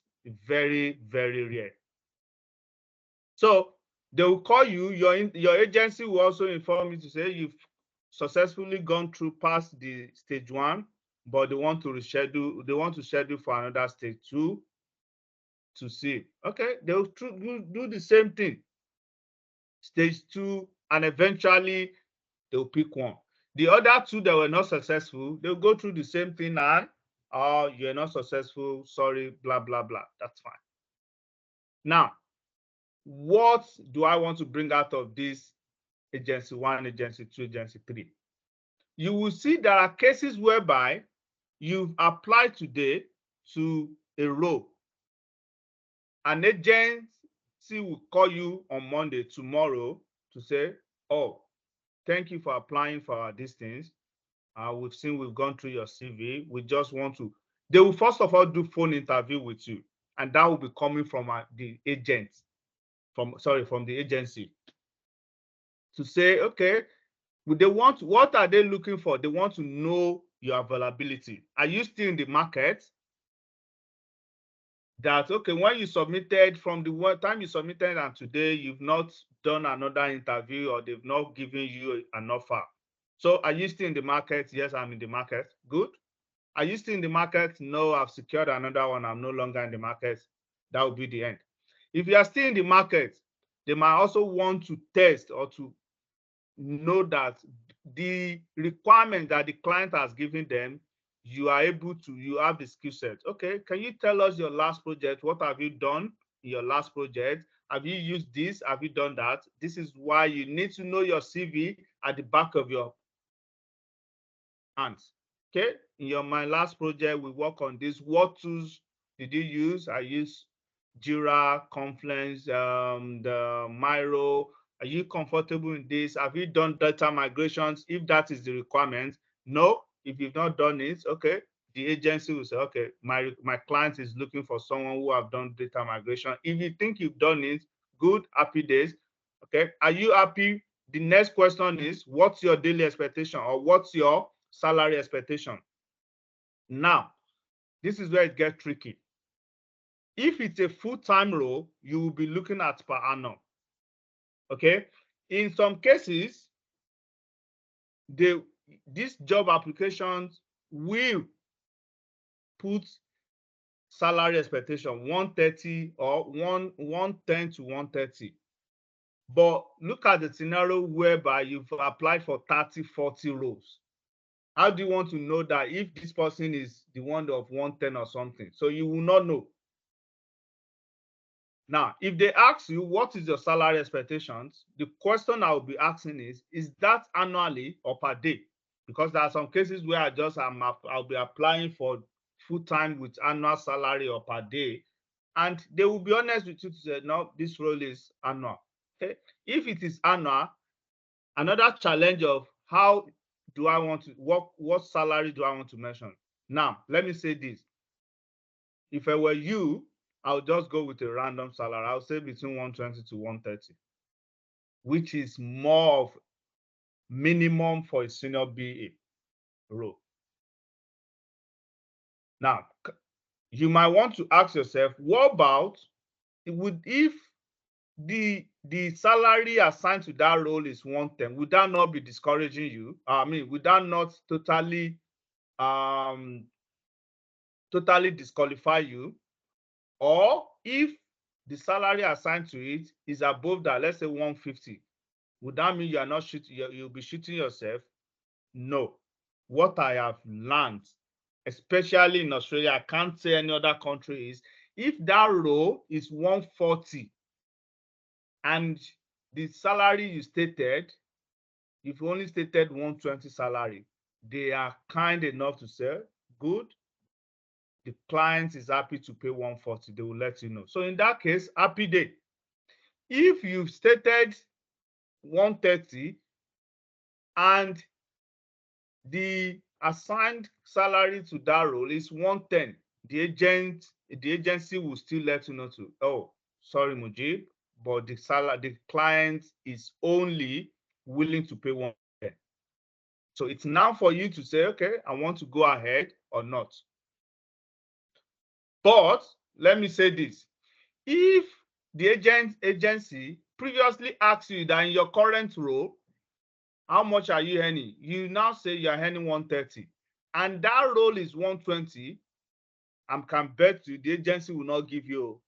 very, very rare. So they will call you, your agency will also inform you to say you've successfully gone through past the stage 1, but they want to schedule for another stage 2 to see. Okay, they'll do the same thing. Stage 2, and eventually they'll pick 1. The other 2 that were not successful, they'll go through the same thing and, oh, you're not successful, sorry, blah, blah, blah. That's fine. Now, what do I want to bring out of this agency 1, agency 2, agency 3? You will see there are cases whereby you've applied today to a role. An agency will call you on Monday, tomorrow, to say, oh, thank you for applying for these things. We've seen, we've gone through your CV. We just want to, they will first of all do phone interview with you. And that will be coming from the agent, from the agency, to say, okay, what are they looking for? They want to know your availability. Are you still in the market? That, okay, when you submitted, from the time you submitted and today, you've not done another interview, or they've not given you an offer. So are you still in the market? Yes, I'm in the market. Good. Are you still in the market? No, I've secured another one. I'm no longer in the market. That will be the end. If you are still in the market, they might also want to test or to know that the requirement that the client has given them, you have the skill set. Okay, can you tell us your last project? What have you done in your last project? Have you used this? Have you done that? This is why you need to know your CV at the back of your hands. Okay, in my last project, we work on this. What tools did you use? I use Jira, Confluence, the Miro. Are you comfortable in this? Have you done data migrations? If that is the requirement, no. If you've not done it, okay, the agency will say, okay, my client is looking for someone who have done data migration. If you think you've done it, good, happy days. Okay, are you happy? The next question is, what's your daily expectation, or what's your salary expectation? Now, this is where it gets tricky. If it's a full-time role, you will be looking at per annum. Okay, in some cases, these job applications will put salary expectation 130 or 110 to 130. But look at the scenario whereby you've applied for 30, 40 roles. How do you want to know that if this person is the one of 110 or something? So you will not know. Now, if they ask you what is your salary expectations, the question I will be asking is that annually or per day? Because there are some cases where I'll be applying for full-time with annual salary or per day, and they will be honest with you to say, no, this role is annual. Okay, if it is annual, another challenge of how do I want to what salary do I want to mention? Now, let me say this. If I were you, I'll just go with a random salary. I'll say between 120 to 130, which is more of minimum for a senior BA role. Now, you might want to ask yourself, what about if the salary assigned to that role is 110, would that not be discouraging you? I mean, would that not totally disqualify you? Or if the salary assigned to it is above that, let's say 150, would that mean you are not shooting, you'll be shooting yourself? No. What I have learned, especially in Australia, I can't say any other country, is if that role is 140 and the salary you stated, if you only stated 120 salary, they are kind enough to say, good, the client is happy to pay 140, they will let you know. So in that case, happy day. If you've stated 130 and the assigned salary to that role is 110, the agency will still let you know to, oh, sorry, Mujib, but the client is only willing to pay 110. So it's now for you to say, okay, I want to go ahead or not. But let me say this. If the agency previously asked you that in your current role, how much are you earning? You now say you're earning 130, and that role is 120, I can bet you the agency will not give you,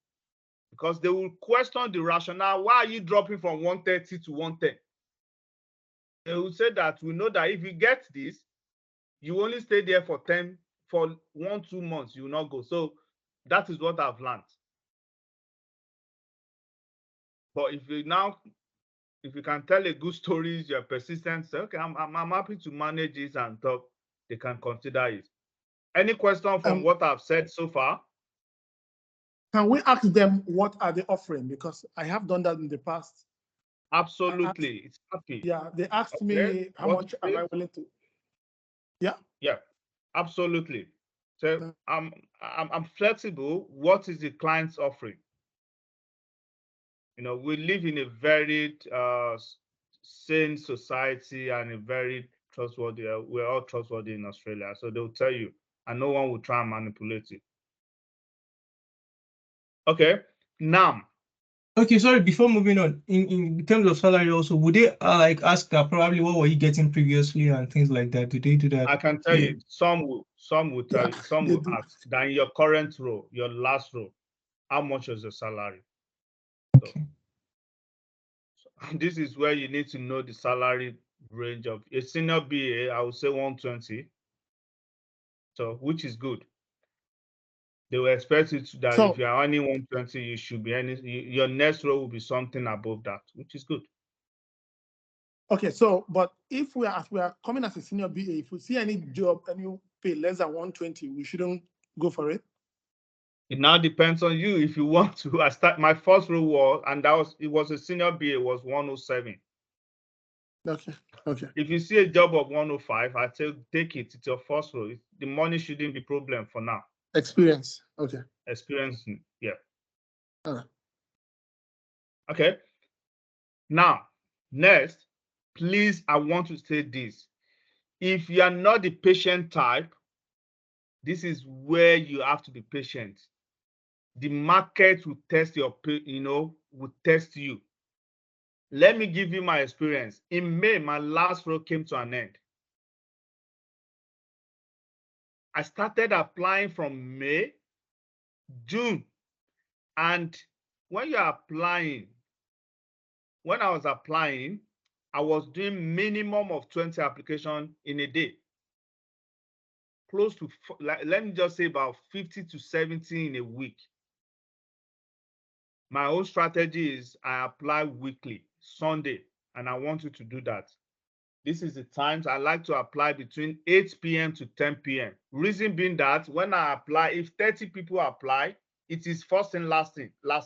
because they will question the rationale. Why are you dropping from 130 to 110? They will say that we know that if you get this, you only stay there for 1-2 months, you will not go. So that is what I've learned. But if you can tell a good story, you're persistent, say, okay, I'm happy to manage this and talk, they can consider it. Any question from what I've said so far? Can we ask them what are they offering? Because I have done that in the past. Absolutely, it's happy. Yeah, they asked me how much am I willing to. Yeah. Yeah, absolutely. So I'm flexible. What is the client's offering? You know, we live in a very sane society and a very trustworthy. We're all trustworthy in Australia, so they'll tell you, and no one will try and manipulate you. Okay, now. Okay, sorry, before moving on, in terms of salary also, would they like ask that probably what were you getting previously and things like that? Do they do that? I can tell you, some will tell you, some will ask that in your current role, your last role, how much is your salary? Okay. So this is where you need to know the salary range of a senior BA. I would say 120. So which is good. They will expect it that if you are earning 120, you should be earning, your next role will be something above that, which is good. Okay, so but if we are coming as a senior BA, if we see any job and you pay less than 120, we shouldn't go for it. It now depends on you if you want to. My first role was, and it was a senior BA, was 107. Okay. If you see a job of 105, I take it. It's your first role. The money shouldn't be a problem for now. Experience. Okay. Experience, yeah. Okay. Now, next, please, I want to say this. If you are not the patient type, this is where you have to be patient. The market will test will test you. Let me give you my experience. In May, my last role came to an end. I started applying from May, June. And when you're applying, when I was applying, I was doing minimum of 20 applications in a day. Close to, let me just say about 50 to 70 in a week. My own strategy is I apply weekly, Sunday, and I want you to do that. This is the times I like to apply between 8 p.m. to 10 p.m. Reason being that when I apply, if 30 people apply, it is first in, last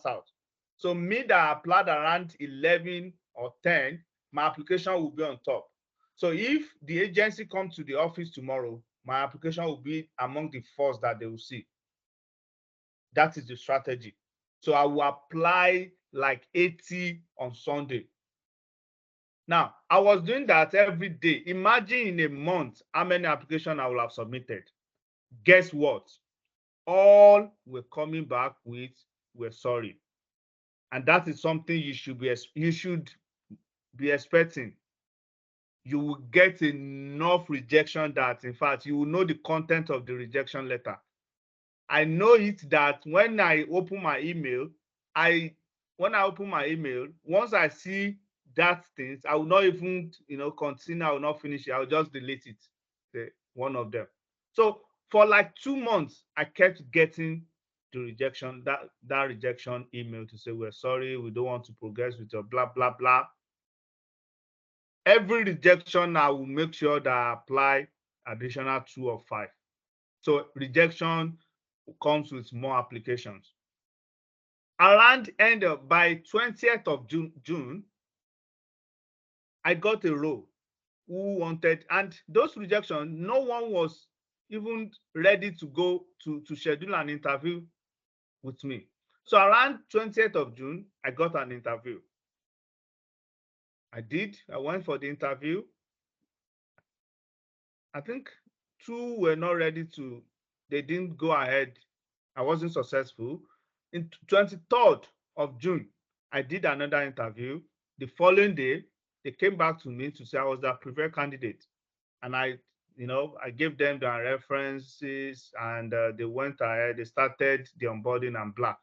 out. So me that applied around 11 or 10, my application will be on top. So if the agency comes to the office tomorrow, my application will be among the first that they will see. That is the strategy. So I will apply like 80 on Sunday. Now, I was doing that every day. Imagine in a month how many applications I will have submitted. Guess what? All were coming back with, "We're sorry." And that is something you should be expecting. You will get enough rejection that, in fact, you will know the content of the rejection letter. I know it that when I open my email, once I see that things, I will not even, continue. I will not finish it. I will just delete it, one of them. So for like 2 months, I kept getting the rejection, that rejection email to say, "We're sorry, we don't want to progress with your blah, blah, blah." Every rejection, I will make sure that I apply additional 2 or 5. So rejection comes with more applications. Around by 20th of June, I got a role who wanted, and those rejections, no one was even ready to go to schedule an interview with me. So around 20th of June, I got an interview. I went for the interview. I think 2 were not ready they didn't go ahead. I wasn't successful. In 23rd of June, I did another interview. The following day, they came back to me to say I was the preferred candidate. And I gave them their references, and they went ahead, they started the onboarding and blah.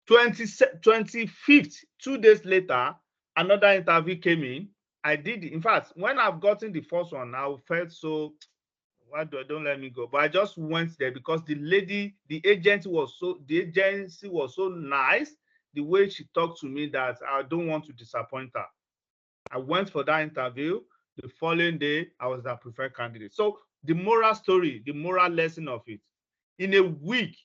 25th, 2 days later, another interview came in. I did, in fact, when I've gotten the first one, I felt so, don't let me go. But I just went there because the agency was so nice, the way she talked to me, that I don't want to disappoint her. I went for that interview. The following day, I was the preferred candidate. So the moral story, the moral lesson of it, in a week,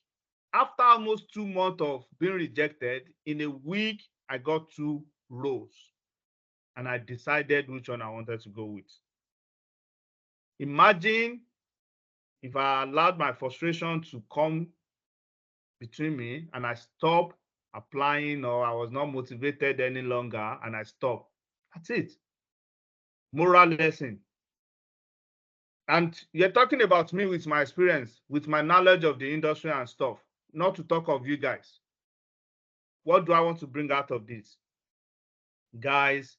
after almost 2 months of being rejected, in a week, I got 2 roles. And I decided which one I wanted to go with. Imagine if I allowed my frustration to come between me and I stopped applying, or I was not motivated any longer and I stopped. That's it. Moral lesson. And you're talking about me with my experience, with my knowledge of the industry and stuff, not to talk of you guys. What do I want to bring out of this? Guys,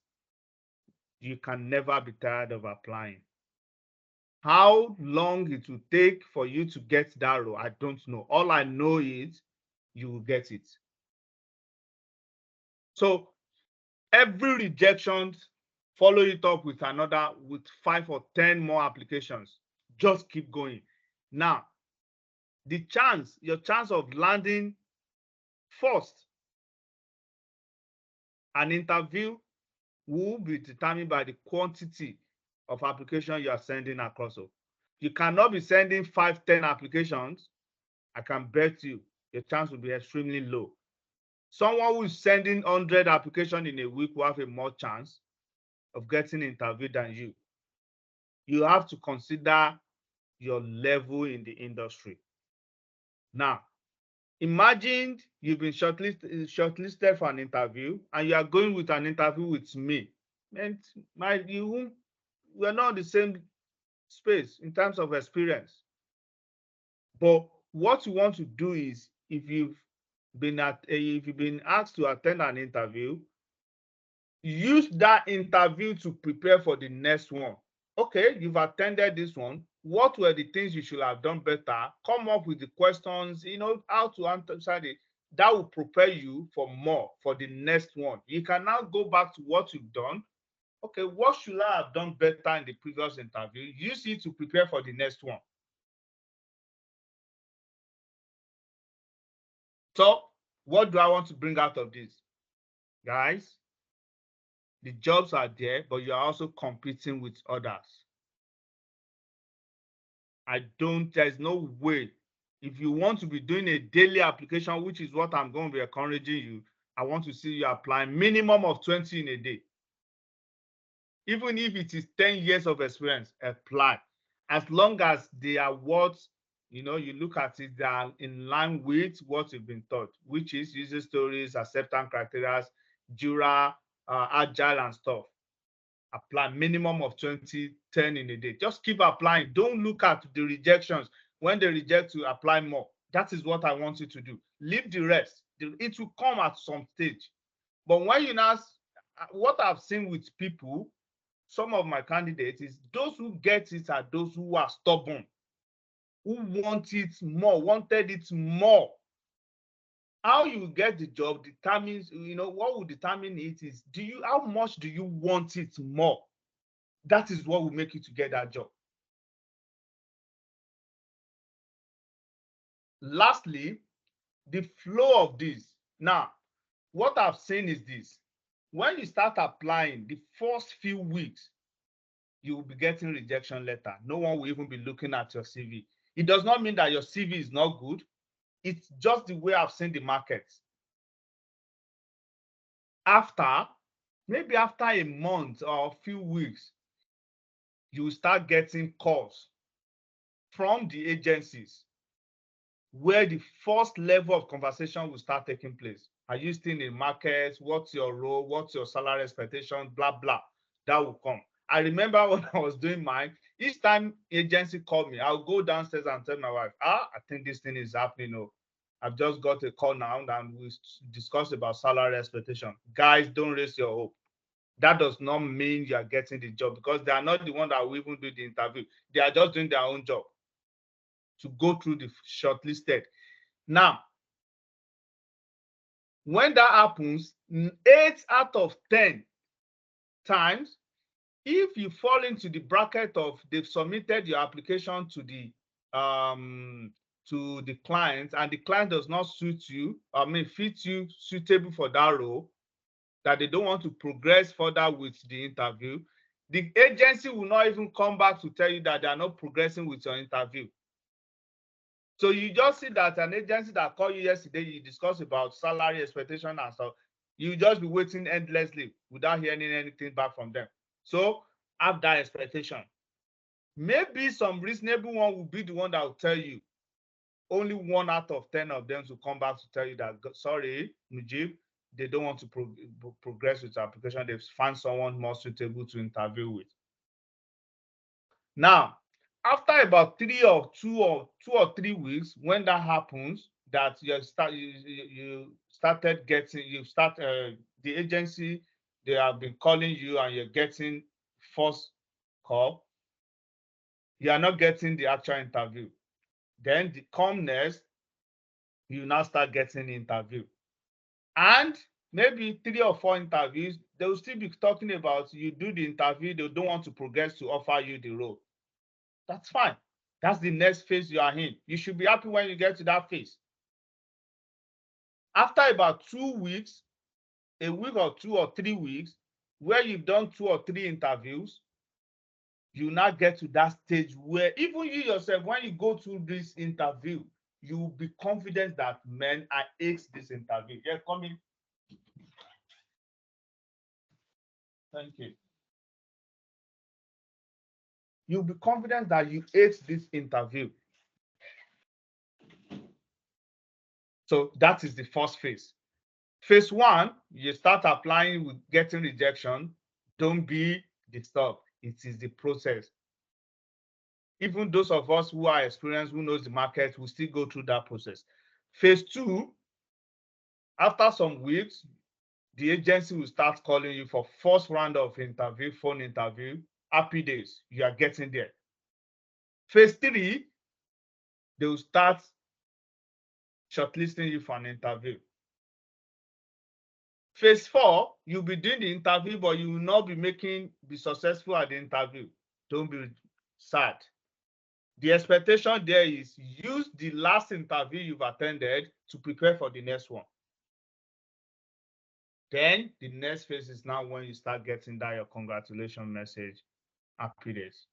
you can never be tired of applying. How long it will take for you to get that role, I don't know. All I know is you will get it. So every rejection, follow it up with 5 or 10 more applications. Just keep going. Now, your chance of landing first an interview will be determined by the quantity of applications you are sending across. So you cannot be sending 5, 10 applications. I can bet you your chance will be extremely low. Someone who is sending 100 applications in a week will have a more chance of getting interviewed than you. You have to consider your level in the industry. Now, imagine you've been shortlisted for an interview and you are going with an interview with me. And we're not in the same space in terms of experience. But what you want to do is, if you've been asked to attend an interview, use that interview to prepare for the next one. Okay, you've attended this one. what were the things you should have done better, come up with the questions, you know, how to answer it. That will prepare you for more for the next one. You can now go back to what you've done. Okay, what should I have done better in the previous interview? Use it to prepare for the next one. So, what do I want to bring out of this? Guys, the jobs are there, but you are also competing with others. There's no way. If you want to be doing a daily application, which is what I'm going to be encouraging you, I want to see you applying minimum of 20 in a day. Even if it is 10 years of experience, apply. As long as they are what, you know, you look at it, they are in line with what you've been taught, which is user stories, acceptance criteria, Jira, Agile and stuff. Apply minimum of 20, 10 in a day. Just keep applying. Don't look at the rejections. When they reject you, apply more. That is what I want you to do. Leave the rest. It will come at some stage. But when you now, what I've seen with people, some of my candidates, is those who get it are those who are stubborn, who want it more, wanted it more. How you get the job determines, you know, what will determine it is, how much do you want it more? That is what will make you to get that job. Lastly, the flow of this. Now, what I've seen is this. When you start applying, the first few weeks, you will be getting rejection letter. No one will even be looking at your CV. It does not mean that your CV is not good. It's just the way I've seen the market. Maybe after a month or a few weeks, you start getting calls from the agencies where the first level of conversation will start taking place. Are you still in the market? What's your role? What's your salary expectation? Blah, blah. That will come. I remember when I was doing mine, each time agency called me, I'll go downstairs and tell my wife, I think this thing is happening. Oh, I've just got a call now and we discuss about salary expectation. Guys, don't raise your hope. That does not mean you are getting the job, because they are not the one that will even do the interview. They are just doing their own job to go through the shortlisted. Now, when that happens, 8 out of 10 times, if you fall into the bracket of they've submitted your application to the client and the client does not suit you, fit you suitable for that role, that they don't want to progress further with the interview, the agency will not even come back to tell you that they are not progressing with your interview. So you just see that an agency that called you yesterday, you discuss about salary expectation and stuff, you just be waiting endlessly without hearing anything back from them. So have that expectation. Maybe some reasonable one will be the one that will tell you. Only 1 out of 10 of them will come back to tell you that, sorry, Mujib, they don't want to progress with the application. They've found someone more suitable to interview with. Now, after about 2 or 3 weeks, when that happens, that the agency, they have been calling you and you're getting first call, you are not getting the actual interview. Then the next, you now start getting the interview. And maybe 3 or 4 interviews, they will still be talking about you do the interview, they don't want to progress to offer you the role. That's fine. That's the next phase you are in. You should be happy when you get to that phase. After about 2 weeks, a week or 2 or 3 weeks, where you've done 2 or 3 interviews, you now get to that stage where even you yourself, when you go through this interview, you will be confident that, man, I aced this interview. Yeah, come in. Thank you. You'll be confident that you aced this interview. So that is the first phase. Phase 1, you start applying with getting rejection. Don't be disturbed. It is the process. Even those of us who are experienced, who knows the market, will still go through that process. Phase 2, after some weeks, the agency will start calling you for first round of interview, phone interview. Happy days, you are getting there. Phase 3, they will start shortlisting you for an interview. Phase 4, you'll be doing the interview, but you will not be successful at the interview. Don't be sad. The expectation there is use the last interview you've attended to prepare for the next one. Then the next phase is now when you start getting that your congratulations message. Happy days.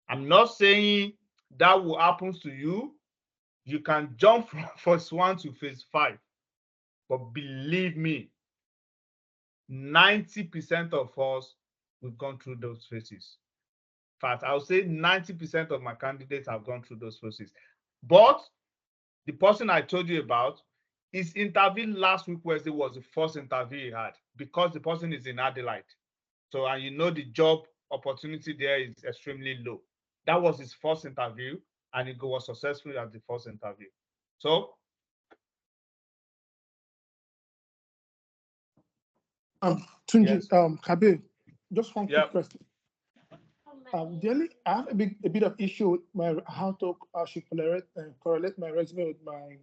I'm not saying that will happen to you. You can jump from phase 1 to phase 5. But believe me, 90% of us, we've gone through those phases. In fact, I would say 90% of my candidates have gone through those phases. But the person I told you about, his interview last week Wednesday was the first interview he had because the person is in Adelaide. So, and you know the job opportunity there is extremely low. That was his first interview, and he was successful at the first interview. So, Tunji, yes. Kabir, just one quick Yep. question. I have a bit of issue with how I should correlate my resume with my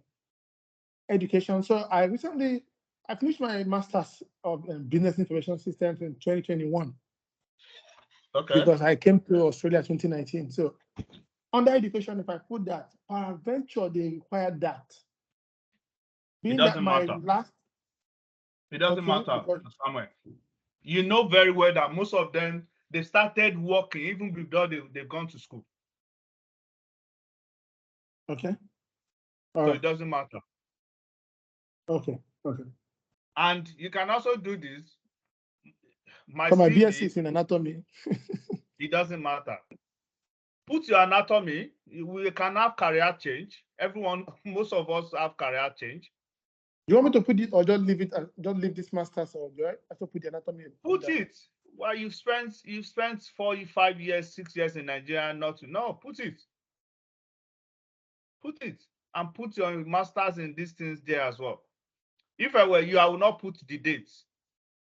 education. So I finished my master's of business information systems in 2021. Okay. Because I came to Australia 2019. So under education, if I put that, peradventure they require that. It doesn't matter. It doesn't matter, Samuel. You know very well that most of them, they started working even before they've gone to school. Okay. So it doesn't matter. Okay. And you can also do this. My BSc is in anatomy. It doesn't matter. Put your anatomy. We can have career change. Most of us have career change. Do you want me to put it or just leave it? Don't leave this master's, or do I have to put the anatomy? Put it. Well, you've spent 4, 5 years, 6 years in Nigeria. No, put it. Put it and put your masters in these things there as well. If I were you, I would not put the dates.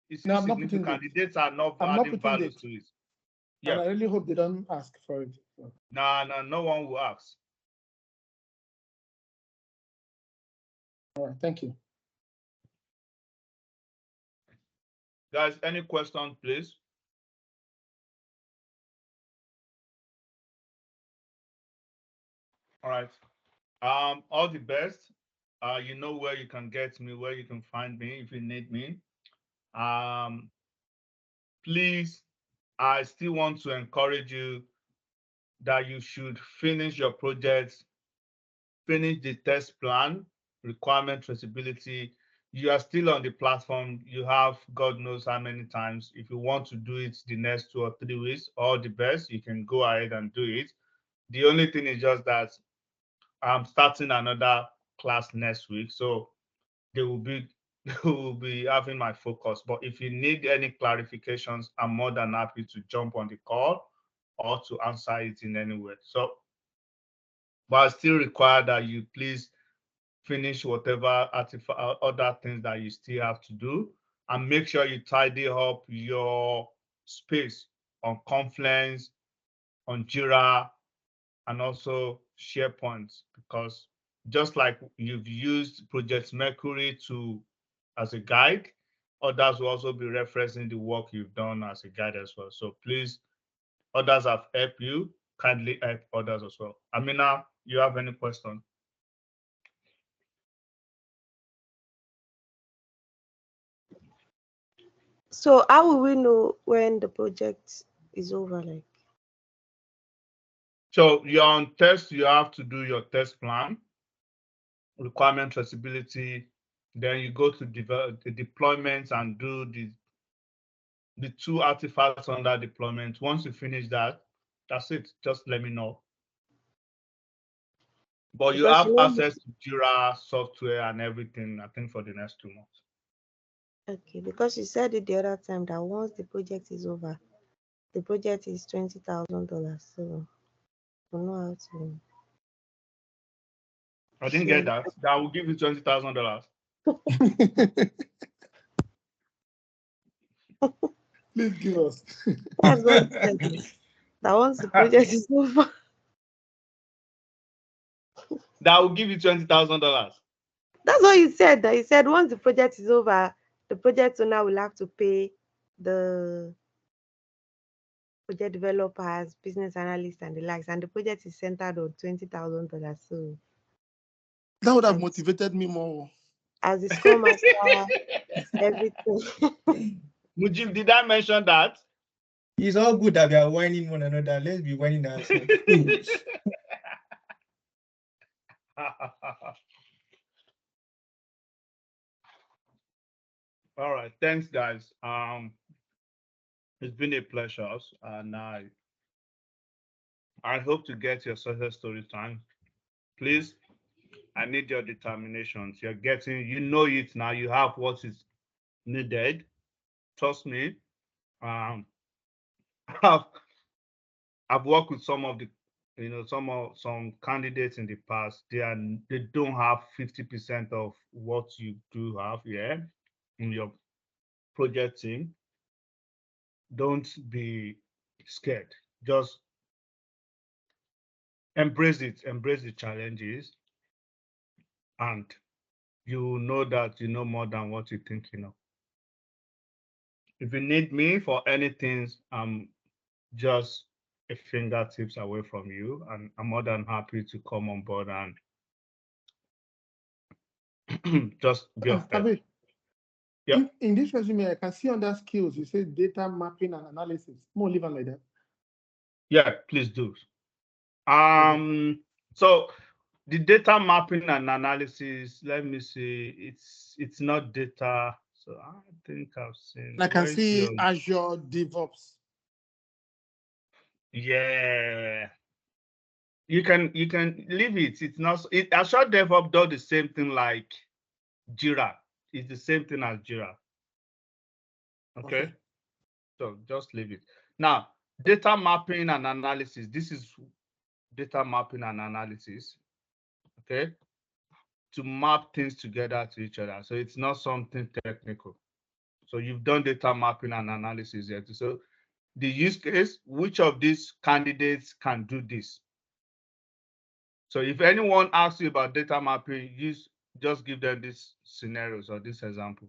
It's insignificant. The dates are not adding values to it. Yeah. And I really hope they don't ask for it. So. No one will ask. All right, thank you. Guys, any questions, please? All right. All the best. You know where you can get me, where you can find me if you need me. Please, I still want to encourage you that you should finish your projects, finish the test plan, requirement traceability. You are still on the platform. You have God knows how many times. If you want to do it the next 2 or 3 weeks, all the best, you can go ahead and do it. The only thing is just that I'm starting another class next week, so they will be having my focus. But if you need any clarifications, I'm more than happy to jump on the call or to answer it in any way. So, but I still require that you please finish whatever other things that you still have to do, and make sure you tidy up your space on Confluence, on Jira, and also SharePoint, because just like you've used Project Mercury as a guide, others will also be referencing the work you've done as a guide as well. So please, others have helped you, kindly help others as well. Amina, you have any question? So how will we know when the project is over? Like, so you're on test, you have to do your test plan, requirement traceability, then you go to develop the deployments and do the 2 artifacts under deployment. Once you finish that, that's it. Just let me know. But you have access to Jira software and everything, I think, for the next 2 months. Okay, because you said it the other time that once the project is over, the project is $20,000. So I know how to. I didn't get that. That will give you $20,000. Please give us. That's what it said. That once the project is over. that will give you $20,000. That's what you said. That you said once the project is over, the project owner will have to pay the project developers, business analysts, and the likes. And the project is centered on $20,000. So That would have as, motivated me more. as the Scrum Master, everything. Mujib, did I mention that? It's all good that we are whining one another. Let's be whining ourselves. All right, thanks, guys. It's been a pleasure, and I hope to get your success story time. Please, I need your determination. You're getting, you know it now. You have what is needed. Trust me. I've worked with some of the, some candidates in the past. They don't have 50% of what you do have here in your project team. Don't be scared. Just embrace it. Embrace the challenges, and you know that you know more than what you think you know. If you need me for anything, I'm just a fingertips away from you, and I'm more than happy to come on board and just be of help. Abi, Yeah. in this resume, I can see under skills, you say data mapping and analysis. More leave it like that. Yeah, please do. So the data mapping and analysis, let me see, it's not data. So I think I've seen. I can where is see your- Azure DevOps. Yeah. You can leave it. It's not Azure DevOps does the same thing like Jira. It's the same thing as Jira. Okay. So just leave it. Now, data mapping and analysis. This is data mapping and analysis. Okay. To map things together to each other. So it's not something technical. So you've done data mapping and analysis yet. So the use case, which of these candidates can do this? So if anyone asks you about data mapping, just give them these scenarios or this example.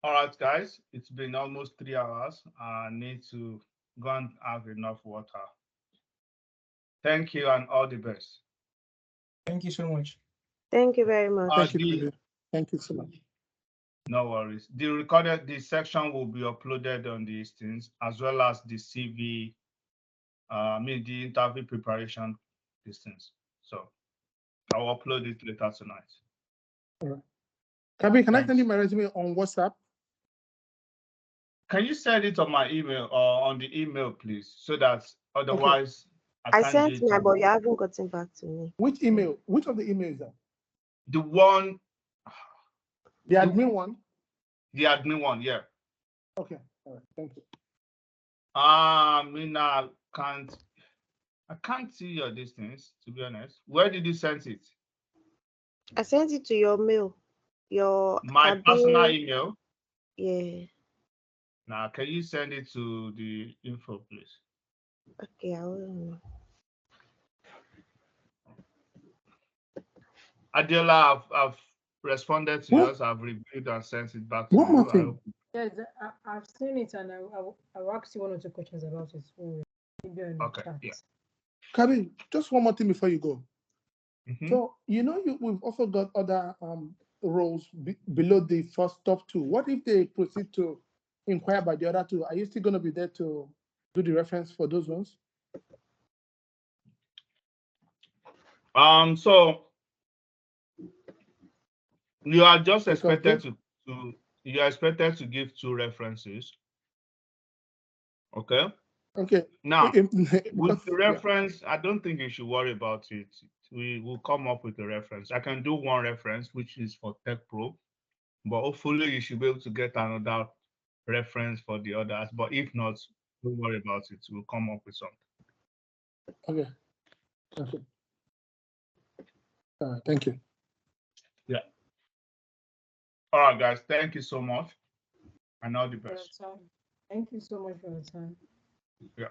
All right, guys, it's been almost 3 hours. I need to go and have enough water. Thank you and all the best. Thank you so much. Thank you very much. Thank you. Thank you so much. No worries. The section will be uploaded on these things, as well as the CV, the interview preparation distance. So I'll upload it later tonight. All right. Kabi, can I send you my resume on WhatsApp? Can you send it on my email or on the email, please? So that otherwise I sent my, but you haven't gotten back to me. Which email? Which of the email is that? The one. The admin one? The admin one, yeah. Okay. All right. Thank you. I can't see your distance, to be honest. Where did you send it? I sent it to your mail. My personal email? Yeah. Now, can you send it to the info, please? Okay, I will. Adela, I've responded to yours. I've reviewed and sent it back to you. One more you. thing. Yes, I've seen it, and I'll ask you 1 or 2 questions about it. Okay, yeah. Kabi, just one more thing before you go. Mm-hmm. So, we've also got other roles below the first top 2. What if they proceed to inquire by the other 2? Are you still going to be there to do the reference for those ones? So you are just expected you are expected to give 2 references. Okay. Okay. Now, with the yeah. reference, I don't think you should worry about it. We will come up with a reference. I can do 1 reference, which is for TechPro, but hopefully you should be able to get another reference for the others. But if not, don't worry about it. We'll come up with something. Okay. Okay. Thank you. Yeah. All right, guys. Thank you so much. And all the best. Thank you so much for your time. Yeah.